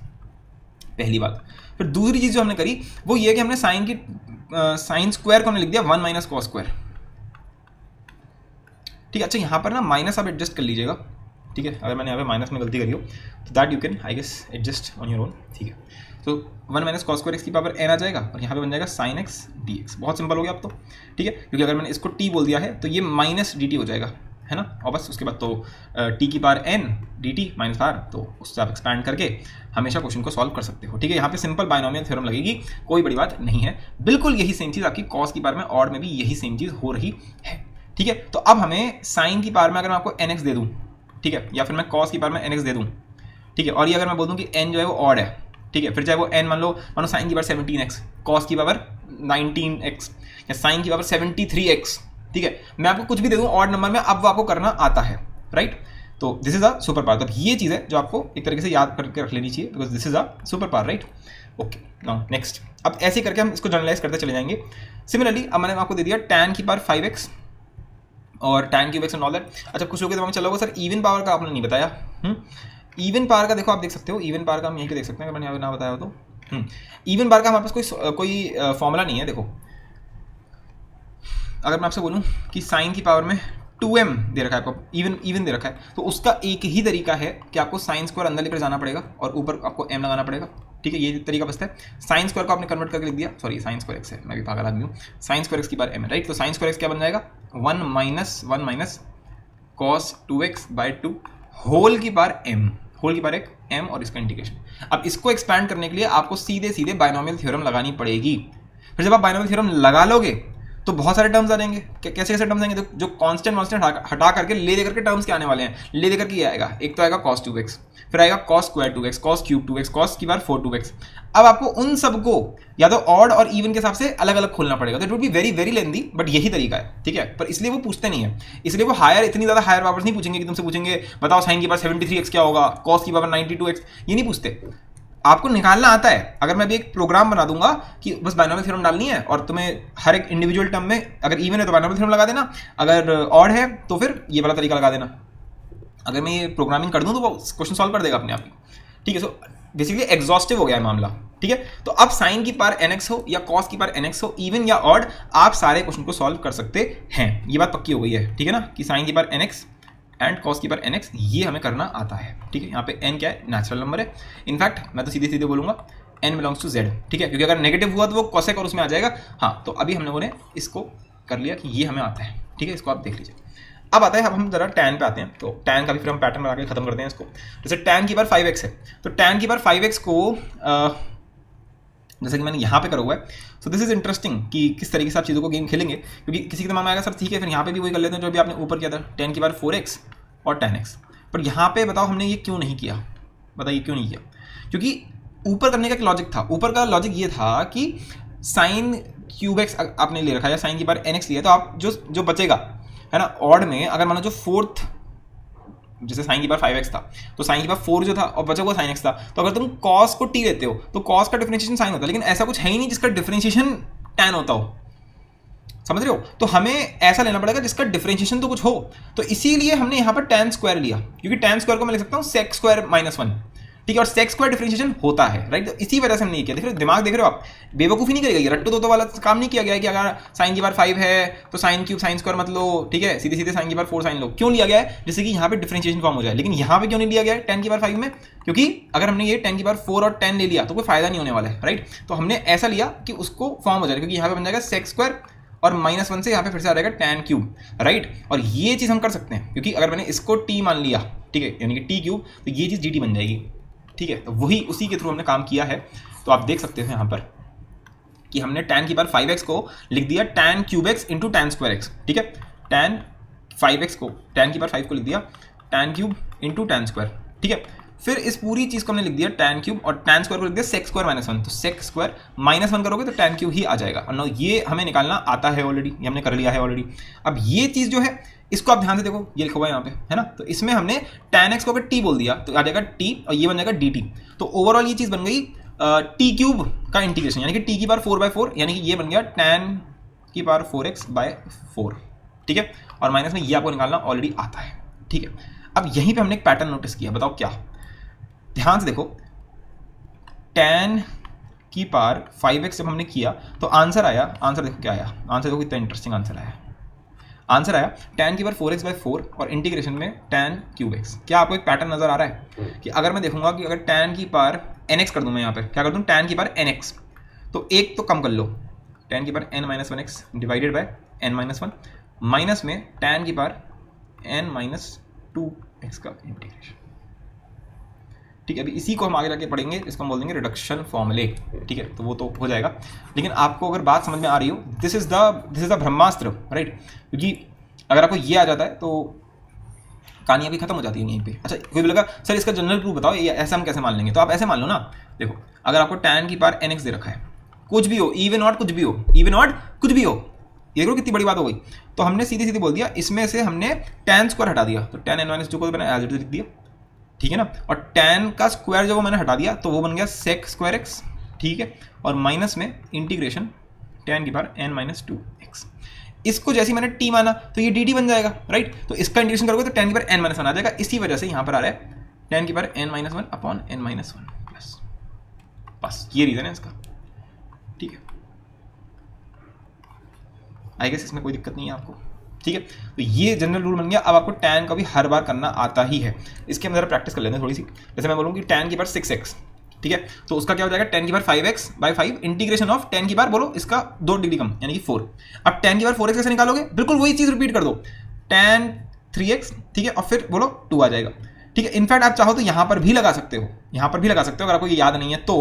पहली बात। फिर दूसरी चीज़ जो हमने करी वो ये कि हमने साइन स्क्वायर को हमने लिख दिया 1 माइनस कॉस स्क्वायर, ठीक है। अच्छा यहाँ पर ना माइनस आप एडजस्ट कर लीजिएगा, ठीक है, अगर मैंने यहाँ पे माइनस में गलती करी हो तो that you can I guess adjust on your own, ठीक है। तो 1 माइनस कॉस स्क्वायर एक्स की पावर n आ जाएगा और यहाँ पे बन जाएगा sin x dx, बहुत सिंपल हो गया अब तो, ठीक है, क्योंकि अगर मैंने इसको t बोल दिया है तो ये माइनस dt हो जाएगा, है ना, और बस उसके बाद तो t की power n dt minus r, तो उससे आप एक्सपैंड करके हमेशा क्वेश्चन को सॉल्व कर सकते हो, ठीक है। यहाँ पे सिंपल बाइनोमियल थ्योरम लगेगी, कोई बड़ी बात नहीं है, बिल्कुल यही सेम चीज़ आपकी कॉस की पावर में ऑड में भी यही सेम चीज़ हो रही है, ठीक है। तो अब हमें साइन की पावर में अगर मैं आपको nx दे दूँ, ठीक है, या फिर मैं कॉस की पावर में nx दे दूँ, ठीक है, और ये अगर मैं बोल दूँ कि n जो है वो ऑड है, ठीक है, फिर चाहे वो n मानो साइन की पावर 17x, कॉस की पावर 19x या साइन की पावर 73x, ठीक है, मैं आपको कुछ भी दे दूं ऑड नंबर में, अब वो आपको करना आता है, राइट। तो this is a super power, तब ये चीज़ है जो आपको एक तरीके से याद करके रख लेनी चाहिए, because this is a super power, right. Okay, now next, अब ऐसे करके हम इसको जनरलाइज करते चले जाएंगे। सिमिलरली अब मैंने आपको दे दिया tan की पावर 5x और tan cube x and all that. अच्छा, कुछ लोग के दिमाग में चला होगा सर इवन पावर का आपने नहीं बताया, इवन पावर का देखो आप देख सकते हो, इवन पावर का हम यहीं पे देख सकते हैं, अगर मैंने यहाँ ना बताया हो तो इवन पावर का हमारे पास कोई फॉर्मूला नहीं है। देखो अगर मैं आपसे बोलूँ कि साइन की पावर में 2m दे रखा है आपको, इवन दे रखा है, तो उसका एक ही तरीका है कि आपको साइन स्क्वायर अंदर लेकर जाना पड़ेगा और ऊपर आपको m लगाना पड़ेगा, ठीक है, ये तरीका बचता है। साइन स्क्वायर को आपने कन्वर्ट करके लिख दिया, सॉरी साइन स्क्वायर x है, मैं भी पागल आदमी हूँ, साइन स्क्वायर x की पावर m है, राइट। तो साइन स्क्वायर x क्या बन जाएगा 1 माइनस कॉस 2x/2 होल की पावर m, होल की पावर एक m और इसका इंटीग्रेशन। अब इसको एक्सपैंड करने के लिए आपको सीधे सीधे बाइनोमियल थ्योरम लगानी पड़ेगी। फिर जब आप बाइनोमियल थ्योरम लगा लोगे तो बहुत सारे टर्म्स आ जाएंगे, कैसे कैसे टर्म्स आएंगे, जो कांस्टेंट हटा करके ले देकर के टर्म्स क्या आने वाले हैं, ले देकर के ये आएगा, एक तो आएगा cos 2x, फिर आएगा cos square 2x, cos cube 2x, cos की पावर 4 2x। अब आपको उन सबको या तो ऑड और इवन के हिसाब से अलग अलग खोलना पड़ेगा, तो it would be very very lengthy, but यही तरीका है, ठीक है। पर इसलिए वो पूछते नहीं है, इसलिए वो हायर इतनी ज़्यादा हायर पावर्स नहीं पूछेंगे कि तुमसे पूछेंगे बताओ साइन की पावर 73x क्या होगा, cos की पावर 92x, ये नहीं पूछते। आपको निकालना आता है। अगर मैं भी एक प्रोग्राम बना दूंगा कि बस बाइनोमियल थ्योरम डालनी है और तुम्हें हर एक इंडिविजुअल टर्म में अगर इवन है तो बाइनोमियल थ्योरम लगा देना, अगर ऑड है तो फिर ये वाला तरीका लगा देना। अगर मैं ये प्रोग्रामिंग कर दूं तो वो क्वेश्चन सॉल्व कर देगा अपने आप ही, ठीक है। सो बेसिकली एग्जॉस्टिव हो गया है मामला, ठीक है। तो अब साइन की पावर nx हो या कॉस की पावर nx हो, इवन या ऑड, आप सारे क्वेश्चन को सॉल्व कर सकते हैं। ये बात पक्की हो गई है, ठीक है ना, कि साइन की पावर nx एंड कॉस की पावर nx ये हमें करना आता है, ठीक है। यहाँ पे n क्या है, नेचुरल नंबर है। इनफैक्ट मैं तो सीधे सीधे बोलूँगा n बिलोंग्स टू z, ठीक है, क्योंकि अगर नेगेटिव हुआ तो वो कोसेक और उसमें आ जाएगा। हाँ, तो अभी हम लोगों ने इसको कर लिया कि ये हमें आता है, ठीक है, इसको आप देख लीजिए। अब आता है, अब हम जरा tan पे आते हैं, तो tan का भी फिर हम पैटर्न बना के खत्म करते हैं इसको। जैसे tan की बार 5x है, तो tan की बार 5x को जैसे कि मैंने यहाँ पे करा हुआ है। सो दिस इज इंटरेस्टिंग कि किस तरीके से आप चीज़ों को गेम खेलेंगे, क्योंकि किसी के दिमाग में आएगा सर ठीक है फिर यहाँ पे भी वही कर लेते हैं जो भी आपने ऊपर किया था, 10 की बार 4x और 10x। पर यहाँ पे बताओ हमने ये क्यों नहीं किया, बताइए क्यों नहीं किया? क्योंकि ऊपर करने का एक लॉजिक था, ऊपर का लॉजिक ये था कि साइन क्यूब एक्स आपने ले रखा है, साइन की बार nx लिया, तो आप जो बचेगा है ना ऑड में, अगर मानो जो फोर्थ जैसे साइन की बार 5x था तो साइन की बार 4 जो था और बचा हुआ साइन x था, तो अगर तुम cos को t लेते हो तो cos का डिफरेंशिएशन साइन होता है, लेकिन ऐसा कुछ है ही नहीं जिसका डिफरेंशिएशन tan होता हो, समझ रहे हो? तो हमें ऐसा लेना पड़ेगा जिसका डिफरेंशिएशन तो कुछ हो। तो इसीलिए हमने यहाँ पर tan स्क्वायर लिया, क्योंकि tan स्क्वायर को मैं लिख सकता हूँ sec स्क्वायर माइनस 1, ठीक है, और सेक्स स्क्वायर डिफरेंशिएशन होता है, राइट? तो इसी वजह से हमने किया। देख रहे हो दिमाग, देख रहे हो आप, बेवकूफ़ी नहीं करेगा ये, रट्टू तो वाला काम नहीं किया गया है कि अगर साइन की बार 5 है तो साइन क्यूब साइन स्क्वायर मत लो, ठीक है, सीधे सीधे साइन की बार 4 साइन लो। क्यों लिया गया है? जैसे कि यहाँ पे डिफरेंशिएशन फॉर्म हो जाए। लेकिन यहाँ पे क्यों नहीं लिया गया है tan की बार 5 में? क्योंकि अगर हमने ये tan की बार 4 और 10 ले लिया तो कोई फायदा नहीं होने वाला है, राइट? तो हमने ऐसा लिया कि उसको फॉर्म हो जाए, क्योंकि यहाँ पे बन जाएगा सेक्स स्क्वायर और -1 से यहाँ पे फिर से आ जाएगा tan क्यूब, राइट? और ये चीज़ हम कर सकते हैं, क्योंकि अगर मैंने इसको t मान लिया, ठीक है, यानी कि t क्यूब, तो ये चीज़ dt बन जाएगी, ठीक है। तो वही उसी के थ्रू हमने काम किया है। तो आप देख सकते हो यहाँ पर कि हमने tan की बार 5x को लिख दिया tan cube x into tan square x, ठीक है, tan 5x को, tan की बार 5 को लिख दिया tan cube into tan square, ठीक है। फिर इस पूरी चीज़ को हमने लिख दिया tan क्यूब और tan स्क्वायर को लिख दिया sec स्क्वायर -1, तो sec स्क्वायर -1 करोगे तो tan क्यूब ही आ जाएगा। और नो ये हमें निकालना आता है ऑलरेडी, ये हमने कर लिया है ऑलरेडी। अब ये चीज़ जो है इसको आप ध्यान से देखो, ये लिखा हुआ है यहाँ पे, है ना? तो इसमें हमने tan x को अगर t बोल दिया तो आ जाएगा t और ये बन जाएगा dt। तो ओवरऑल ये चीज़ बन गई t क्यूब का इंटीग्रेशन, यानी कि t की बार 4/4, यानी कि ये बन गया tan की बार 4x/4, ठीक है। और माइनस में ये आपको निकालना ऑलरेडी आता है, ठीक है। अब यहीं पे हमने एक पैटर्न नोटिस किया, बताओ क्या? ध्यान से देखो, tan की पावर 5x जब हमने किया तो आंसर आया, आंसर देखो क्या आया, आंसर देखो कितना इंटरेस्टिंग आंसर आया। आंसर आया tan की पावर 4x/4 और इंटीग्रेशन में tan क्यूब x। क्या आपको एक पैटर्न नजर आ रहा है कि अगर मैं देखूंगा कि अगर tan की पावर nx कर दूं, मैं यहाँ पर क्या कर दूं, tan की पावर nx, तो एक तो कम कर लो, tan की power n-1x divided by n-1 minus में tan की पावर n-2x का इंटीग्रेशन, ठीक है। अभी इसी को हम आगे जाके पढ़ेंगे, इसको हम बोल देंगे रिडक्शन फॉर्मूले, ठीक है। तो वो तो हो जाएगा, लेकिन आपको अगर बात समझ में आ रही हो, this is the Brahmastra, right? क्योंकि अगर आपको ये आ जाता है तो कहानी अभी खत्म हो जाती है यहीं पे। अच्छा, कोई बोलेगा सर इसका जनरल प्रूफ बताओ, ये ऐसा हम कैसे मान लेंगे? तो आप ऐसे मान लो ना, देखो अगर आपको tan की पावर nx दे रखा है, कुछ भी हो, इवन ऑड कुछ भी हो, इवन ऑड कुछ भी हो, ये देखो कितनी बड़ी बात हो गई। तो हमने सीधी सीधी बोल दिया, इसमें से हमने tan स्क्वायर हटा दिया, तो tan n-2 को मैंने एज इट इज लिख दिया, ठीक है ना। और tan का स्क्वायर जो वो मैंने हटा दिया तो वो बन गया sec स्क्वायर x, ठीक है। और माइनस में इंटीग्रेशन tan की पावर n-2x। इसको जैसे मैंने t माना तो ये dt बन जाएगा, राइट? तो इसका इंटीग्रेशन करोगे तो tan की पावर n-1 आ जाएगा। इसी वजह से यहाँ पर आ रहा है tan की power n-1 upon n-1 plus, बस ये रीजन है इसका, ठीक है। आई गेस इसमें कोई दिक्कत नहीं है आपको, ठीक है। तो ये जनरल रूल बन गया। अब आपको tan का भी हर बार करना आता ही है। इसके हम जरा प्रैक्टिस कर लेते हैं थोड़ी सी। जैसे मैं बोलूँ कि tan की बार 6x, ठीक है, तो उसका क्या हो जाएगा tan की बार 5x/5 इंटीग्रेशन ऑफ tan की बार बोलो इसका 2 डिग्री कम यानी कि 4। अब tan की बार 4x कैसे निकालोगे? बिल्कुल वही चीज़ रिपीट कर दो, tan 3x, ठीक है, और फिर बोलो 2 आ जाएगा, ठीक है। इनफैक्ट आप चाहो तो यहाँ पर भी लगा सकते हो, यहाँ पर भी लगा सकते हो अगर आपको ये याद नहीं है तो,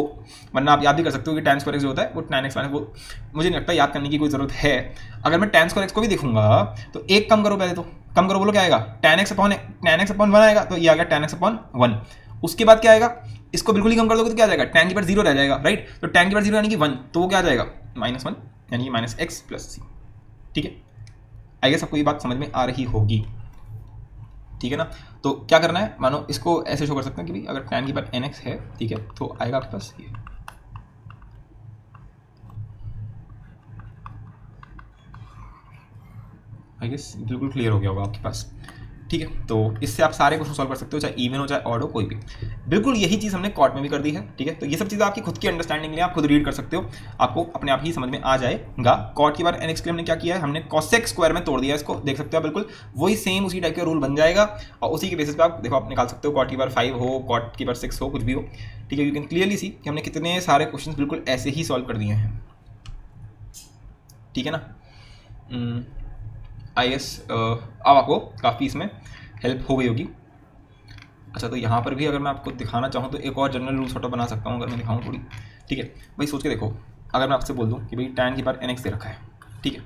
वरना आप याद भी कर सकते हो कि tan स्क्वायर एक्स जो होता है वो tan x माइनस, वो मुझे नहीं लगता याद करने की कोई ज़रूरत है। अगर मैं tan स्क्वायर एक्स को भी देखूंगा तो एक कम करो, पहले तो कम करो, बोलो क्या आएगा, tan x अपॉन 1 आएगा, तो ये आ गया tan x अपॉन 1। उसके बाद क्या आएगा, इसको बिल्कुल ही कम कर दोगे तो क्या आ जाएगा, tan की बार 0 रह जाएगा, राइट? तो tan की बार 0 यानी कि 1, तो वो क्या आ जाएगा -1 यानी कि -x + c, ठीक है। आई गेस आपको ये बात समझ में आ रही होगी, ठीक है ना। तो क्या करना है, मानो इसको ऐसे शो कर सकते हैं कि भाई अगर tan की बार nx है, ठीक है, तो आएगा आपके पास ये, आई गेस बिल्कुल क्लियर हो गया होगा आपके पास, ठीक है। तो इससे आप सारे क्वेश्चन सॉल्व कर सकते हो, चाहे इवन हो चाहे ऑड हो, कोई भी। बिल्कुल यही चीज़ हमने कॉट में भी कर दी है, ठीक है। तो ये सब चीज़ें आपकी खुद की अंडरस्टैंडिंग के लिए आप खुद रीड कर सकते हो, आपको अपने आप ही समझ में आ जाएगा। कॉट की बार एन एक्स के लिए हमने क्या किया है, हमने कॉसेक स्क्वायर में तोड़ दिया, इसको देख सकते हो बिल्कुल वही सेम उसी टाइप का रूल बन जाएगा, और उसी के बेसिस पे आप देखो आप निकाल सकते हो, कॉट की बार 5 हो, कॉट की बार 6 हो, कुछ भी हो, ठीक है। यू कैन क्लियरली सी कि हमने कितने सारे क्वेश्चन बिल्कुल ऐसे ही सॉल्व कर दिए हैं, ठीक है ना। आई एस अब आपको काफ़ी इसमें हेल्प हो गई होगी। अच्छा, तो यहाँ पर भी अगर मैं आपको दिखाना चाहूँ तो एक और जनरल रूल सॉर्ट बना सकता हूँ, अगर मैं दिखाऊँ थोड़ी, ठीक है भाई। सोच के देखो, अगर मैं आपसे बोल दूँ कि भाई tan की बार nx दे रखा है, ठीक है,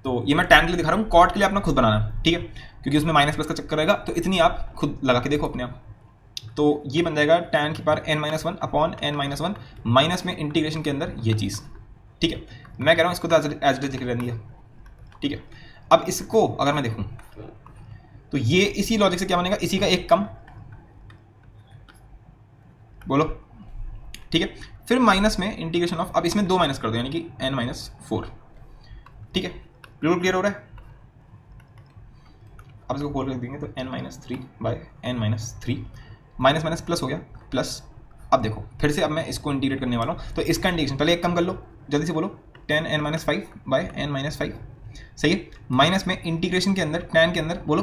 तो ये मैं tan के लिए दिखा रहा हूँ, कॉट के लिए अपना खुद बनाना, ठीक है, क्योंकि उसमें माइनस प्लस का चक्कर रहेगा, तो इतनी आप खुद लगा के देखो अपने आप। तो ये बन जाएगा tan की बार n-1 अपॉन n-1 माइनस में इंटीग्रेशन के अंदर ये चीज़, ठीक है। मैं कह रहा हूँ इसको तो एज इट इज लिख रहनी है, ठीक है। अब इसको अगर मैं देखूँ तो ये इसी लॉजिक से क्या बनेगा, इसी का एक कम, बोलो, ठीक है। फिर माइनस में इंटीग्रेशन ऑफ, अब इसमें 2 माइनस कर दो, यानी कि n-4, ठीक है। बिल्कुल क्लियर हो रहा है। अब इसको 4 लिख देंगे तो n-3 bye n-3, minus minus plus हो गया, प्लस। अब देखो फिर से अब मैं इसको इंटीग्रेट करने वाला हूँ, तो इसका इंटीग्रेशन पहले एक कम कर लो, जल्दी से बोलो, tan n-5 बाय n-5, सही है। माइनस में इंटीग्रेशन के अंदर tan के अंदर बोलो,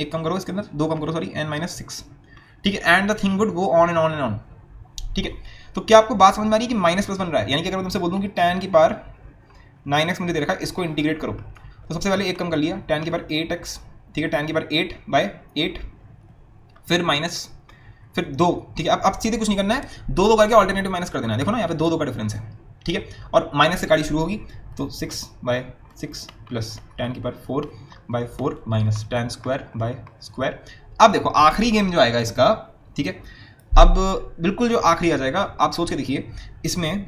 एक कम करो, इसके अंदर 2 कम करो, सॉरी, n-6, ठीक है। And the thing would go on and on and on, ठीक है। तो क्या आपको बात समझ में आ रही है कि माइनस प्लस बन रहा है, यानी कि अगर मैं तुमसे बोल दूं कि tan की पावर 9x मुझे दे रखा है, इसको इंटीग्रेट करो, तो सबसे पहले एक कम कर लिया, tan की पावर 8x, ठीक है, tan की पावर 8 बाय 8, फिर माइनस, फिर 2, ठीक है। अब सीधे कुछ नहीं करना है, 2 करके ऑल्टरनेटिव माइनस कर देना है, देखो ना यहाँ पे 2 का डिफरेंस है, ठीक है। और माइनस से गाड़ी शुरू होगी, तो 6 बाय 6 प्लस tan की power 4 by 4 minus tan square by square. अब देखो आखिरी गेम जो आएगा इसका, ठीक है, अब बिल्कुल जो आखिरी आ जाएगा, आप सोच के देखिए, इसमें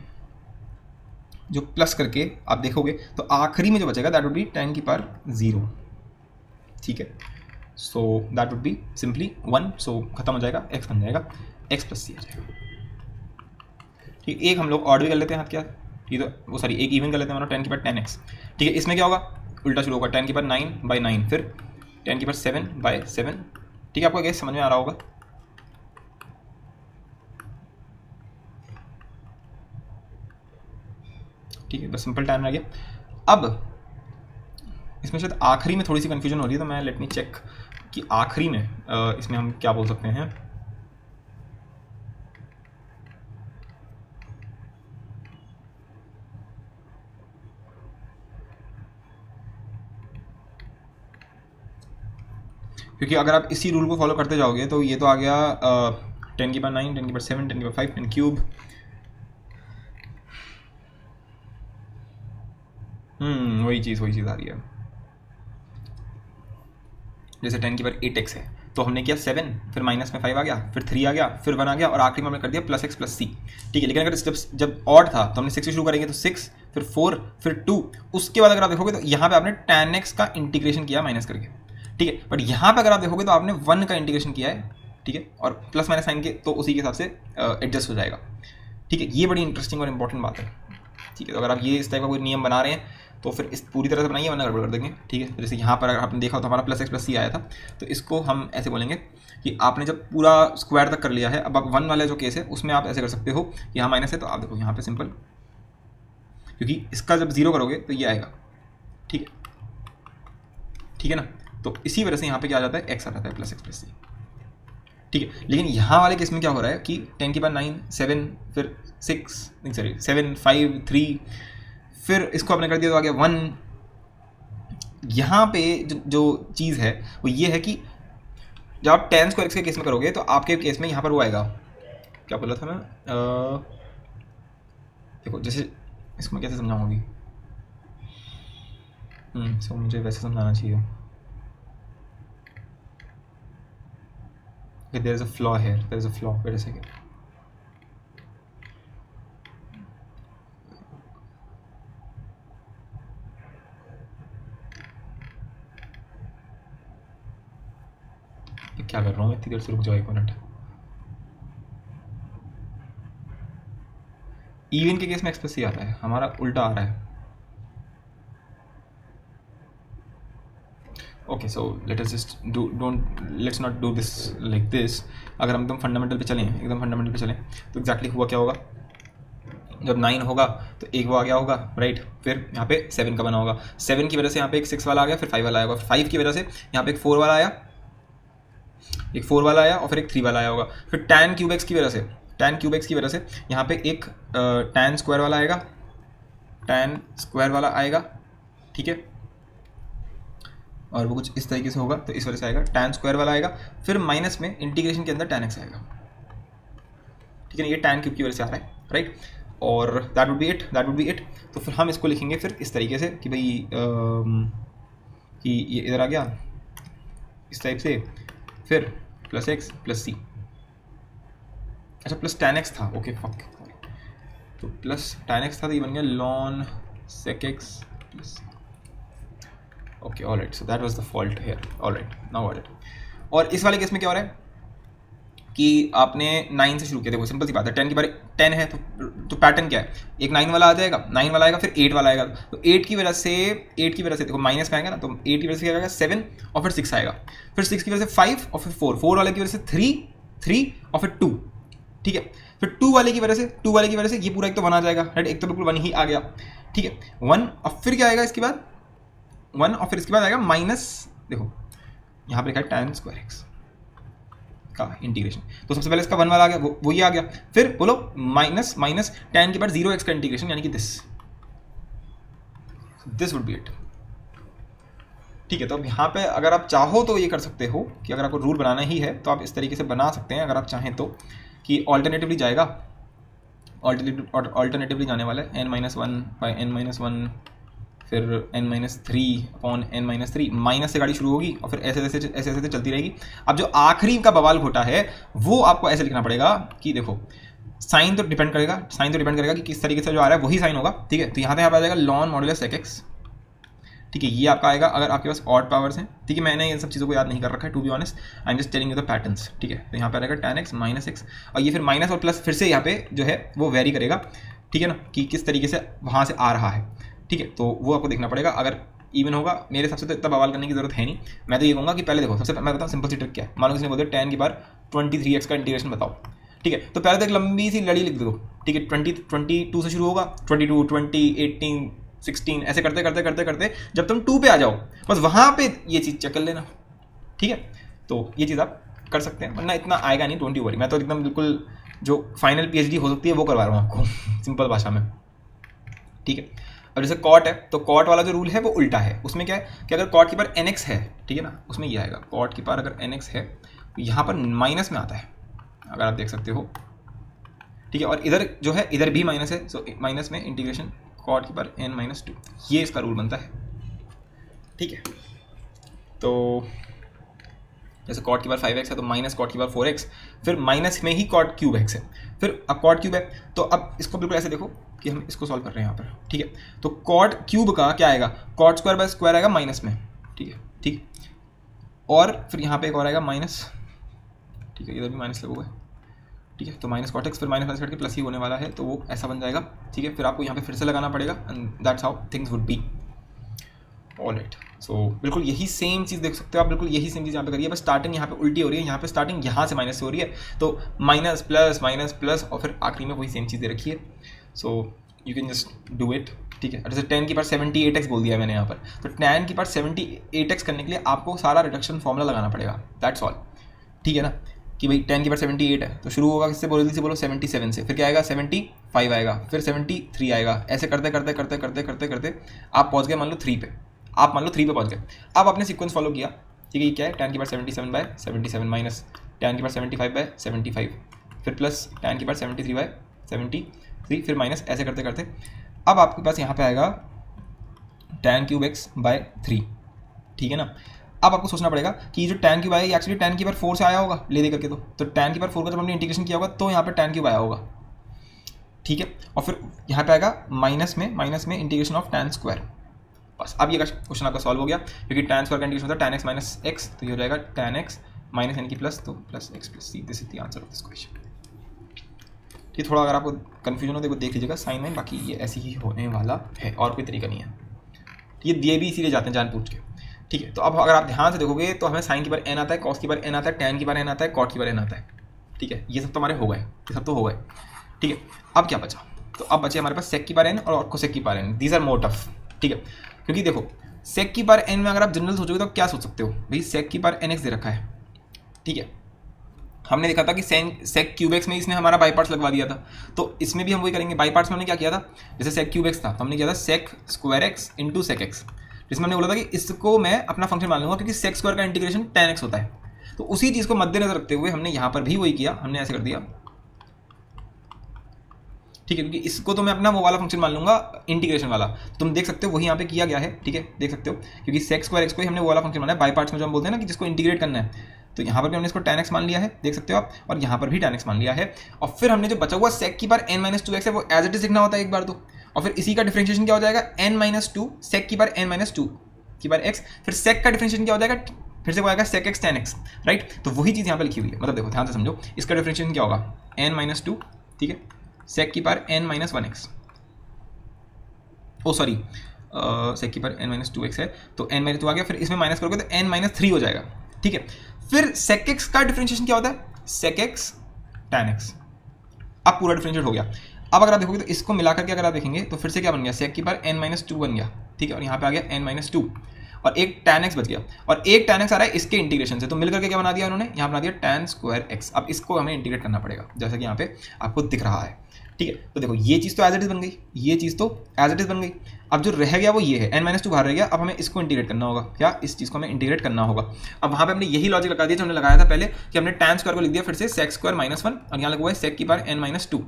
जो प्लस करके आप देखोगे तो आखिरी में जो बचेगा दैट वुड बी tan की पावर 0, ठीक है। सो दैट वुड बी सिंपली 1, सो खत्म हो जाएगा, x बन जाएगा x प्लस सी आ जाएगा, ठीक है। एक हम लोग ऑड भी कर लेते हैं, हाथ क्या, ठीक है, वो सॉरी एक इवन कर लेते हैं, मतलब tan की पावर 10x, ठीक है। इसमें क्या होगा, उल्टा शुरू होगा, tan की पावर 9 बाई 9, फिर tan की पावर 7 बाई 7, ठीक है। आपको गैस समझ में आ रहा होगा, ठीक है, बस सिंपल टाइम रह गया। अब इसमें शायद आखिरी में थोड़ी सी कंफ्यूजन हो रही है, तो मैं लेट मी चेक कि आखिरी में इसमें हम क्या बोल सकते हैं। क्योंकि अगर आप इसी रूल को फॉलो करते जाओगे तो ये तो आ गया 10 की पावर 9, 10 की पावर 7, 10 की पावर 5, 10 क्यूब, वही चीज़ आ रही है। जैसे 10 की पावर 8x है, तो हमने किया 7, फिर माइनस में 5 आ गया, फिर 3 आ गया, फिर 1 आ गया, और आखिरी में हमने कर दिया प्लस x प्लस सी, ठीक है। लेकिन अगर जब ऑड था तो हमने 6 से शुरू करेंगे, तो 6, फिर 4, फिर 2, उसके बाद अगर आप देखोगे तो यहाँ पे आपने tan x का इंटीग्रेशन किया माइनस करके, ठीक है। बट यहाँ पे अगर आप देखोगे तो आपने 1 का इंटीग्रेशन किया है, ठीक है, और प्लस माइनस साइन के, तो उसी के हिसाब से एडजस्ट हो जाएगा, ठीक है। ये बड़ी इंटरेस्टिंग और इंपॉर्टेंट बात है, ठीक है। तो अगर आप ये इस टाइप का कोई नियम बना रहे हैं तो फिर इस पूरी तरह से बनाइए, वरना गड़बड़ कर देंगे, ठीक है। जैसे यहाँ पर अगर आपने देखा हो तो हमारा प्लस x प्लस सी आया था, तो इसको हम ऐसे बोलेंगे कि आपने जब पूरा स्क्वायर तक कर लिया है, अब आप 1 वाला जो केस है उसमें आप ऐसे कर सकते हो, यहाँ माइनस है तो आप देखो यहाँ पे सिंपल, क्योंकि इसका जब 0 करोगे तो ये आएगा, ठीक है ना। तो इसी वजह से यहाँ पे क्या आ जाता है, x आ जाता है, प्लस x प्लस सी, ठीक है। लेकिन यहाँ वाले केस में क्या हो रहा है कि 10 की पावर 9, 7, फिर 6, नहीं सॉरी 7, 5, 3, फिर इसको आपने कर दिया तो आ गया 1। यहाँ पे जो चीज़ है वो ये है कि जब आप tan स्क्वायर x के केस में करोगे तो आपके केस में यहाँ पर वो आएगा, क्या बोला था मैं, देखो जैसे इसको मैं कैसे समझाऊँ अभी, सो मुझे वैसे समझाना चाहिए, there is a flaw here, there is a flaw, wait a second, क्या कर रहा हूँ, इतनी देर से रुक जाओ, 1 मिनट। इवन के केस में एक्सप्रेस ही आता है, हमारा उल्टा आ रहा है, okay so let's not do this like this. अगर हम एकदम फंडामेंटल पे चलें, एकदम फंडामेंटल पे चलें, तो एग्जैक्टली हुआ क्या होगा, जब 9 होगा तो एक वो आ गया होगा, राइट, फिर यहाँ पे 7 का बना होगा, 7 की वजह से यहाँ पे एक 6 वाला आ गया, फिर 5 वाला आएगा, 5 की वजह से यहाँ पे एक 4 वाला आया, एक 4 वाला आया और फिर एक 3 वाला आया होगा, फिर tan क्यूब एक्स की वजह से, tan क्यूब एक्स की वजह से यहाँ पे एक tan स्क्वायर वाला आएगा, tan स्क्वायर वाला आएगा, ठीक है, और वो कुछ इस तरीके से होगा, तो इस वजह से आएगा tan स्क्वायर वाला आएगा, फिर माइनस में इंटीग्रेशन के अंदर tan x आएगा, ठीक है ना, ये tan क्यूब की वजह से आ रहा है, राइट, और दैट वुड बी इट। तो फिर हम इसको लिखेंगे फिर इस तरीके से कि भाई कि ये इधर आ गया इस टाइप से, फिर प्लस एक्स प्लस सी, अच्छा प्लस tan x था, ओके फक, तो प्लस tan x था, तो ये बन गया ln sec x plus, okay alright, so that was the fault here, alright now got it. और इस वाले केस में क्या हो रहा है कि आपने 9 से शुरू किया, देखो सिंपल सी बात है, 10 की बार 10 है तो पैटर्न क्या है, एक 9 वाला आ जाएगा, 9 वाला आएगा, फिर 8 वाला आएगा, तो 8 की वजह से देखो माइनस में आएगा ना, तो 8 की वजह से क्या आएगा 7 और फिर 6 आएगा, फिर 6 की वजह से 5 और फिर 4 वाले की वजह से 3 और फिर 2, ठीक है, फिर 2 वाले की वजह से ये पूरा एक तो 1 आ जाएगा, राइट, एक तो बिल्कुल 1 ही आ गया, ठीक है, 1 और फिर क्या आएगा इसके बाद 1 और फिर इसके बाद आएगा माइनस, देखो यहाँ पर लिखा है tan स्क्वायर एक्स का इंटीग्रेशन, तो सबसे पहले इसका 1 वाला आ गया, वो ये आ गया, फिर बोलो माइनस tan के बाद 0x का इंटीग्रेशन, यानी कि दिस वुड बी इट, ठीक है। तो अब यहाँ पे अगर आप चाहो तो ये कर सकते हो कि अगर आपको रूल बनाना ही है तो आप इस तरीके से बना सकते हैं, अगर आप चाहें तो, कि ऑल्टरनेटिवली जाएगा, ऑल्टरनेटिवली जाने वाला है n-1/n-1, फिर n-3/n-3, माइनस से गाड़ी शुरू होगी और फिर ऐसे चलती रहेगी। अब जो आखिरी का बवाल घोटा है वो आपको ऐसे लिखना पड़ेगा कि देखो साइन तो डिपेंड करेगा कि किस तरीके से जो आ रहा है वही साइन होगा, ठीक है, तो यहाँ पे आ जाएगा ln मॉडुलस sec x, ठीक है, ये आपका आएगा अगर आपके पास ऑड पावर्स हैं, ठीक है, मैंने इन सब चीज़ों को याद नहीं कर रखा है to be honest, I am just telling you the patterns, ठीक है, तो यहाँ पे आएगा tan x माइनस x, और ये फिर माइनस और प्लस फिर से यहाँ पे जो है वो वेरी करेगा, ठीक है ना, कि किस तरीके से वहाँ से आ रहा है, ठीक है, तो वो आपको देखना पड़ेगा। अगर इवन होगा मेरे हिसाब से तो इतना बवाल करने की जरूरत है नहीं, मैं तो ये कहूँगा कि पहले देखो, सबसे मैं बताऊँ सिंपल सी ट्रिक क्या है, मान लो किसी ने बोलते tan की बार 23x का इंटीग्रेशन बताओ, ठीक है, तो पहले तो एक लंबी सी लड़ी लिख दो, ठीक है, 22 से शुरू होगा, 22, 20, 18, 16 ऐसे करते जब तुम 2 पे आ जाओ बस वहाँ पे ये चीज़ चेक कर लेना, ठीक है, तो ये चीज़ आप कर सकते हैं, वरना इतना आएगा नहीं, डोंट यू वरी, मैं तो एकदम बिल्कुल जो फाइनल PhD हो सकती है वो करवा रहा हूँ आपको सिंपल भाषा में, ठीक है। अब जैसे कॉट है तो कॉट वाला जो रूल है वो उल्टा है, उसमें क्या है कि अगर कॉट की पावर nx है, ठीक है ना, उसमें ये आएगा कॉट की पावर अगर nx है तो यहाँ पर माइनस में आता है, अगर आप देख सकते हो, ठीक है, और इधर जो है इधर भी माइनस है, सो माइनस में इंटीग्रेशन कॉट की पावर n-2, ये इसका रूल बनता है, ठीक है। तो जैसे कॉट की पावर 5x है तो माइनस कॉट की पावर 4x, फिर माइनस में ही कॉट क्यूब x है, फिर अब कॉट क्यूब है तो अब इसको बिल्कुल ऐसे देखो कि हम इसको सॉल्व कर रहे हैं यहाँ पर, ठीक है, तो कॉट क्यूब का क्या आएगा, कॉट स्क्वायर बाय स्क्वायर आएगा माइनस में, ठीक है, ठीक, और फिर यहाँ पे एक और आएगा माइनस, ठीक है, इधर भी माइनस लगोगे, ठीक है, तो माइनस कॉट एक्स, फिर माइनस करके प्लस ही होने वाला है, तो वो ऐसा बन जाएगा, ठीक है, फिर आपको यहाँ पे फिर से लगाना पड़ेगा, and that's how things would be, alright. So बिल्कुल यही सेम चीज़ देख सकते हो आप, बिल्कुल यही सेम चीज़ यहाँ पे करिए, बस स्टार्टिंग यहाँ पे उल्टी हो रही है, यहाँ पे स्टार्टिंग यहाँ से माइनस से हो रही है, तो माइनस प्लस और फिर आखिरी में वही सेम चीज़ दे रखी है, so you can just do it, ठीक है। जैसे tan की पावर 78x बोल दिया मैंने यहाँ पर, तो tan की पावर 78x करने के लिए आपको सारा रिडक्शन फॉर्मूला लगाना पड़ेगा, दैट्स ऑल, ठीक है ना, कि भाई tan की पावर 78 है तो शुरू होगा किससे, जल्दी से बोलो 77 से, फिर क्या आएगा 75 आएगा, फिर 73 आएगा, ऐसे करते करते आप पहुँच गए मान लो 3 पे, आप मान लो 3 पे पहुँच गए। अब आपने सीक्वेंस फॉलो किया, ठीक है, ये क्या है tan की पावर 77/77 माइनस tan की पावर 75/75, फिर प्लस tan की पावर 73/73, फिर माइनस, ऐसे करते अब आपके पास यहाँ पे आएगा tan क्यूब x/3, ठीक है ना। अब आपको सोचना पड़ेगा कि ये जो tan क्यूब आया ये एक्चुअली tan की पावर 4 से आया होगा ले दे करके, तो tan की पावर 4 का जब हमने इंटीग्रेशन किया होगा तो यहाँ पे tan क्यूब आया होगा, ठीक है, और फिर यहाँ पे आएगा माइनस में इंटीग्रेशन ऑफ tan स्क्वायर, बस अब ये क्वेश्चन आपका सॉल्व हो गया, क्योंकि tan स्क्वायर का इंटीग्रेशन होता है tan x माइनस x, तो ये हो जाएगा tan x माइनस यानी कि प्लस, तो plus x plus c, this is the answer of this question. ये थोड़ा अगर आपको कन्फ्यूजन हो तो देख लीजिएगा साइन में, बाकी ये ऐसे ही होने वाला है और कोई तरीका नहीं है, ये दिए भी इसीलिए जाते हैं जान पूछ के, ठीक है। तो अब अगर आप ध्यान से देखोगे तो हमें साइन की बार एन आता है, कॉस की बार एन आता है, टैन की बार एन आता है, कॉट की बार एन आता है, ठीक है। ये सब तो हमारे हो गए, ये सब तो हो गए, ठीक है। अब क्या बचा, तो अब बचे हमारे पास सेक की बार एन और कोसेक की बार n. These are more tough, ठीक है, क्योंकि देखो सेक की बार एन में अगर आप जनरल सोचोगे तो क्या सोच सकते हो भाई, सेक की बार एन एक्स दे रखा है, ठीक है। हमने देखा था कि सेक क्यूब एक्स में इसने हमारा बाई पार्ट्स लगवा दिया था, तो इसमें भी हम वही करेंगे। बाई पार्ट्स में हमने क्या किया था, जैसे सेक क्यूब एक्स था तो हमने किया था sec square x into sec x, जिसमें हमने बोला था कि इसको मैं अपना फंक्शन मान लूंगा क्योंकि सेक स्क्वायर का इंटीग्रेशन tan x होता है। तो उसी चीज़ को मद्देनजर रखते हुए हमने यहाँ पर भी वही किया, हमने ऐसे कर दिया, ठीक है, क्योंकि इसको तो मैं अपना वो वाला फंक्शन मान लूंगा इंटीग्रेशन वाला। तुम देख सकते हो वही यहाँ पे किया गया है, ठीक है, देख सकते हो, क्योंकि सेक स्क्वायर एक्स को ही हमने वो वाला फंक्शन माना है। बाई पार्ट्स में जो हम बोलते हैं ना कि जिसको इंटीग्रेट करना है, तो यहाँ पर भी हमने इसको tan x मान लिया है, देख सकते हो आप, और यहाँ पर भी tan x मान लिया है। और फिर हमने जो बचा हुआ सेक की बार n-2x है वो एज इट इज लिखना होता है एक बार तो, और फिर इसी का डिफरेंशिएशन क्या हो जाएगा, n-2 सेक की बार n-2 की बार x, फिर सेक का डिफरेंशिएशन क्या हो जाएगा, फिर से वो आएगा sec x tan x, right. तो वही चीज़ यहाँ पर लिखी हुई है, मतलब देखो ध्यान से समझो, इसका डिफरेंशिएशन क्या होगा, n-2, ठीक है, सेक की बार n-1x, ओ सॉरी सेक की बार n-2x है तो n-2 आ गया, फिर इसमें माइनस करोगे तो n-3 हो जाएगा, ठीक है। फिर सेक एक्स का डिफरेंशिएशन क्या होता है, सेक एक्स tan x, अब पूरा डिफरेंशिएट हो गया। अब अगर आप देखोगे तो इसको मिलाकर के अगर आप देखेंगे तो फिर से क्या बन गया, सेक की बार n-2 बन गया, ठीक है, और यहाँ पे आ गया n-2 और एक tan x बच गया, और एक tan x आ रहा है इसके इंटीग्रेशन से, तो मिलकर के क्या बना दिया उन्होंने, यहाँ बना दिया tan स्क्वायर x। अब इसको हमें इंटीग्रेट करना पड़ेगा जैसा कि यहाँ पे आपको दिख रहा है, ठीक है। तो देखो ये चीज़ तो एज इट इज बन गई, ये चीज़ तो एज इट इज बन गई। अब जो रह गया वो ये है, n-2 बाहर रह गया, अब हमें इसको इंटीग्रेट करना होगा, क्या, इस चीज़ को हमें इंटीग्रेट करना होगा। अब वहाँ पे हमने यही लॉजिक लगा दिया जो हमने लगाया था पहले कि हमने tan स्क्वायर को लिख दिया फिर से सेक स्क्वायर -1 और यहाँ लगा हुआ है सेक की बार n-2,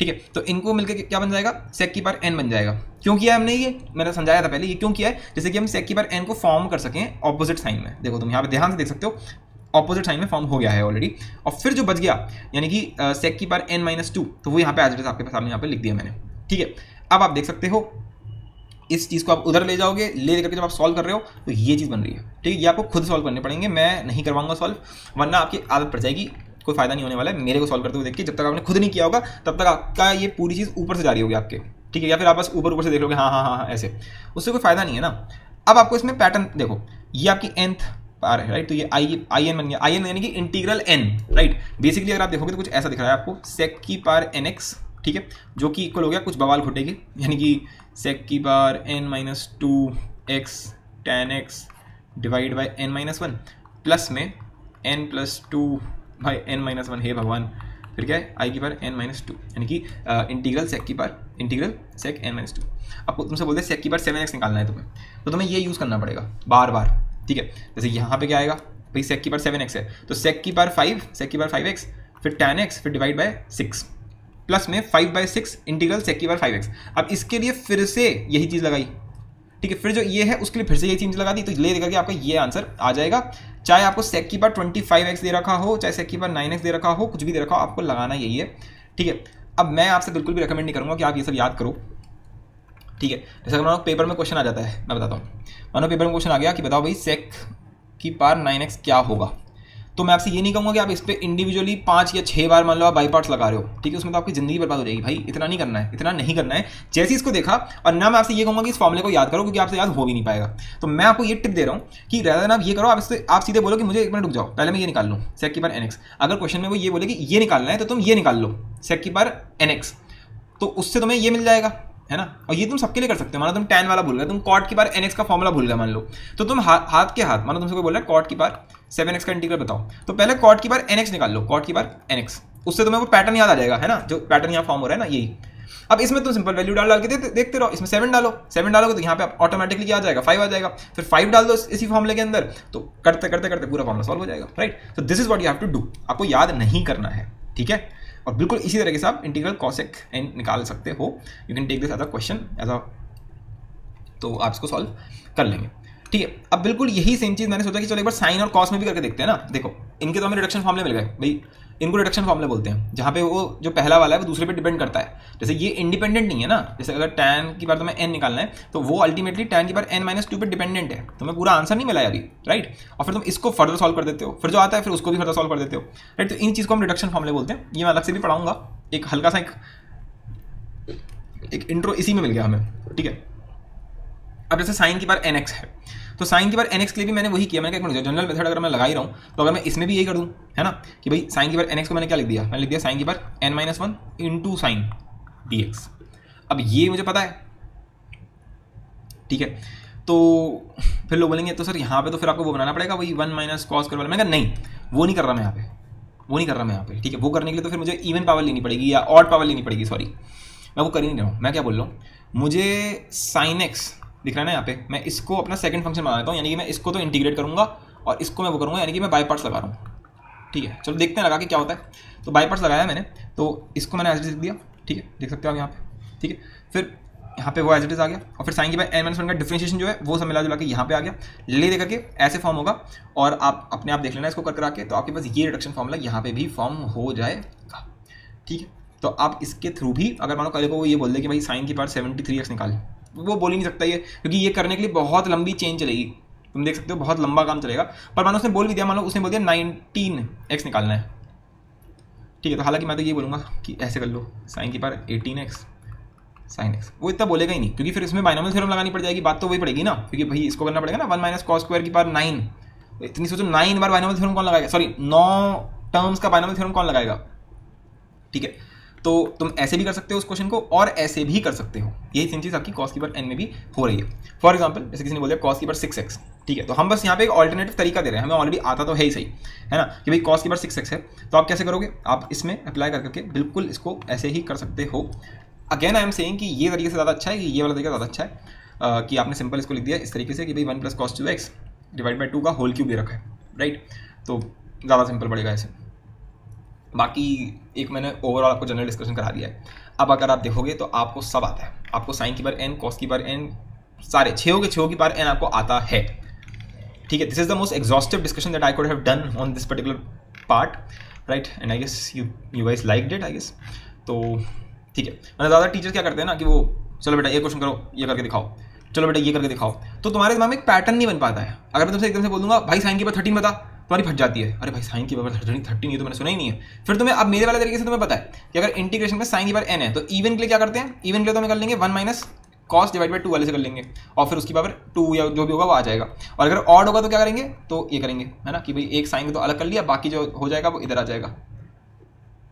ठीक है। तो इनको मिलकर क्या बन जाएगा, सेक की बार n बन जाएगा। क्यों किया हमने ये, मैंने समझाया था पहले, ये क्यों किया है, जैसे कि हम सेक की बार n को फॉर्म कर सकें ऑपोजिट साइन में। देखो तुम यहाँ पे ध्यान से देख सकते हो, ऑपोजिट साइन में फॉर्म हो गया है ऑलरेडी। और फिर जो बच गया यानी कि सेक की बार n-2, तो वो यहाँ पे एज इट इज आपके सामने यहाँ पे लिख दिया मैंने, ठीक है। अब आप देख सकते हो इस चीज़ को आप उधर ले जाओगे, ले करके जब आप सॉल्व कर रहे हो तो ये चीज़ बन रही है, ठीक है। ये आपको खुद सॉल्व करने पड़ेंगे, मैं नहीं करवाऊंगा सॉल्व, वरना आपकी आदत पड़ जाएगी, कोई फायदा नहीं होने वाला है मेरे को सॉल्व करते हुए देख के। जब तक आपने खुद नहीं किया होगा तब तक आपका ये पूरी चीज़ ऊपर से जा रही होगी आपके, ठीक है, या फिर आप बस ऊपर ऊपर से देख लोगे हाँ हाँ हाँ हाँ ऐसे, उससे कोई फायदा नहीं है ना। अब आपको इसमें पैटर्न देखो, ये आपकी nth पार है, राइट, तो ये आई एन बन गया, आई एन यानी कि इंटीग्रल n, राइट। बेसिकली अगर आप देखोगे तो कुछ ऐसा दिख रहा है आपको, सेक की पार nx, ठीक है, जो कि इक्वल हो गया कुछ बवाल घुटेगी, यानी कि सेक की बार n-2x tan x divide by n-1 plus में n+2 बाई n-1, हे भगवान, फिर क्या है आई की बार n-2, यानी कि इंटीग्रल सेक की बार इंटीग्रल सेक n-2। आपको तुमसे बोलते हैं सेक की बार 7x निकालना है तुम्हें, तो तुम्हें ये यूज़ करना पड़ेगा बार बार, ठीक है। जैसे यहाँ पे क्या आएगा भाई, सेक की बार 7x है तो सेक की बार 5, सेक की बार 5x, फिर tan x, फिर डिवाइड बाय 6 प्लस में 5/6 इंटीग्रल सेक की बार 5x। अब इसके लिए फिर से यही चीज़ लगाई, ठीक है, फिर जो ये है उसके लिए फिर से यही चीज़ लगा दी, तो ले करके आपका ये आंसर आ जाएगा। चाहे आपको सेक की बार 25x दे रखा हो, चाहे सेक की बार 9x दे रखा हो, कुछ भी दे रखा हो, आपको लगाना यही है, ठीक है। अब मैं आपसे बिल्कुल भी रिकमेंड नहीं करूँगा कि आप ये सब याद करो, ठीक है। जैसे मानो पेपर में क्वेश्चन आ जाता है, मैं बताता हूँ, मानो पेपर में क्वेश्चन आ गया कि बताओ भाई सेक की पार 9x क्या होगा, तो मैं आपसे ये नहीं कहूँगा कि आप इस पर इंडिविजुअली 5 या 6 बार मान लो आप बाई पार्ट्स लगा रहे हो, ठीक है, उसमें तो आपकी ज़िंदगी बर्बाद हो जाएगी भाई, इतना नहीं करना है, इतना नहीं करना है। जैसे इसको देखा, और ना मैं आपसे ये कहूँगा कि इस फॉर्मूले को याद करो क्योंकि आपसे याद हो भी नहीं पाएगा, तो मैं आपको ये टिप दे रहा हूँ कि rather than आप ये करो, आप सीधे बोलो कि मुझे 1 मिनट रुक जाओ, पहले मैं ये निकाल लूँ सेक की बार nx। अगर क्वेश्चन में वो ये बोले कि ये निकालना है तो तुम ये निकाल लो सेक की बार nx, तो उससे तुम्हें ये मिल जाएगा, है ना। और ये तुम सबके लिए कर सकते हो, मानो तुम tan वाला भूल गए, तुम कॉट की बार nx का फॉर्मूला भूल गए मान लो, तो तुम हाथ के हाथ, मानो तुमसे कोई बोल रहा है कॉट की बार 7x का इंटीग्रल बताओ, तो पहले कॉट की बार nx निकाल लो, कॉट की बार nx, उससे तुम्हें वो पैटर्न याद आ जाएगा, है ना, जो पैटर्न यहाँ फॉर्म हो रहा है ना यही। अब इसमें तुम सिंपल वैल्यू डाल के देखते रहो, इसमें 7 डालो, 7 डालोगे तो यहाँ पे ऑटोमेटिकली क्या आ जाएगा, 5 आ जाएगा, फिर 5 डाल दो इसी फॉर्मूले के अंदर, तो करते करते करते पूरा फॉर्मूला सॉल्व हो जाएगा, राइट। तो this is what you have to do, आपको याद नहीं करना है, ठीक है। और बिल्कुल इसी तरीके से आप इंटीग्रल कॉसेक n निकाल सकते हो, you can take this as a question as a, तो आप इसको सॉल्व कर लेंगे, ठीक है। अब बिल्कुल यही सेम चीज़ मैंने सोचा कि चलो एक बार साइन और कॉस में भी करके देखते हैं ना। देखो इनके तो हमें रिडक्शन फॉर्मूले मिल गए भाई, इनको रिडक्शन फॉर्मूले बोलते हैं, जहाँ पे वो जो पहला वाला है वो दूसरे पे डिपेंड करता है। जैसे ये इंडिपेंडेंट नहीं है ना, जैसे अगर tan की बार तुम्हें n निकालना है तो वो अल्टीमेटली tan की बार n-2 पे डिपेंडेंट है, तुम्हें पूरा आंसर नहीं मिला है अभी, राइट। और फिर तुम इसको फर्दर सॉल्व कर देते हो, फिर जो आता है फिर उसको भी फर्दर सॉल्व कर देते हो, राइट। तो इन चीज़ को हम रिडक्शन फॉर्मूले बोलते हैं, ये मैं अलग से भी पढ़ाऊंगा, एक हल्का सा एक इंट्रो इसी में मिल गया हमें, ठीक है। अब जैसे साइन की बार nx है, तो साइन की बार एन एक्स के लिए भी मैंने वही किया, मैंने कहा जनरल मेथड अगर मैं लगा ही रहा हूँ तो अगर मैं इसमें भी यही कर दूँ, है ना, कि भाई साइन की बार एन एक्स को मैंने क्या लिख दिया, मैंने लिख दिया साइन की बार n minus one into sine d x. अब ये मुझे पता है, ठीक है। तो फिर लोग बोलेंगे तो सर यहाँ पे तो फिर आपको वो बनाना पड़ेगा वही वन माइनस कॉस स्क्वायर वाला। मैं कहा नहीं, वो नहीं कर रहा मैं यहाँ पे, वो नहीं कर रहा मैं यहाँ पे, ठीक है। वो करने के लिए तो फिर मुझे इवन पावर लेनी पड़ेगी या ऑड पावर लेनी पड़ेगी, सॉरी मैं वो कर ही नहीं रहा हूँ। मैं क्या बोल रहा हूँ, मुझे साइन एक्स दिख रहा है ना यहाँ पे, मैं इसको अपना सेकंड फंक्शन बना देता हूँ, यानी कि मैं इसको तो इंटीग्रेट करूँगा और इसको मैं वो करूँगा, यानी कि मैं बाई पार्ट्स लगा रहा हूँ, ठीक है। चलो देखते हैं लगा के क्या होता है। तो बाई पार्ट्स लगाया मैंने, तो इसको मैंने एज इट इज लिख दिया, ठीक है, देख सकते हो आप यहाँ पे, ठीक है। फिर यहाँ पे वो एज इट इज आ गया और फिर साइन की बाय एन माइनस वन का डिफरेंशिएशन जो है वो सब मिला जुला के यहाँ पे आ गया, ले दे करके ऐसे फॉर्म होगा और आप अपने आप देख लेना इसको कर आके, तो आपके पास ये रिडक्शन फॉर्मूला यहाँ पे भी फॉर्म हो जाएगा, ठीक है। तो आप इसके थ्रू भी अगर मानो कल को वो ये बोल दे कि भाई साइन की पावर 73x निकाल, वो बोल ही नहीं सकता ये, क्योंकि ये करने के लिए बहुत लंबी चेन चलेगी, तुम देख सकते हो बहुत लंबा काम चलेगा। पर मानो उसने बोल भी दिया, मानो उसने बोल दिया 19x निकालना है, ठीक है। तो हालांकि मैं तो ये बोलूँगा कि ऐसे कर लो साइन की पावर 18x साइन एक्स, वो इतना बोलेगा ही नहीं, क्योंकि फिर इसमें बाइनोमियल थ्योरम लगानी पड़ जाएगी, बात तो वही पड़ेगी ना, क्योंकि भाई इसको करना पड़ेगा ना वन माइनस कॉस स्क्वायर की पावर 9, इतनी सोचो 9 बार बाइनोमियल थ्योरम कौन लगाएगा, सॉरी 9 टर्म्स का बाइनोमियल थ्योरम कौन लगाएगा, ठीक है। तो तुम ऐसे भी कर सकते हो उस क्वेश्चन को और ऐसे भी कर सकते हो, यही सेम चीज़ आपकी कॉस की पावर n में भी हो रही है। फॉर एग्जाम्पल जैसे किसी ने बोल दिया कॉस की पावर 6x, ठीक है, तो हम बस यहाँ पे एक ऑल्टरनेटिव तरीका दे रहे हैं, हमें ऑलरेडी आता तो है ही सही, है ना, कि भाई कॉस की पावर 6x है, तो आप कैसे करोगे, आप इसमें अप्लाई करके बिल्कुल इसको ऐसे ही कर सकते हो। अगेन आई एम सेइंग कि ये तरीके से ज़्यादा अच्छा है कि ये वाला तरीका ज़्यादा अच्छा है, कि आपने सिंपल इसको लिख दिया इस तरीके से कि भाई 1 + cos 2x डिवाइड बाई 2 का होल क्यूब दे रखा है, राइट, तो ज़्यादा सिंपल पड़ेगा ऐसे। बाकी एक मैंने ओवरऑल आपको जनरल डिस्कशन करा दिया है। अब अगर आप देखोगे तो आपको सब आता है, आपको साइन की बार n, कॉस की बार n, सारे छः की बार n आपको आता है, ठीक है। This is the most exhaustive discussion that I could have done on this particular part, right, and I guess you guys liked it, I guess. तो ठीक है, मतलब ज़्यादा टीचर्स क्या करते हैं ना कि वो चलो बेटा ये क्वेश्चन करो, ये करके दिखाओ, चलो बेटा ये करके दिखाओ, तो तुम्हारे दिमाग में एक पैटर्न नहीं बन पाता है। अगर मैं तुमसे एकदम से बोल दूंगा भाई साइन की बार 13 बता, तुम्हारी फट जाती है, अरे भाई साइन की बार 13 ये तो मैंने सुना ही नहीं है। फिर तुम्हें अब मेरे वाले तरीके से तुम्हें पता है कि अगर इंटीग्रेशन में साइन की बार n है तो इवन के लिए क्या करते हैं, इवन के लिए तो हम कर लेंगे 1 माइनस कॉस डिवाइड बाई 2 वाले से कर लेंगे और फिर उसकी पावर 2 या जो भी होगा वो आ जाएगा। और अगर ऑड होगा तो क्या करेंगे, तो ये करेंगे, है ना, कि भाई एक साइन तो अलग कर लिया, बाकी जो हो जाएगा वो इधर आ जाएगा,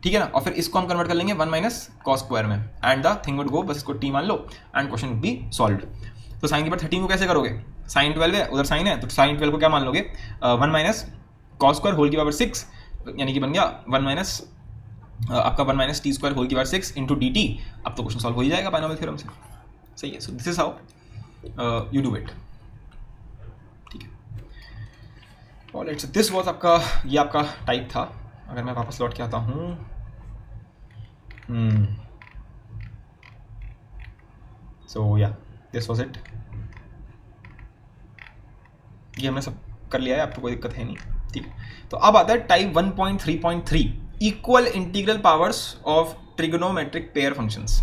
ठीक है ना। और फिर इसको हम कन्वर्ट कर लेंगे 1 माइनस कॉस स्क्वायर में and the thing would go, बस इसको t मान लो and question would be solved. तो साइन की बार 13 को कैसे करोगे, साइन 12 है उधर साइन है, तो साइन 12 को क्या मान लोगे 1 माइनस कॉस स्क्वायर होल की पावर 6, यानी कि बन गया 1 माइनस आपका 1 माइनस टी स्क्वायर होल की पावर 6 इंटू डी टी। अब तो क्वेश्चन सॉल्व हो ही जाएगा बाइनोमियल थ्योरम से, सही है। So this is how you do it, ठीक है। ऑलराइट, सो दिस वाज आपका, ये आपका टाइप था। अगर मैं वापस लौट के आता हूँ, सो या दिस वाज इट, ये हमने सब कर लिया है, आपको कोई दिक्कत है नहीं, ठीक है। तो अब आता है type 1.3.3 equal integral powers of trigonometric pair functions.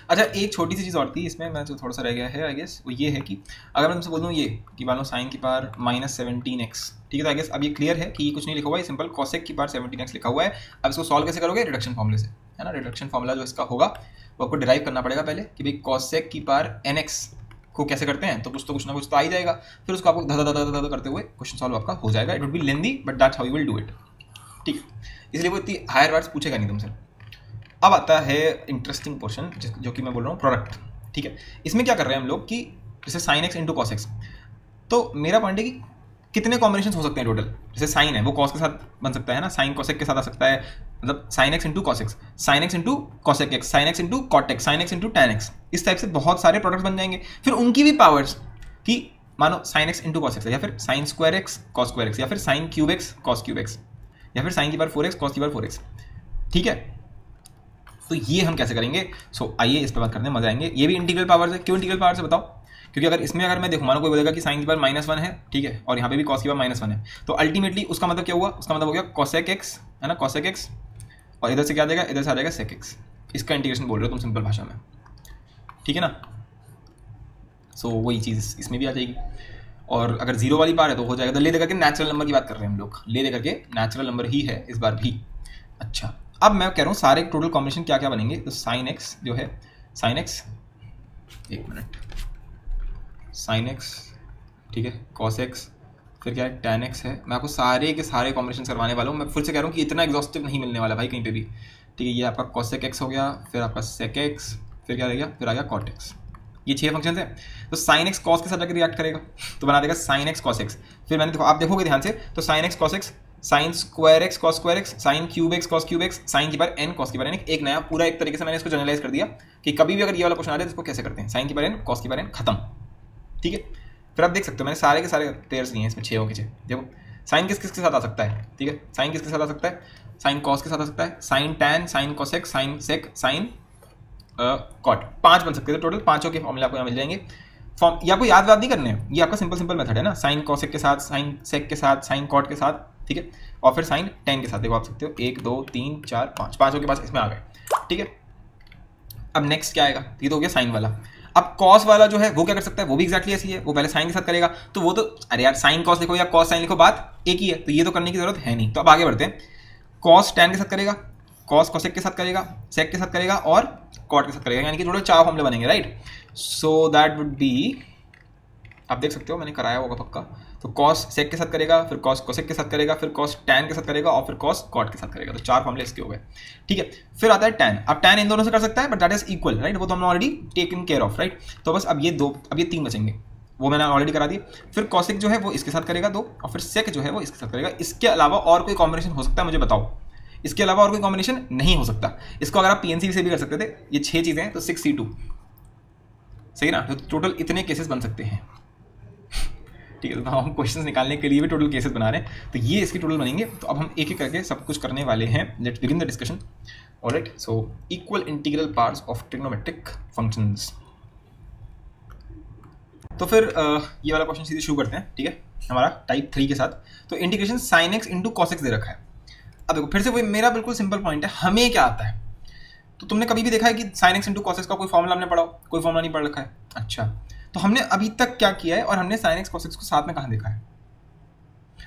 अच्छा, एक छोटी सी चीज़ और थी इसमें, मैं जो थोड़ा सा रह गया है आई गेस, वो ये है कि अगर मैं तुमसे बोल दूँ ये कि मान लो साइन की पावर -17x, ठीक है, तो आई गेस अब ये क्लियर है कि ये कुछ नहीं लिखा हुआ है, सिंपल कॉसेक की पावर 17x लिखा हुआ है। अब इसको सॉल्व कैसे करोगे, रिडक्शन फॉर्मूले से, है ना। रिडक्शन फॉर्मूला जो इसका होगा वो आपको डिराइव करना पड़ेगा पहले कि भाई कॉसेक की पावर nx को कैसे करते हैं, तो कुछ ना कुछ तो आ ही जाएगा, फिर उसको आपको धदा करते हुए क्वेश्चन सॉल्व आपका हो जाएगा। It would B lengthy but that's how you will do it, ठीक है। इसलिए वो इतनी हायर वर्ड्स पूछेगा नहीं तुमसे। अब आता है इंटरेस्टिंग पोर्शन जो कि मैं बोल रहा हूँ प्रोडक्ट, ठीक है। इसमें क्या कर रहे हैं हम लोग कि जैसे sign x into cos x, तो मेरा पॉइंट है कि कितने कॉम्बिनेशन हो सकते हैं टोटल। जैसे साइन है वो कॉस के साथ बन सकता है ना, साइन कॉसेक के साथ आ सकता है, मतलब sine x into cos x, sine x into cosec x, sine x into cot x, sine x into tan x, इस टाइप से बहुत सारे प्रोडक्ट्स बन जाएंगे। फिर उनकी भी पावर्स कि मानो sign x into cos x, या फिर sign square x cos square x, या फिर sine cube x cos cube x, या फिर साइन की बार 4x कॉस की बार 4x, ठीक है। तो ये हम कैसे करेंगे, सो आइए इस पर बात करते हैं, मजा आएंगे। ये भी इंटीग्रल पावर्स है, क्यों इंटीग्रल पावर्स है बताओ, क्योंकि अगर इसमें अगर मैं देखूँ, मानो कोई बोलेगा कि साइन की बार -1 है, ठीक है, और यहाँ पे भी कॉस की बार -1 है, तो अल्टीमेटली उसका मतलब क्या हुआ, उसका मतलब हो गया कॉसेक एक्स, है ना, कॉसेक एक्स, और इधर से क्या आ जाएगा, इधर से आ जाएगा सेक एक्स। इसका इंटीग्रेशन बोल रहे हो तुम सिंपल भाषा में, ठीक है ना। सो वही चीज़ इसमें भी आ जाएगी। और अगर जीरो वाली बार है तो हो जाएगा, तो ले दे करके नेचुरल नंबर की बात कर रहे हैं हम लोग, ले दे करके नेचुरल नंबर ही है इस बार भी। अच्छा, अब मैं कह रहा हूँ सारे टोटल कॉम्बिनेशन क्या क्या बनेंगे, तो साइन एक्स जो है, साइन एक्स एक मिनट, साइन एक्स, ठीक है, कॉस एक्स, फिर क्या है tan x है। मैं आपको सारे के सारे कॉम्बिनेशन करवाने वाला हूँ। मैं फिर से कह रहा हूँ कि इतना एग्जॉस्टिव नहीं मिलने वाला भाई कहीं पे भी, ठीक है। ये आपका cosec x हो गया, फिर आपका sec x, फिर क्या रह गया, फिर आ गया cot x। ये 6 फंक्शन हैं। तो sin x cos के साथ जाकर रिएक्ट करेगा तो बना देगा sin x cos x। फिर मैंने देखो, आप देखोगे ध्यान से तो sin x cos x, sin square x cos square x, sin cube x cos cube x, sin की बार n cos की बार n, एक नया पूरा एक तरीके से मैंने इसको जनरलाइज कर दिया कि कभी भी अगर ये वाला क्वेश्चन आ रहा है तो इसको कैसे करते हैं, sin की बार n cos की बार n, खत्म, ठीक है। फिर आप देख सकते हो मैंने सारे के सारे पेयर्स लिए हैं इसमें, 6 हो के 6। देखो साइन किस किस के साथ आ सकता है, ठीक है, साइन किसके साथ आ सकता है, साइन कॉस के साथ आ सकता है, sine tan, sine cosec, sine sec, sine cot, 5 बन सकते थे टोटल। 5 के फॉर्मूले आपको यहाँ मिल जाएंगे। फॉर्म ये आपको याद नहीं करने हैं, ये आपका सिंपल मेथड है ना, साइन कॉसेक के साथ, साइन सेक के साथ, साइन कॉट के साथ, ठीक है, और फिर साइन टैन के साथ। देखो आप सकते हो 1 2 3 4 5, 5 के पास इसमें आ गए, ठीक है। अब नेक्स्ट क्या आएगा, ये तो हो गया साइन वाला। अब कॉस वाला जो है वो क्या कर सकता है, वो भी एक्जैक्टली ऐसी है, वो पहले साइन के साथ करेगा। तो वो तो अरे यार साइन कॉस लिखो या कॉस साइन लिखो, बात एक ही है, तो ये तो करने की जरूरत है नहीं। तो अब आगे बढ़ते हैं। कॉस टैन के साथ करेगा, कॉस कोसेक के साथ करेगा, सेक के साथ करेगा और कॉट के साथ करेगा, यानी कि टोटल 4 फॉर्मूले बनेंगे, right. So that would B, आप देख सकते हो मैंने कराया होगा पक्का। तो कॉस सेक के साथ करेगा, फिर कॉस कोसेक के साथ करेगा, फिर कॉस टैन के साथ करेगा और फिर कॉस कॉट के साथ करेगा। तो 4 फॉर्मूले इसके हो गए, ठीक है। फिर आता है टैन। अब टैन इन दोनों से कर सकता है but that is equal, right, वो तो हमने already taken care of, right. तो बस अब ये 3 बचेंगे, वो मैंने ऑलरेडी करा दी। फिर कॉसेक जो है वो इसके साथ करेगा 2, और फिर सेक जो है वो इसके साथ करेगा। इसके अलावा और कोई कॉम्बिनेशन हो सकता है, मुझे बताओ। इसके अलावा और कोई कॉम्बिनेशन नहीं हो सकता। इसको अगर आप पीएनसी से भी कर सकते थे। ये 6 चीज़ें हैं तो 6c2, सही ना। तो टोटल इतने केसेस बन सकते हैं, ठीक है। तो हम क्वेश्चंस निकालने के लिए भी टोटल केसेस बना रहे हैं, तो ये इसके टोटल बनेंगे। तो अब हम एक एक करके सब कुछ करने वाले हैं। Let's begin the discussion, alright. So equal integral parts of trigonometric functions. तो फिर ये वाला क्वेश्चन सीधे शुरू करते हैं, ठीक है, हमारा टाइप 3 के साथ। तो integration sine x into cos x दे रखा है। अब देखो फिर से वही मेरा बिल्कुल सिंपल पॉइंट है, हमें क्या आता है। तो तुमने कभी भी देखा है कि sign x into cos x का कोई फॉर्मूला हमने पढ़ा हो? कोई फॉर्मूला नहीं पढ़ रखा है। अच्छा, तो हमने अभी तक क्या किया है और हमने साइन एक्स कॉस एक्स को साथ में कहाँ देखा है?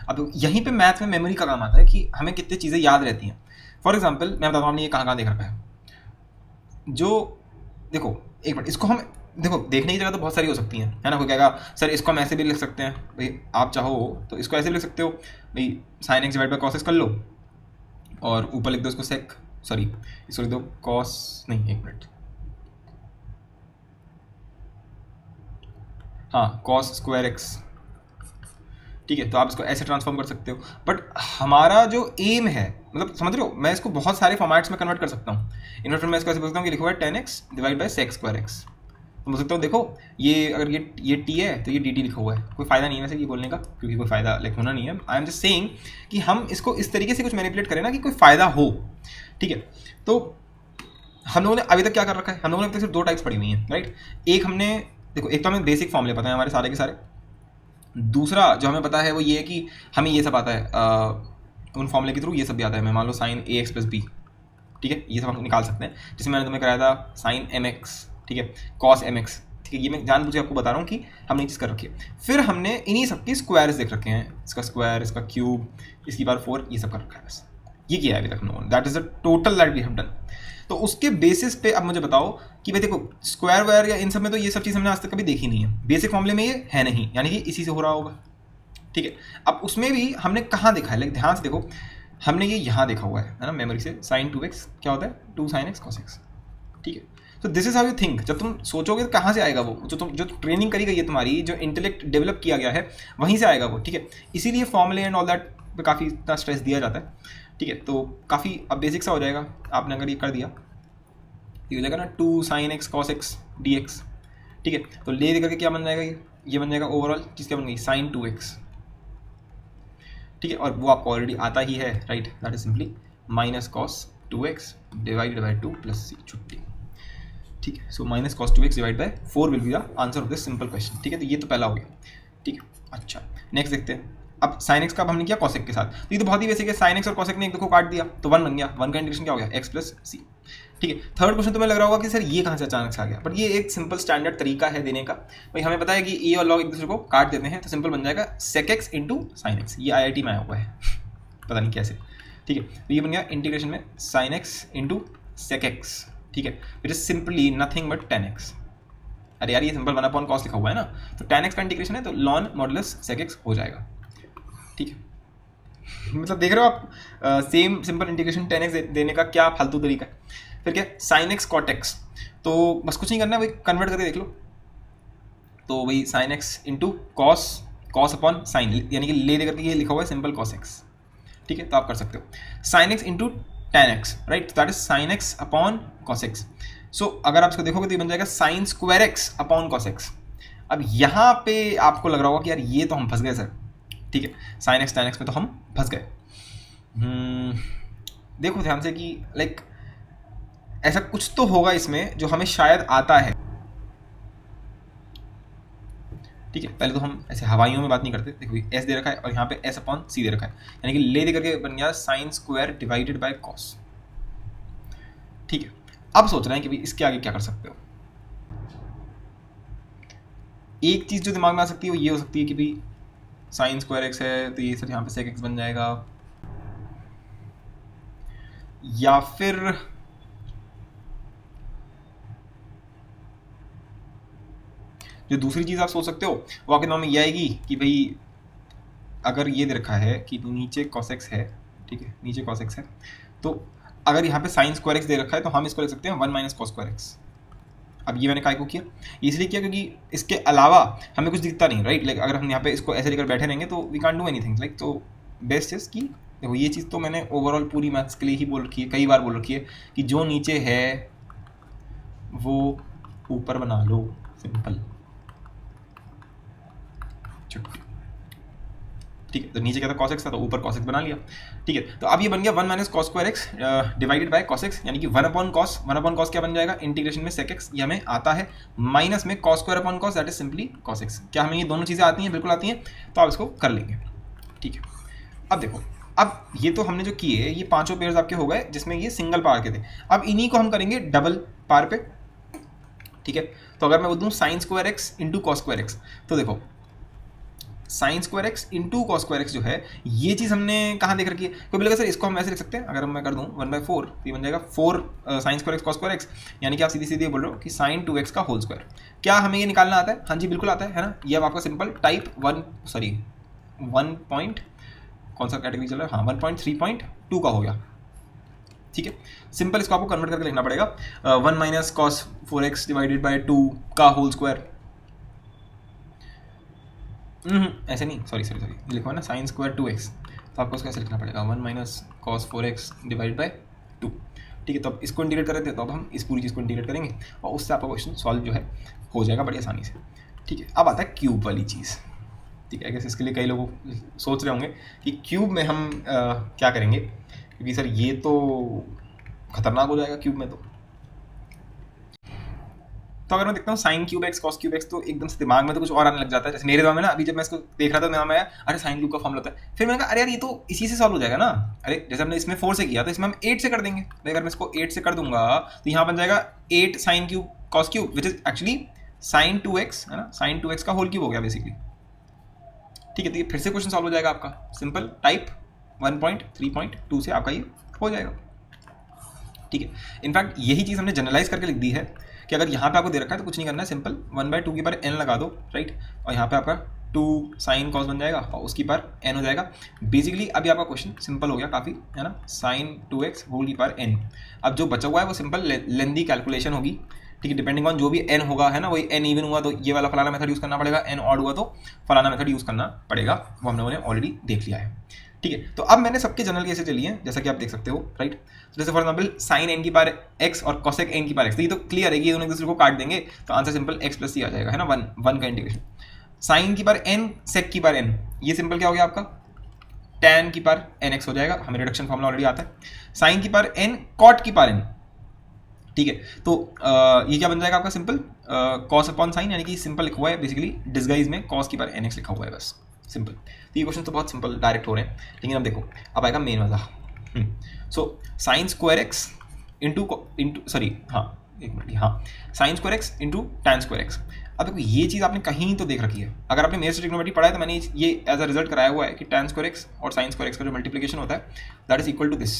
अब यहीं पे मैथ में मेमोरी का काम आता है कि हमें कितनी चीज़ें याद रहती हैं। फॉर एग्जाम्पल मैं बताता हूँ हमने ये कहाँ देख रखा है। जो देखो एक मिनट, इसको हम देखो देखने की जगह तो बहुत सारी हो सकती हैं, है ना। कोई कहेगा सर इसको हम ऐसे भी लिख सकते हैं, भाई आप चाहो तो इसको ऐसे भी लिख सकते हो, भाई sine x divide by cos x कर लो और ऊपर लिख दो इसको सेक, सॉरी इसको लिख दो कॉस, नहीं एक मिनट, हाँ कॉस स्क्वायर एक्स, ठीक है। तो आप इसको ऐसे ट्रांसफॉर्म कर सकते हो। बट हमारा जो एम है, मतलब समझ रहे हो, मैं इसको बहुत सारे फॉर्मेट्स में कन्वर्ट कर सकता हूँ। इन्वर्टर में इसको ऐसे बोलता हूँ कि लिखा हुआ है tan x divide by sec square x. तो बोल सकता हूँ देखो ये अगर ये t है तो ये dt लिखा हुआ है। कोई फ़ायदा नहीं है वैसे ये बोलने का, क्योंकि कोई फ़ायदा लाइक होना नहीं है। आई एम जस्ट सेइंग कि हम इसको इस तरीके से कुछ मैनिपुलेट करें ना कि कोई फ़ायदा हो, ठीक है। तो हम लोगों ने अभी तक क्या कर रखा है, हम लोगों ने अभी तक सिर्फ 2 टाइप्स पढ़ी हुई हैं, राइट। एक हमने देखो, एक तो हमें बेसिक फॉर्मूले पता है हमारे सारे के सारे। दूसरा जो हमें पता है वो ये है कि हमें ये सब आता है उन फॉर्मूले के थ्रू ये सब भी आता है। मैं मान लो साइन ए एक्स प्लस बी, ठीक है, ये सब हम निकाल सकते हैं। जैसे मैंने तुम्हें कराया था साइन एम एक्स, ठीक है, कॉस एम एक्स, ठीक है। ये मैं जानबूझ के आपको बता रहा हूँ कि हमने ये चीज़ कर रखी है। फिर हमने इन्हीं सब के स्क्वायर्स देख रखे हैं, इसका स्क्वायर, इसका क्यूब, इसकी बार 4, ये सब कर रखा है। बस ये किया है अभी तक, no that is the total that we have done. तो उसके बेसिस पे अब मुझे बताओ कि भाई देखो स्क्वायर वायर या इन सब में तो ये सब चीज़ हमने आज तक कभी देखी नहीं है। बेसिक फॉर्मूले में ये है नहीं, यानी कि इसी से हो रहा होगा, ठीक है। अब उसमें भी हमने कहाँ देखा है, लाइक ध्यान से देखो, हमने ये यहाँ देखा हुआ है ना मेमोरी से। साइन 2x क्या होता है, 2 sin x cos x, ठीक है। तो this is how you think. जब तुम सोचोगे तो कहाँ से आएगा वो, जो ट्रेनिंग करी गई है तुम्हारी, जो इंटेलेक्ट डेवलप किया गया है वहीं से आएगा वो, ठीक है। इसीलिए फॉर्मूले एंड ऑल दैट पे काफ़ी इतना स्ट्रेस दिया जाता है, ठीक है। तो काफ़ी अब बेसिक सा हो जाएगा। आपने अगर ये कर दिया ये हो जाएगा ना 2 sin x cos x dx, ठीक है। तो ले करके क्या बन जाएगा, ये बन जाएगा ओवरऑल चीज़ क्या बन गई, sin 2x, ठीक है। और वो आपको ऑलरेडी आता ही है, right, that is simply minus cos 2x divided by 2 plus c, छुट्टी, ठीक है। So minus cos 2x divide by 4 will be the answer of this simple question, ठीक है। तो ये तो पहला हो गया, ठीक है। अच्छा नेक्स्ट देखते हैं। अब साइन एक्स का हमने किया कॉसेक के साथ, तो ये तो बहुत ही बेसिक है। साइन एक्स और कॉसेक ने एक दो को काट दिया तो 1 बन गया। 1 का इंटीग्रेशन क्या हो गया, एक्स प्लस सी, ठीक है। थर्ड क्वेश्चन तुम्हें लग रहा होगा कि सर ये कहाँ से अचानक से आ गया, बट ये एक सिंपल स्टैंडर्ड तरीका है देने का। भाई हमें पता है कि ए और लॉग एक दूसरे को काट देते हैं, तो सिंपल बन जाएगा sec x into sine x. ये IIT में आया हुआ है पता नहीं कैसे, ठीक है। तो ये बन गया इंटीग्रेशन में sine x into sec x, ठीक है, it is simply nothing but tan x, अरे यार ये सिंपल 1 अपॉन कॉस लिखा हुआ है ना, तो tan x का इंटीग्रेशन है तो ln मॉडुलस sec x हो जाएगा। ठीक है, मतलब देख रहे हो आप same simple integration tan x देने का क्या फालतू तरीका है। फिर क्या sin x cot x, तो बस कुछ नहीं करना है, वही कन्वर्ट करके देख लो। तो वही sin x into cos upon sine, यानी कि ले दे करके ये लिखा हुआ है सिंपल cos x। ठीक है, तो आप कर सकते हो sin x into tan x, right, that is sin x upon cos x। सो अगर आप इसको देखोगे तो ये बन जाएगा sin square x upon cos x। अब यहाँ पे आपको लग रहा होगा कि यार ये तो हम फंस गए सर। ठीक है, sin x tan x में तो हम फंस गए। देखो ध्यान से कि लाइक ऐसा कुछ तो होगा इसमें जो हमें शायद आता है। ठीक है, पहले तो हम ऐसे हवाइयों में बात नहीं करते। देखो s दे रखा है और यहाँ पे s अपॉन c दे रखा है, यानी कि ले दे करके बन गया sin square divided by cos। ठीक है, अब सोच रहे हैं कि भाई इसके आगे क्या कर सकते हो। एक चीज जो दिमाग में आ सकती है वो ये हो सकती है कि भाई sin स्क्वायर x है तो ये सर यहाँ पे sec x बन जाएगा, या फिर जो दूसरी चीज आप सोच सकते हो वो आपके दिमाग में ये आएगी कि भाई अगर ये दे रखा है कि नीचे cos x है, ठीक है, नीचे cos x है, तो अगर यहाँ पे sin स्क्वायर x दे रखा है तो हम इसको लिख सकते हैं 1 माइनस cos स्क्वायर x। अब ये मैंने काय को किया, इसलिए किया क्योंकि इसके अलावा हमें कुछ दिखता नहीं, राइट। लाइक अगर हम यहाँ पे इसको ऐसे लेकर बैठे रहेंगे तो we can't do anything, like तो बेस्ट इज कि देखो ये चीज़ तो मैंने ओवरऑल पूरी मैथ्स के लिए ही बोल रखी है, कई बार बोल रखी है कि जो नीचे है वो ऊपर बना लो, सिंपल। ठीक है, तो नीचे क्या था cos x था तो ऊपर cos x बना लिया। ठीक है, तो अब ये बन गया 1 minus cos square x divided bye cos x, यानी कि 1 अपॉन cos क्या बन जाएगा इंटीग्रेशन में sec x, ये हमें आता है, माइनस में cos square upon cos that is simply cos x। क्या हमें ये दोनों चीज़ें आती हैं? बिल्कुल आती हैं, तो आप इसको कर लेंगे। ठीक है, अब देखो, अब ये तो हमने जो किए ये पांचों पेयर्स आपके हो गए जिसमें ये सिंगल पार के थे। अब इन्हीं को हम करेंगे डबल पार पे। ठीक है, तो अगर मैं बोल दूँ sine square x into cos square x, तो देखो sign square x into cos square x जो है ये चीज़ हमने कहाँ देख रखी है। कोई बोलेगा सर इसको हम ऐसे लिख सकते हैं, अगर मैं कर दूँ 1/4 तो ये बन जाएगा 4 sign square x cos square x, यानी कि आप सीधी सीधी बोल रहे हो कि साइन 2x का होल स्क्वायर। क्या हमें ये निकालना आता है? हाँ जी बिल्कुल आता है ना। ये अब आपका सिंपल टाइप 1 पॉइंट कौन सा कैटेगरी चल रहा है, हाँ 1.3.2 का हो गया। ठीक है, सिंपल इसको आपको कन्वर्ट करके लिखना पड़ेगा 1 minus cos 4x divided by 2 का होल स्क्वायर। ऐसे नहीं, सॉरी लिखो है ना साइन स्क्वायर 2x, तो आपको उसको ऐसे लिखना पड़ेगा 1 minus cos 4x divide by 2। ठीक है, तो अब इसको इंटीग्रेट कर रहे थे तो अब हम इस पूरी चीज़ को इंटीग्रेट करेंगे और उससे आपका क्वेश्चन सॉल्व जो है हो जाएगा बड़ी आसानी से। ठीक है, अब आता है क्यूब वाली चीज़। ठीक है, आई गेस इसके लिए कई लोग सोच रहे होंगे कि क्यूब में हम क्या करेंगे, क्योंकि सर ये तो खतरनाक हो जाएगा क्यूब में। तो अगर मैं देखता हूँ sine cube x cos cube x तो एकदम से दिमाग में तो कुछ और आने लग जाता है। जैसे मेरे दिमाग में ना अभी जब मैं इसको देख रहा था दिमाग में आया अरे साइन क्यूब का फॉर्मूला होता है, फिर मैंने कहा अरे यार ये तो इसी से सॉल्व हो जाएगा ना। अरे जैसे हमने इसमें 4 से किया तो इसमें हम 8 से कर देंगे। अगर मैं इसको 8 से कर दूंगा तो यहाँ बन जाएगा 8 sine cube cos cube which is actually sine 2x है ना, साइन 2x का होल क्यूब हो गया बेसिकली। ठीक है, तो ये फिर से क्वेश्चन सॉल्व हो जाएगा आपका सिंपल टाइप 1.3.2 से आपका ये हो जाएगा। ठीक है, इनफैक्ट यही चीज़ हमने जनरलाइज करके लिख दी है कि अगर यहाँ पे आपको दे रखा है तो कुछ नहीं करना है, सिंपल 1/2 की पर n लगा दो, राइट, और यहाँ पे आपका 2 साइन कॉस बन जाएगा और उसकी पर n हो जाएगा। बेसिकली अभी आपका क्वेश्चन सिंपल हो गया काफ़ी, है ना, साइन 2x होल की पर n। अब जो बचा हुआ है वो सिंपल लेंदी कैलकुलेशन होगी। ठीक है, डिपेंडिंग ऑन जो भी n होगा, है ना, वही n इवन हुआ तो ये वाला फलाना मेथड यूज़ करना पड़ेगा, n ऑड हुआ तो फलाना मेथड यूज़ करना पड़ेगा, वो हमने उन्हें ऑलरेडी देख लिया है। ठीक है, तो अब मैंने सबके जनरल केसेस ले लिए हैं जैसा कि आप देख सकते हो, राइट। जैसे फॉर एग्जांपल साइन n की पावर x और कोसेक n की पावर x, तो ये तो क्लियर है कि ये दोनों एक दूसरे को काट देंगे तो answer simple x plus c आ जाएगा, है ना, 1 का इंटीग्रेशन। साइन की पावर n सेक की पावर n, ये सिंपल क्या हो गया आपका tan की पावर nx हो जाएगा, हमें रिडक्शन फॉर्मूला ऑलरेडी आता है। साइन की पावर n कॉट की पावर n, ठीक है, तो ये क्या बन जाएगा आपका सिंपल कॉस अपॉन साइन, यानी कि सिंपल लिखा हुआ है बेसिकली डिस्गाइज में कॉस की पावर nx लिखा हुआ है बस, सिंपल। तो ये क्वेश्चन तो बहुत सिंपल डायरेक्ट हो रहे हैं, लेकिन अब देखो अब आएगा मेन वाला। So sine square x into sorry हाँ एक मिनट, हाँ sign square x into tan square x. अब देखो ये चीज़ आपने कहीं तो देख रखी है, अगर आपने मेरे से ट्रिग्नोमेट्री पढ़ा है तो मैंने ये एज अ रिजल्ट कराया हुआ है कि टैन स्क्वायर एक्स और साइन स्क्वायर एक्स का जो मल्टीप्लिकेशन होता है that is equal to this.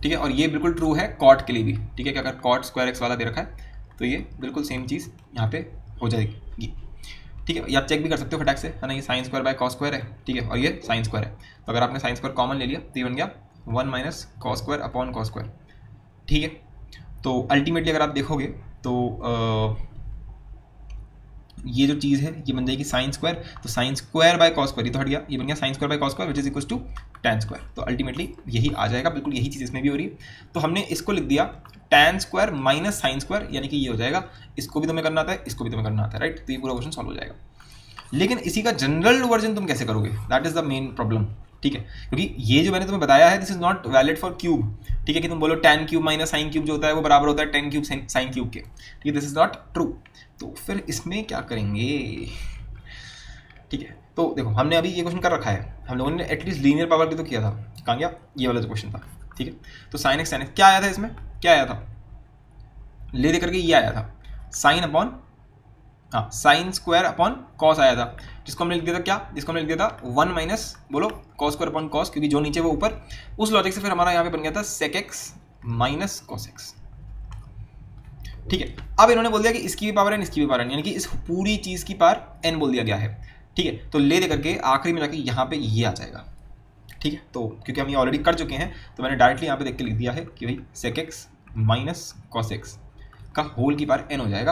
ठीक है, और ये बिल्कुल ट्रू है कॉट के लिए भी, ठीक है, कि अगर कॉट स्क्वायर एक्स वाला दे रखा है तो ये बिल्कुल सेम चीज़ यहाँ पे हो जाएगी, ठीक है। ये आप चेक भी कर सकते हो फटाक से, है ना, ये sign square by cos square है, ठीक है, और ये साइन स्क्वायर है, तो अगर आपने साइन स्क्वायर कॉमन ले लिया तो ये बन गया 1 minus cos square upon cos square, ठीक है। तो अल्टीमेटली अगर आप देखोगे तो ये जो चीज़ है ये बन जाएगी साइन स्क्वायर, तो sine square by cos square, ये तो हट गया, ये बन गया sine square by cos square which is equal to tan square, तो अल्टीमेटली यही आ जाएगा, बिल्कुल यही चीज़ इसमें भी हो रही है। तो हमने इसको लिख दिया tan square minus sine square, यानी कि ये हो जाएगा, इसको भी तुम्हें करना आता है, इसको भी तुम्हें करना आता है, राइट, तो ये पूरा क्वेश्चन सॉल्व हो जाएगा। लेकिन इसी का जनरल वर्जन तुम कैसे करोगे, that is the main problem, ठीक है, क्योंकि ये जो मैंने तुम्हें बताया है this is not valid for cube, ठीक है, कि तुम बोलो tan cube minus sine cube जो होता है वो बराबर होता है tan क्यूब साइन क्यूब के, ठीक है, दिस इज नॉट ट्रू। तो फिर इसमें क्या करेंगे, ठीक है, तो देखो हमने अभी ये क्वेश्चन कर रखा है, हम लोगों ने एटलीस्ट लीनियर पावर भी तो किया था, कहाँ गया ये वाला जो क्वेश्चन था, ठीक है। तो साइन एक्स क्या आया था, इसमें क्या आया था, ले दे करके ये आया था साइन अपॉन, हाँ, साइन स्क्वायर अपॉन कॉस आया था, जिसको हमने लिख दिया था क्या, जिसको हमने लिख दिया था 1 माइनस बोलो कॉस स्क्वायर अपॉन कॉस, क्योंकि जो नीचे वो ऊपर, उस लॉजिक से फिर हमारा यहाँ पे बन गया था sec x minus cos x, ठीक है। अब इन्होंने बोल दिया कि इसकी भी पावर n, इसकी भी पावर n, यानी कि इस पूरी चीज़ की पावर n बोल दिया गया है, ठीक है। तो ले दे करके आखिरी में जाके यहाँ पे ये आ जाएगा, ठीक है। तो क्योंकि हम ये ऑलरेडी कर चुके हैं तो मैंने डायरेक्टली यहाँ पे देख के लिख दिया है कि भाई sec x minus cos x का होल की पावर n हो जाएगा।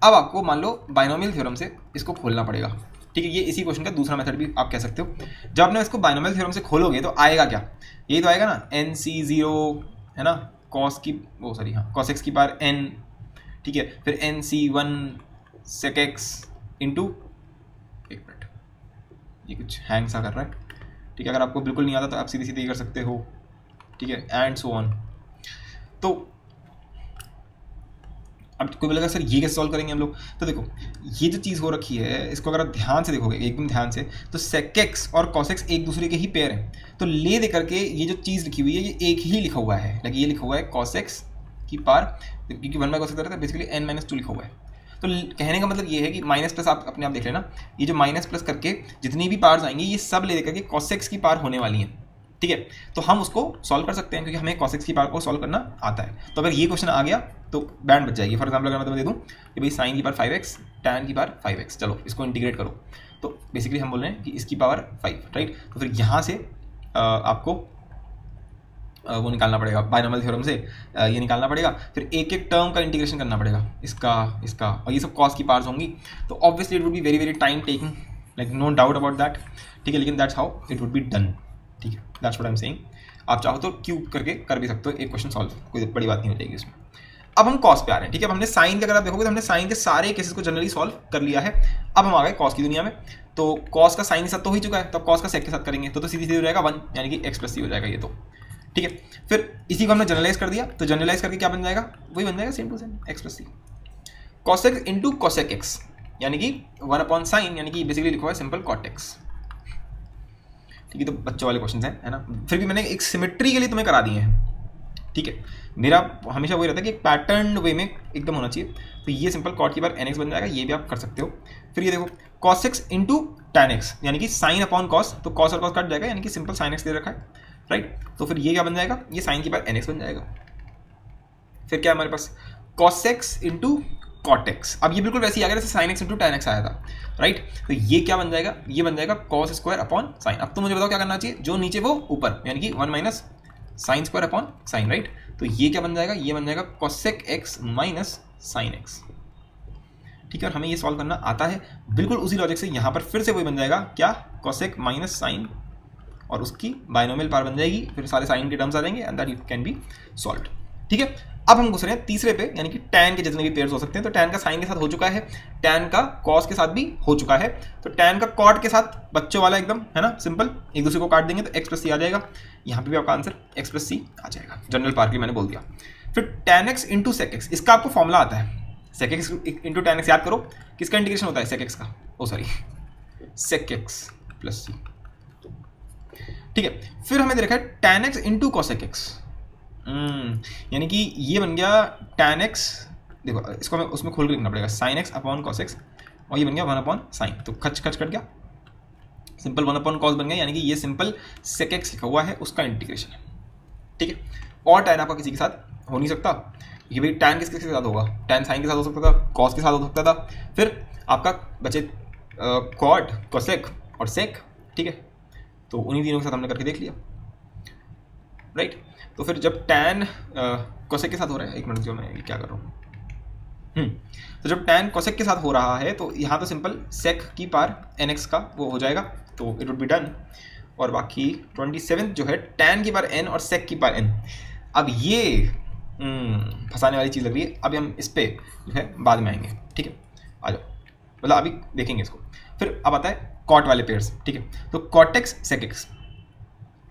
अब आपको मान लो बाइनोमियल थ्योरम से इसको खोलना पड़ेगा, ठीक है, ये इसी क्वेश्चन का दूसरा मेथड भी आप कह सकते हो। जब आपने इसको बाइनोमियल थ्योरम से खोलोगे तो आएगा क्या, यही तो आएगा ना, NC0 है ना, कॉस की वो सॉरी हाँ कॉस एक्स की पावर n, ठीक है, फिर NC1 सेक एक्स इंटू, एक मिनट ये कुछ हैंग सा कर रहा है, ठीक है, अगर आपको बिल्कुल नहीं आता तो आप सीधी सीधी कर सकते हो, ठीक है, एंड सो ऑन। तो अब कोई बोलेगा सर ये कैसे सॉल्व करेंगे हम लोग, तो देखो ये जो चीज़ हो रखी है इसको अगर आप ध्यान से देखोगे एकदम ध्यान से, तो सेक एक्स और कॉस एक्स एक दूसरे के ही पेयर हैं, तो ले दे करके ये जो चीज़ लिखी हुई है ये एक ही लिखा हुआ है, लाइक ये लिखा हुआ है कॉस एक्स की पावर, क्योंकि 1 by cos x basically n-2 लिखा हुआ है। तो कहने का मतलब ये है कि माइनस प्लस आप अपने आप देख लेना, ये जो माइनस प्लस करके जितनी भी पावर्स आएंगी ये सब ले दे करके कॉस एक्स की पावर होने वाली हैं, ठीक है। तो हम उसको सॉल्व कर सकते हैं क्योंकि हमें कॉस एक्स की पावर को सॉल्व करना आता है। तो अगर ये क्वेश्चन आ गया तो बैंड बच जाएगी। फॉर एग्जाम्पल अगर मैं तुम्हें दे दूँ कि भाई साइन की पावर 5x टैन की पावर 5x, चलो इसको इंटीग्रेट करो, तो बेसिकली हम बोल रहे हैं कि इसकी पावर 5, राइट। तो फिर यहाँ से आपको वो निकालना पड़ेगा बाइनोमियल थ्योरम से, ये निकालना पड़ेगा, फिर एक एक टर्म का इंटीग्रेशन करना पड़ेगा, इसका और ये सब कॉस की पावर्स होंगी, तो obviously it would be very very time taking, like no doubt about that, ठीक है, लेकिन that's how it would be done, ठीक है, that's what I am saying. आप चाहो तो क्यूब करके कर भी सकते हो एक क्वेश्चन सॉल्व, कोई बड़ी बात नहीं हो जाएगी उसमें। अब हम कॉस पे आ रहे हैं, ठीक है। अब हमने साइन का अगर आप देखोगे तो हमने साइन के सारे केसेस को जनरली सॉल्व कर लिया है। अब हम आ गए कॉस की दुनिया में, तो कॉस का साइन के साथ तो हो ही चुका है, तो कॉस का सेक के साथ करेंगे तो सीधी सीधी हो जाएगा 1, यानी कि x + c हो जाएगा ये, तो ठीक है। फिर इसी को हमने जनरलाइज कर दिया, तो जनरलाइज करके क्या बन जाएगा, वही बन जाएगा same to same x + c cos x into cosec x, यानी कि 1/sin, यानी कि बेसिकली लिखा हुआ है सिंपल cot x, ठीक है। तो बच्चों वाले क्वेश्चन है ना, फिर भी मैंने एक सिमेट्री के लिए तुम्हें करा दिए हैं, ठीक है। मेरा हमेशा वही रहता है कि एक पैटर्न वे में एकदम होना चाहिए। तो ये सिंपल कॉट की बार nx बन जाएगा, ये भी आप कर सकते हो। फिर ये देखो cos x into tan x, यानी कि साइन अपॉन कॉस, तो कॉस और कॉस कट जाएगा, यानी कि सिंपल साइन x दे रखा है, राइट। तो फिर ये क्या बन जाएगा, ये साइन की बार nx बन जाएगा। फिर क्या हमारे पास cos x into cot x, अब ये बिल्कुल वैसे ही आ गया जैसे sin x into tan x आया था, राइट। तो ये क्या बन जाएगा, ये बन जाएगा cos स्क्वायर अपॉन साइन। अब तो मुझे बताओ क्या करना चाहिए, जो नीचे वो ऊपर, यानी कि 1 minus sine square upon sine, right. तो ये क्या बन जाएगा, ये बन जाएगा cosec x minus sine x, ठीक है। और हमें ये सॉल्व करना आता है बिल्कुल उसी लॉजिक से। यहाँ पर फिर से वही बन जाएगा क्या, cosec माइनस साइन, और उसकी बाइनोमियल पावर बन जाएगी, फिर सारे साइन के टर्म्स आ जाएंगे and that it can be solved, ठीक है। अब हम घुस रहे हैं तीसरे पे, यानी कि tan के जितने भी पेयर्स हो सकते हैं। तो tan का साइन के साथ हो चुका है, tan का cos के साथ भी हो चुका है, तो tan का cot के साथ बच्चों वाला एकदम है ना सिंपल, एक दूसरे को काट देंगे तो x + c आ जाएगा। यहाँ पे भी आपका आंसर x + c आ जाएगा, जनरल पार्ट की मैंने बोल दिया। फिर tan x into sec x, इसका आपको फॉर्मूला आता है, sec x into tan x, याद करो किसका इंटीग्रेशन होता है, सेक एक्स का, ओ सॉरी सेक x + c, ठीक है। फिर हमें दे रखा है tan x into cosec x, यानी कि ये बन गया tan x, देखो इसको हमें उसमें खोल के लिखना पड़ेगा, sin x upon cos x, और ये बन गया 1/sin, तो खच खच कट गया, सिंपल 1/cos बन गया, यानी कि ये सिंपल sec x लिखा हुआ है उसका इंटीग्रेशन है, ठीक है। और tan आपका किसी के साथ हो नहीं सकता, क्योंकि भाई tan किसके साथ होगा, tan sin के साथ हो सकता था, cos के साथ हो सकता था, फिर आपका बचे cot, cosec और sec, ठीक है। तो उन्हीं तीनों के साथ हमने करके देख लिया, राइट। तो फिर जब tan cosec के साथ हो रहा है, एक मिनट जो मैं क्या कर रहा हूँ, तो जब tan cosec के साथ हो रहा है तो यहाँ तो सिंपल sec की पावर nx का वो हो जाएगा, तो इट वुड बी डन। और बाकी 27 जो है tan की पावर n और sec की पावर n। अब ये फंसाने वाली चीज़ लग रही है, अभी हम इस पे जो है बाद में आएंगे, ठीक है। आ जाओ, मतलब अभी देखेंगे इसको। फिर अब आता है cot वाले पेयर्स, ठीक है। तो cot x sec x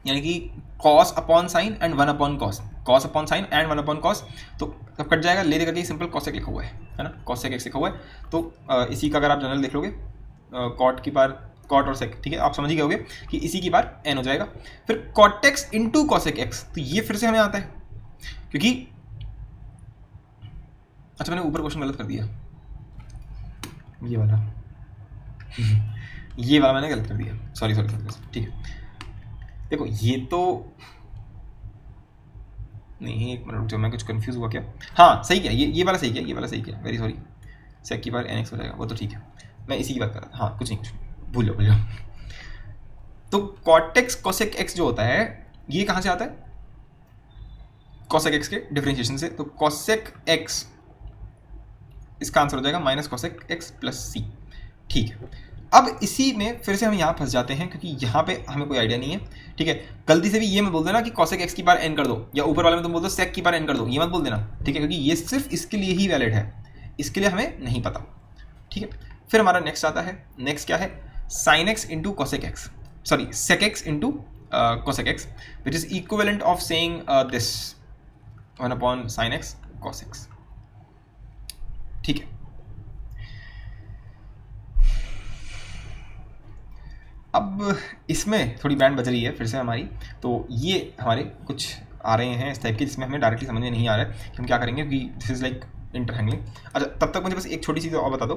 यानी कि cos upon sine and 1 upon cos, cos upon sine and 1 upon cos, तो तब कट जाएगा, ले देकर के सिंपल cosec लिखा हुआ है ना, cosec x लिखा हुआ है। तो इसी का अगर आप जनरल देख लोगे cot की पावर cot और sec, ठीक है, आप समझ ही गए कि इसी की बार n हो जाएगा। फिर cot x into cosec x, तो ये फिर से हमें आता है, क्योंकि अच्छा मैंने ऊपर क्वेश्चन गलत कर दिया, ये वाला ये वाला मैंने गलत कर दिया, सॉरी, ठीक है। देखो ये तो नहीं, एक मिनट जो मैं कुछ कंफ्यूज हुआ क्या, हाँ सही किया, ये वाला सही किया, ये वाला सही किया, वेरी सॉरी। सेक की बार nx हो जाएगा, वो तो ठीक है, मैं इसी की बात कर रहा था, हाँ कुछ नहीं भूल जाओ। तो cot x cosec x जो होता है ये कहाँ से आता है, cosec x के डिफरेंशिएशन से। तो cosec x इसका आंसर हो जाएगा minus cosec x plus c, ठीक है। अब इसी में फिर से हम यहाँ फंस जाते हैं, क्योंकि यहाँ पे हमें कोई आइडिया नहीं है, ठीक है। गलती से भी ये मत बोल देना कि cosec x की पावर n कर दो, या ऊपर वाले में तुम बोल दो sec की पावर n कर दो, ये मत बोल देना, ठीक है, क्योंकि ये सिर्फ इसके लिए ही वैलिड है, इसके लिए हमें नहीं पता, ठीक है। फिर हमारा नेक्स्ट आता है, नेक्स्ट क्या है, sin x into cosec x, sorry sec x into cosec x, which is equivalent of saying this 1 upon sin x cos x, ठीक है। अब इसमें थोड़ी बैंड बज रही है फिर से हमारी, तो ये हमारे कुछ आ रहे हैं इस टाइप के जिसमें हमें डायरेक्टली समझ में नहीं आ रहा है कि हम क्या करेंगे, क्योंकि दिस इज लाइक इंटरहैंगलिंग। अच्छा तब तक मुझे बस एक छोटी चीज़ और बता दो,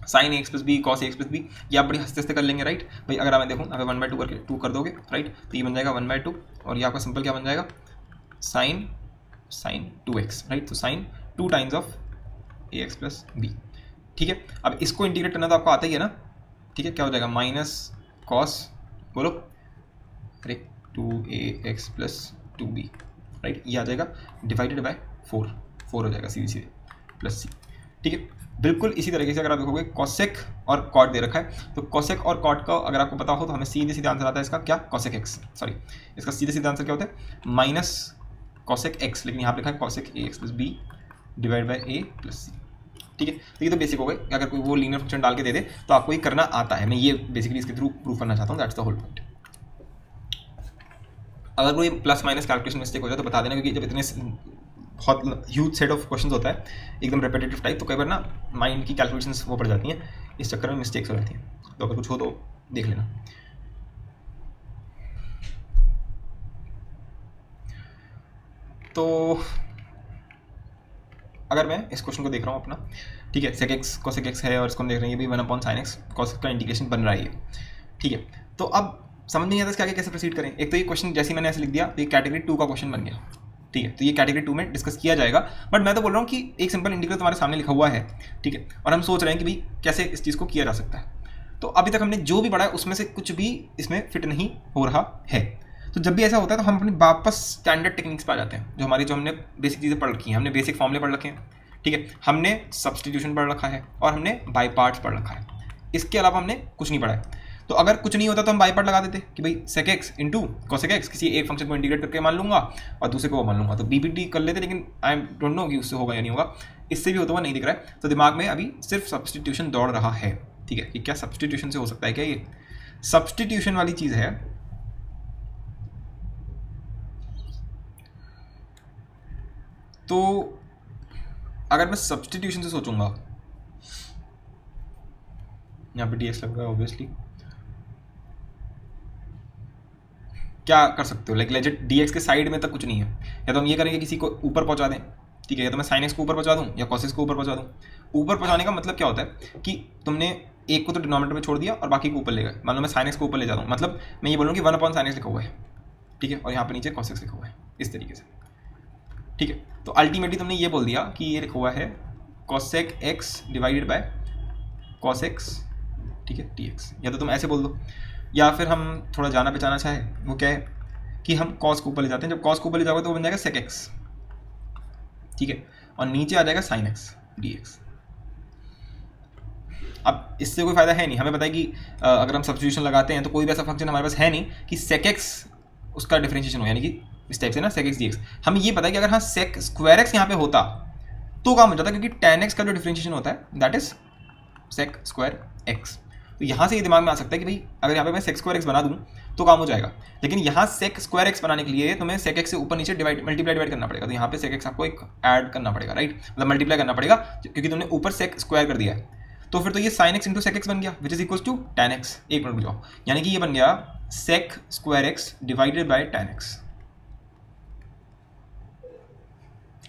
sin ax plus b cos ax plus b, ये आप बड़ी हंसते हंसते कर लेंगे, राइट भाई। अगर मैं देखूँ अगर 1/2 करके 2 कर दोगे, राइट, तो ये बन जाएगा 1/2, और ये आपका सिंपल क्या बन जाएगा, sin 2x, राइट। तो sin 2 times of ax plus b, ठीक है। अब इसको इंटीग्रेट करना तो आपको आता ही है ना, ठीक है। क्या हो जाएगा, माइनस कॉस, बोलो, अरे 2ax प्लस 2b, राइट, ये आ जाएगा डिवाइडेड बाय 4 हो जाएगा सीधे प्लस सी, ठीक है। बिल्कुल इसी तरीके से अगर आप देखोगे cosec और cot दे रखा है, तो cosec और cot का अगर आपको पता हो तो हमें सीधे आंसर आता है इसका क्या, cosec x, सॉरी इसका सीधे आंसर क्या होता है, माइनस cosec x, लेकिन यहाँ पे लिखा है cosec ax plus b divide by a plus C, ठीक है। तो ये तो बेसिक हो गए, अगर कोई वो लीनियर फंक्शन डाल के दे दे तो आपको ये करना आता है, मैं ये बेसिकली इसके थ्रू प्रूव करना चाहता हूँ, दैट्स द होल पॉइंट। अगर कोई प्लस माइनस कैलकुलेशन मिस्टेक हो जाए तो बता देना, क्योंकि जब इतने बहुत ह्यूज सेट ऑफ क्वेश्चंस होता है एकदम रेपिटेटिव टाइप, तो कई बार ना माइंड की कैलकुलेशंस वो पड़ जाती हैं, इस चक्कर में मिस्टेक्स हो जाती हैं, तो अगर कुछ हो तो देख लेना। तो अगर मैं इस क्वेश्चन को देख रहा हूँ अपना, ठीक है, sec x cosec x है और इसको हम देख रहे हैं ये भी 1 अपॉन sin x cos का इंटीग्रेशन बन रहा है, ठीक है। तो अब समझ नहीं आता इसके आगे कैसे प्रोसीड करें। एक तो ये क्वेश्चन जैसे मैंने ऐसे लिख दिया तो ये कैटेगरी 2 का क्वेश्चन बन गया, ठीक है। तो ये कैटेगरी 2 में डिस्कस किया जाएगा, बट मैं तो बोल रहा हूँ कि एक सिंपल इंटीग्रल तुम्हारे सामने लिखा हुआ है, ठीक है, और हम सोच रहे हैं कि भाई कैसे इस चीज़ को किया जा सकता है। तो अभी तक हमने जो भी पढ़ा है उसमें से कुछ भी इसमें फिट नहीं हो रहा है। तो जब भी ऐसा होता है तो हम अपनी वापस स्टैंडर्ड टेक्निक्स पर आ जाते हैं, जो हमने बेसिक चीज़ें पढ़ रखी हैं, हमने बेसिक फॉर्मूले पढ़ रखे हैं, ठीक है, हमने सब्स्टिट्यूशन पढ़ रखा है और हमने बाई पार्ट्स पढ़ रखा है, इसके अलावा हमने कुछ नहीं पढ़ा है। तो अगर कुछ नहीं होता तो हम बाई पार्ट लगा देते कि भाई sec x into cosec x, किसी एक फंक्शन को इंटीग्रेट करके मान लूंगा और दूसरे को वो मान लूंगा, तो बीपीटी कर लेते, लेकिन आई डोंट नो कि उससे होगा या नहीं होगा, इससे भी होता हुआ नहीं दिख रहा है। तो दिमाग में अभी सिर्फ सब्स्टिट्यूशन दौड़ रहा है, ठीक है, कि क्या सब्स्टिट्यूशन से हो सकता है, क्या ये सब्स्टिट्यूशन वाली चीज़ है। तो अगर मैं सब्स्टिट्यूशन से सोचूंगा, यहाँ पे dx लग रहा है ऑब्वियसली, क्या कर सकते हो, लाइक लेजिट dx के साइड में तक कुछ नहीं है, या तो हम ये करेंगे किसी को ऊपर पहुंचा दें, ठीक है, या तो मैं sin x को ऊपर पहुंचा दूं या cos x को ऊपर पहुंचा दूं। ऊपर पहुंचाने का मतलब क्या होता है कि तुमने एक को तो डिनोमिनेटर में छोड़ दिया और बाकी को ऊपर ले गए। मान लो मैं sin x को ऊपर ले जाता हूँ, मतलब मैं ये बोलूँ कि 1 अपॉन sin x लिखा हुआ है, ठीक है, और यहाँ पे नीचे cos x लिखा हुआ है, इस तरीके से। ठीक है। तो अल्टीमेटली तुमने ये बोल दिया कि ये लिखा हुआ है cosec x divided bye cos x, ठीक है, dx। या तो तुम ऐसे बोल दो, या फिर हम थोड़ा जाना पहचाना चाहे वो क्या है कि हम cos को ऊपर ले जाते हैं। जब cos को ऊपर ले जाओगे तो वो बन जाएगा sec x, ठीक है, और नीचे आ जाएगा sin x dx। अब इससे कोई फायदा है नहीं, हमें पता है कि अगर हम सब्स्टिट्यूशन लगाते हैं तो कोई भी ऐसा फंक्शन हमारे पास है नहीं कि sec x उसका डिफरेंशिएशन हो, यानी कि इस टाइप से ना sec x dx। हमें ये पता है कि अगर हाँ sec स्क्वायर x यहाँ पे होता तो काम हो जाता, क्योंकि tan x का जो डिफरेंशिएशन होता है that is sec square x। तो यहाँ से ये दिमाग में आ सकता है कि भाई अगर यहाँ पे मैं sec स्क्वायर x बना दूँ तो काम हो जाएगा, लेकिन यहाँ sec स्क्वायर x बनाने के लिए तुम्हें sec x से ऊपर नीचे मल्टीप्लाई करना पड़ेगा। तो यहाँ पे sec x आपको एक ऐड करना पड़ेगा, राइट, मतलब मल्टीप्लाई करना पड़ेगा क्योंकि तुमने ऊपर sec स्क्वायर कर दिया है। तो फिर तो ये sin x into sec x बन गया which is equal to tan x। एक मिनट जाओ, यानी कि ये बन गया sec square x divided by tan x,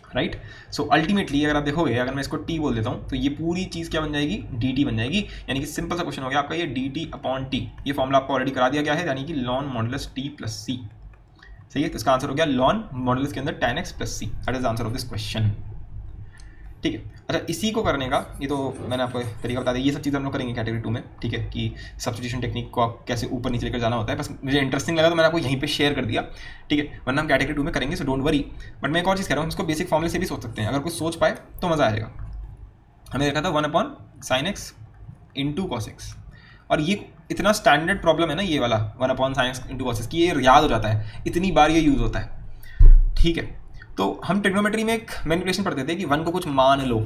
right. So ultimately अगर आप देखोगे, अगर मैं इसको t बोल देता हूँ तो ये पूरी चीज़ क्या बन जाएगी, dt बन जाएगी। यानी कि सिंपल सा क्वेश्चन हो गया आपका ये dt अपॉन t। ये फॉर्मूला आपको ऑलरेडी करा दिया गया है, यानी कि ln modulus t plus c, सही है। तो इसका आंसर हो गया ln मॉडुलस के अंदर tan x plus c, that is answer of this question, ठीक है। अच्छा, इसी को करने का ये तो मैंने आपको तरीका बता दिया, ये सब चीज़ हम लोग करेंगे कैटेगरी 2 में, ठीक है, कि सब्स्टिट्यूशन टेक्निक को आप कैसे ऊपर नीचे लेकर जाना होता है। बस मुझे इंटरेस्टिंग लगा तो मैंने आपको यहीं पे शेयर कर दिया, ठीक है, वरना हम कैटेगरी 2 में करेंगे, सो डोंट वरी। बट मैं एक और चीज़ कह रहा हूँ, इसको बेसिक फॉर्मूले से भी सोच सकते हैं, अगर कोई सोच पाए तो मज़ा आएगा। हमने देखा था 1/sin x into cos x, और ये इतना स्टैंडर्ड प्रॉब्लम है ना ये वाला 1/sin x into cos x कि ये याद हो जाता है, इतनी बार ये यूज़ होता है, ठीक है। तो हम ट्रिग्नोमेट्री में एक मैनिपुलेशन पढ़ते थे कि 1 को कुछ मान लो,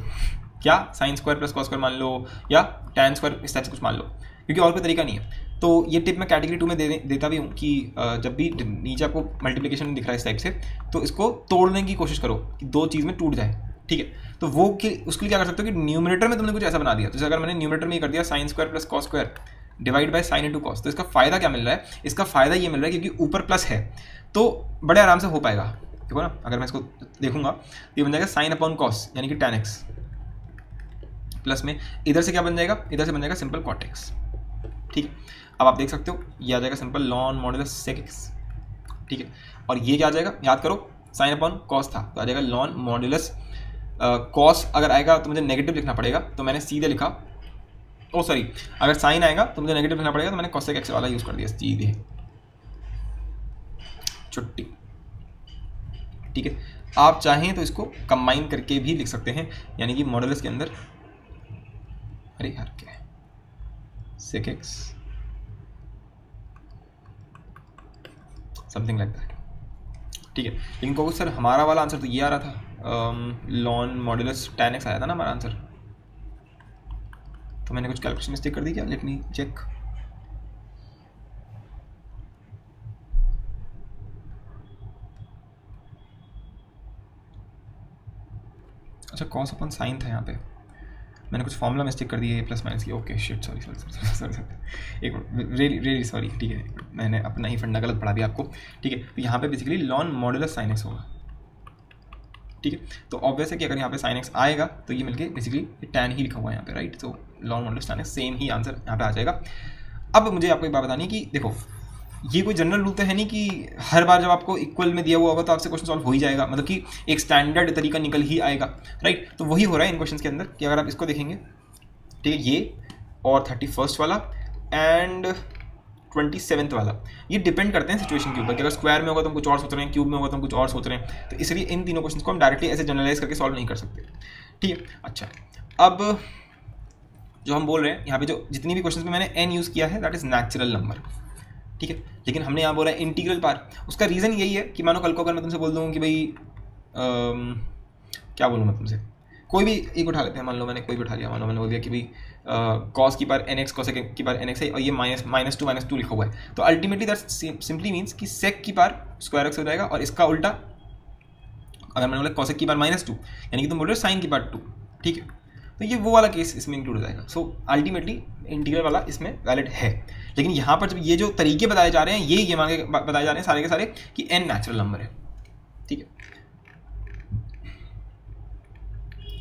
क्या sine square plus cos square मान लो, या tan स्क्वायर, इस टाइप से कुछ मान लो, क्योंकि और कोई तरीका नहीं है। तो ये टिप मैं कैटेगरी 2 में देता भी हूँ कि जब भी नीचे आपको मल्टीप्लिकेशन दिख रहा है इस टाइप से, तो इसको तोड़ने की कोशिश करो कि दो चीज़ में टूट जाए, ठीक है। तो वो उसके लिए क्या कर सकते हो कि न्यूमरेटर में तुमने कुछ ऐसा बना दिया। तो जैसे अगर मैंने न्यूमरेटर में ये कर दिया sine square plus cos square divide by sine into cos, तो इसका फायदा क्या मिल रहा है, इसका फायदा ये मिल रहा है क्योंकि ऊपर प्लस है तो बड़े आराम से हो पाएगा। देखो ना, अगर मैं इसको देखूंगा ये बन जाएगा साइन अपॉन कॉस, यानी कि tan x, प्लस में इधर से क्या बन जाएगा, इधर से बन जाएगा सिंपल cot x, ठीक है। अब आप देख सकते हो ये आ जाएगा simple ln modulus sec x, ठीक है। और ये क्या आ जाएगा, याद करो साइन अपॉन कॉस था तो आ जाएगा ln मॉडुलस कॉस। अगर आएगा तो मुझे नेगेटिव लिखना पड़ेगा, तो मैंने सीधे लिखा, ओ सॉरी, अगर साइन आएगा तो मुझे नेगेटिव लिखना पड़ेगा, तो मैंने cosec x वाला यूज़ कर दिया सीधे, छुट्टी, ठीक है। आप चाहें तो इसको कंबाइन करके भी लिख सकते हैं, यानी कि मॉडुलस के अंदर, अरे यार क्या है, sec x something like that, ठीक है। लेकिन कहोगे सर हमारा वाला आंसर तो ये आ रहा था, ln मॉडुलस tan x आया था ना हमारा आंसर, तो मैंने कुछ कैलकुलेशन मिस्टेक कर दी क्या, लेट मी चेक। अच्छा, कॉस अपन साइन था यहाँ पे, मैंने कुछ फॉर्मूला मिस्टेक कर दी है प्लस माइनस की, ओके शिट, सॉरी, एक मिनट, रियली सॉरी, ठीक है, मैंने अपना ही फंडा गलत पढ़ा दिया आपको, ठीक है। तो यहाँ पे basically ln modulus sine x होगा, ठीक है। तो ऑब्वियस है कि अगर यहाँ पे साइन एक्स आएगा तो ये मिलके बेसिकली tan ही लिखा हुआ है यहाँ पे, राइट। तो ln modulus tan x, same ही आंसर यहाँ पे आ जाएगा। अब मुझे आपको एक बात बतानी है कि देखो ये कोई जनरल रूल तो है नहीं कि हर बार जब आपको इक्वल में दिया हुआ होगा तो आपसे क्वेश्चन सॉल्व हो ही जाएगा, मतलब कि एक स्टैंडर्ड तरीका निकल ही आएगा, राइट। तो वही हो रहा है इन क्वेश्चंस के अंदर कि अगर आप इसको देखेंगे, ठीक है, ये और 31st वाला एंड 27th वाला, ये डिपेंड करते हैं सिचुएशन के ऊपर कि अगर स्क्वायर में होगा तो हम कुछ और सोच रहे हैं, क्यूब में होगा तो हम कुछ और सोच रहे हैं, तो इसलिए इन तीनों क्वेश्चन को हम डायरेक्टली ऐसे जनरलाइज करके सॉल्व नहीं कर सकते, ठीक है। अच्छा, अब जो हम बोल रहे हैं यहाँ पे जो जितनी भी क्वेश्चन में मैंने n यूज़ किया है दैट इज नेचुरल नंबर, ठीक है। लेकिन हमने यहाँ बोला है इंटीग्रल पार, उसका रीज़न यही है कि मानो कल को अगर मैं तुमसे बोल दूँ कि भाई क्या बोलूँ मैं तुमसे, कोई भी एक उठा लेते हैं, मान लो मैंने कोई भी उठा लिया, मान लो मैंने बोल दिया कि भाई कॉस की पार nx cosec की पार nx है और ये -2 लिखा हुआ है, तो अल्टीमेटली दैट सिंपली मीन्स कि सेक की पार स्क्वायर एक्स हो जाएगा, और इसका उल्टा अगर मैंने बोला cosec की पार -2 यानी कि तुम बोल रहे हो साइन की पार 2, ठीक है। तो ये वो वाला केस इसमें इंक्लूड हो जाएगा। सो अल्टीमेटली इंटीग्रल वाला इसमें वैलिड है, लेकिन यहाँ पर जब ये जो तरीके बताए जा रहे हैं ये मान के बताए जा रहे हैं सारे के सारे कि n नेचुरल नंबर है, ठीक है।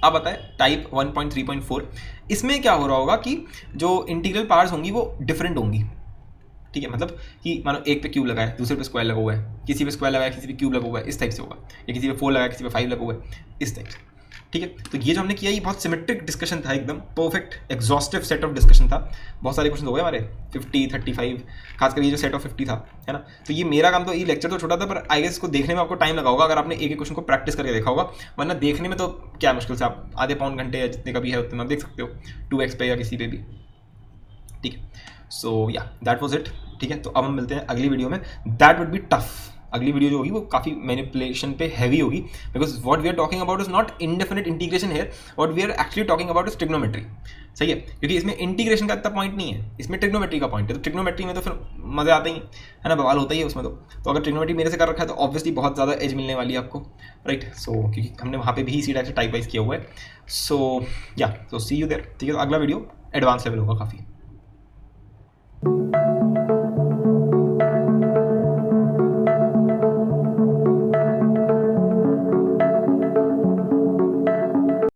अब बताए टाइप 1.3.4, इसमें क्या हो रहा होगा कि जो इंटीग्रल पार्ट्स होंगी वो डिफरेंट होंगी, ठीक है, मतलब कि मानो एक पे क्यूब लगा है, दूसरे पे स्क्वायर लगा हुआ है, किसी पे स्क्वायर लगा है, किसी पे क्यूब लगा हुआ है, इस टाइप से होगा, या किसी पे 4 लगा है, किसी पे 5 लगा हुआ है, इस टाइप से। ठीक है, तो ये जो हमने किया ये बहुत सिमेट्रिक डिस्कशन था, एकदम perfect exhaustive set of discussion था। बहुत सारे क्वेश्चन हो गए हमारे 50, 35, खासकर ये जो सेट ऑफ 50 था, है ना। तो ये मेरा काम तो, ये लेक्चर तो छोटा था, पर आई गेस इसको देखने में आपको टाइम लगा होगा अगर आपने एक एक क्वेश्चन को प्रैक्टिस करके देखा होगा, वरना देखने में तो क्या मुश्किल से आप आधे पौन घंटे या जितने का भी है उतना देख सकते हो, 2x पे या किसी पे भी। ठीक है, सो या दैट वाज इट। ठीक है, तो अब हम मिलते हैं अगली वीडियो में। That would be tough. अगली वीडियो जो होगी वो काफ़ी मैनिपुलेशन पे हैवी होगी, because what we are talking about is not indefinite integration here, what we are actually talking about is trigonometry. सही है, क्योंकि इसमें इंटीग्रेशन का इतना पॉइंट नहीं है, इसमें ट्रिग्नोमेट्री का पॉइंट है। तो ट्रिग्नोमेट्री में तो फिर मज़ा आता ही है ना, बवाल होता ही है उसमें। तो अगर ट्रिग्नोमेट्री मेरे से कर रखा है तो ऑब्वियसली बहुत ज़्यादा एज मिलने वाली है आपको, राइट। सो क्योंकि हमने वहाँ पे भी इसी टाइप से टाइप वाइज किया हुआ है। सो या, सो सी यू देयर। ठीक है, तो अगला वीडियो एडवांस लेवल होगा काफ़ी।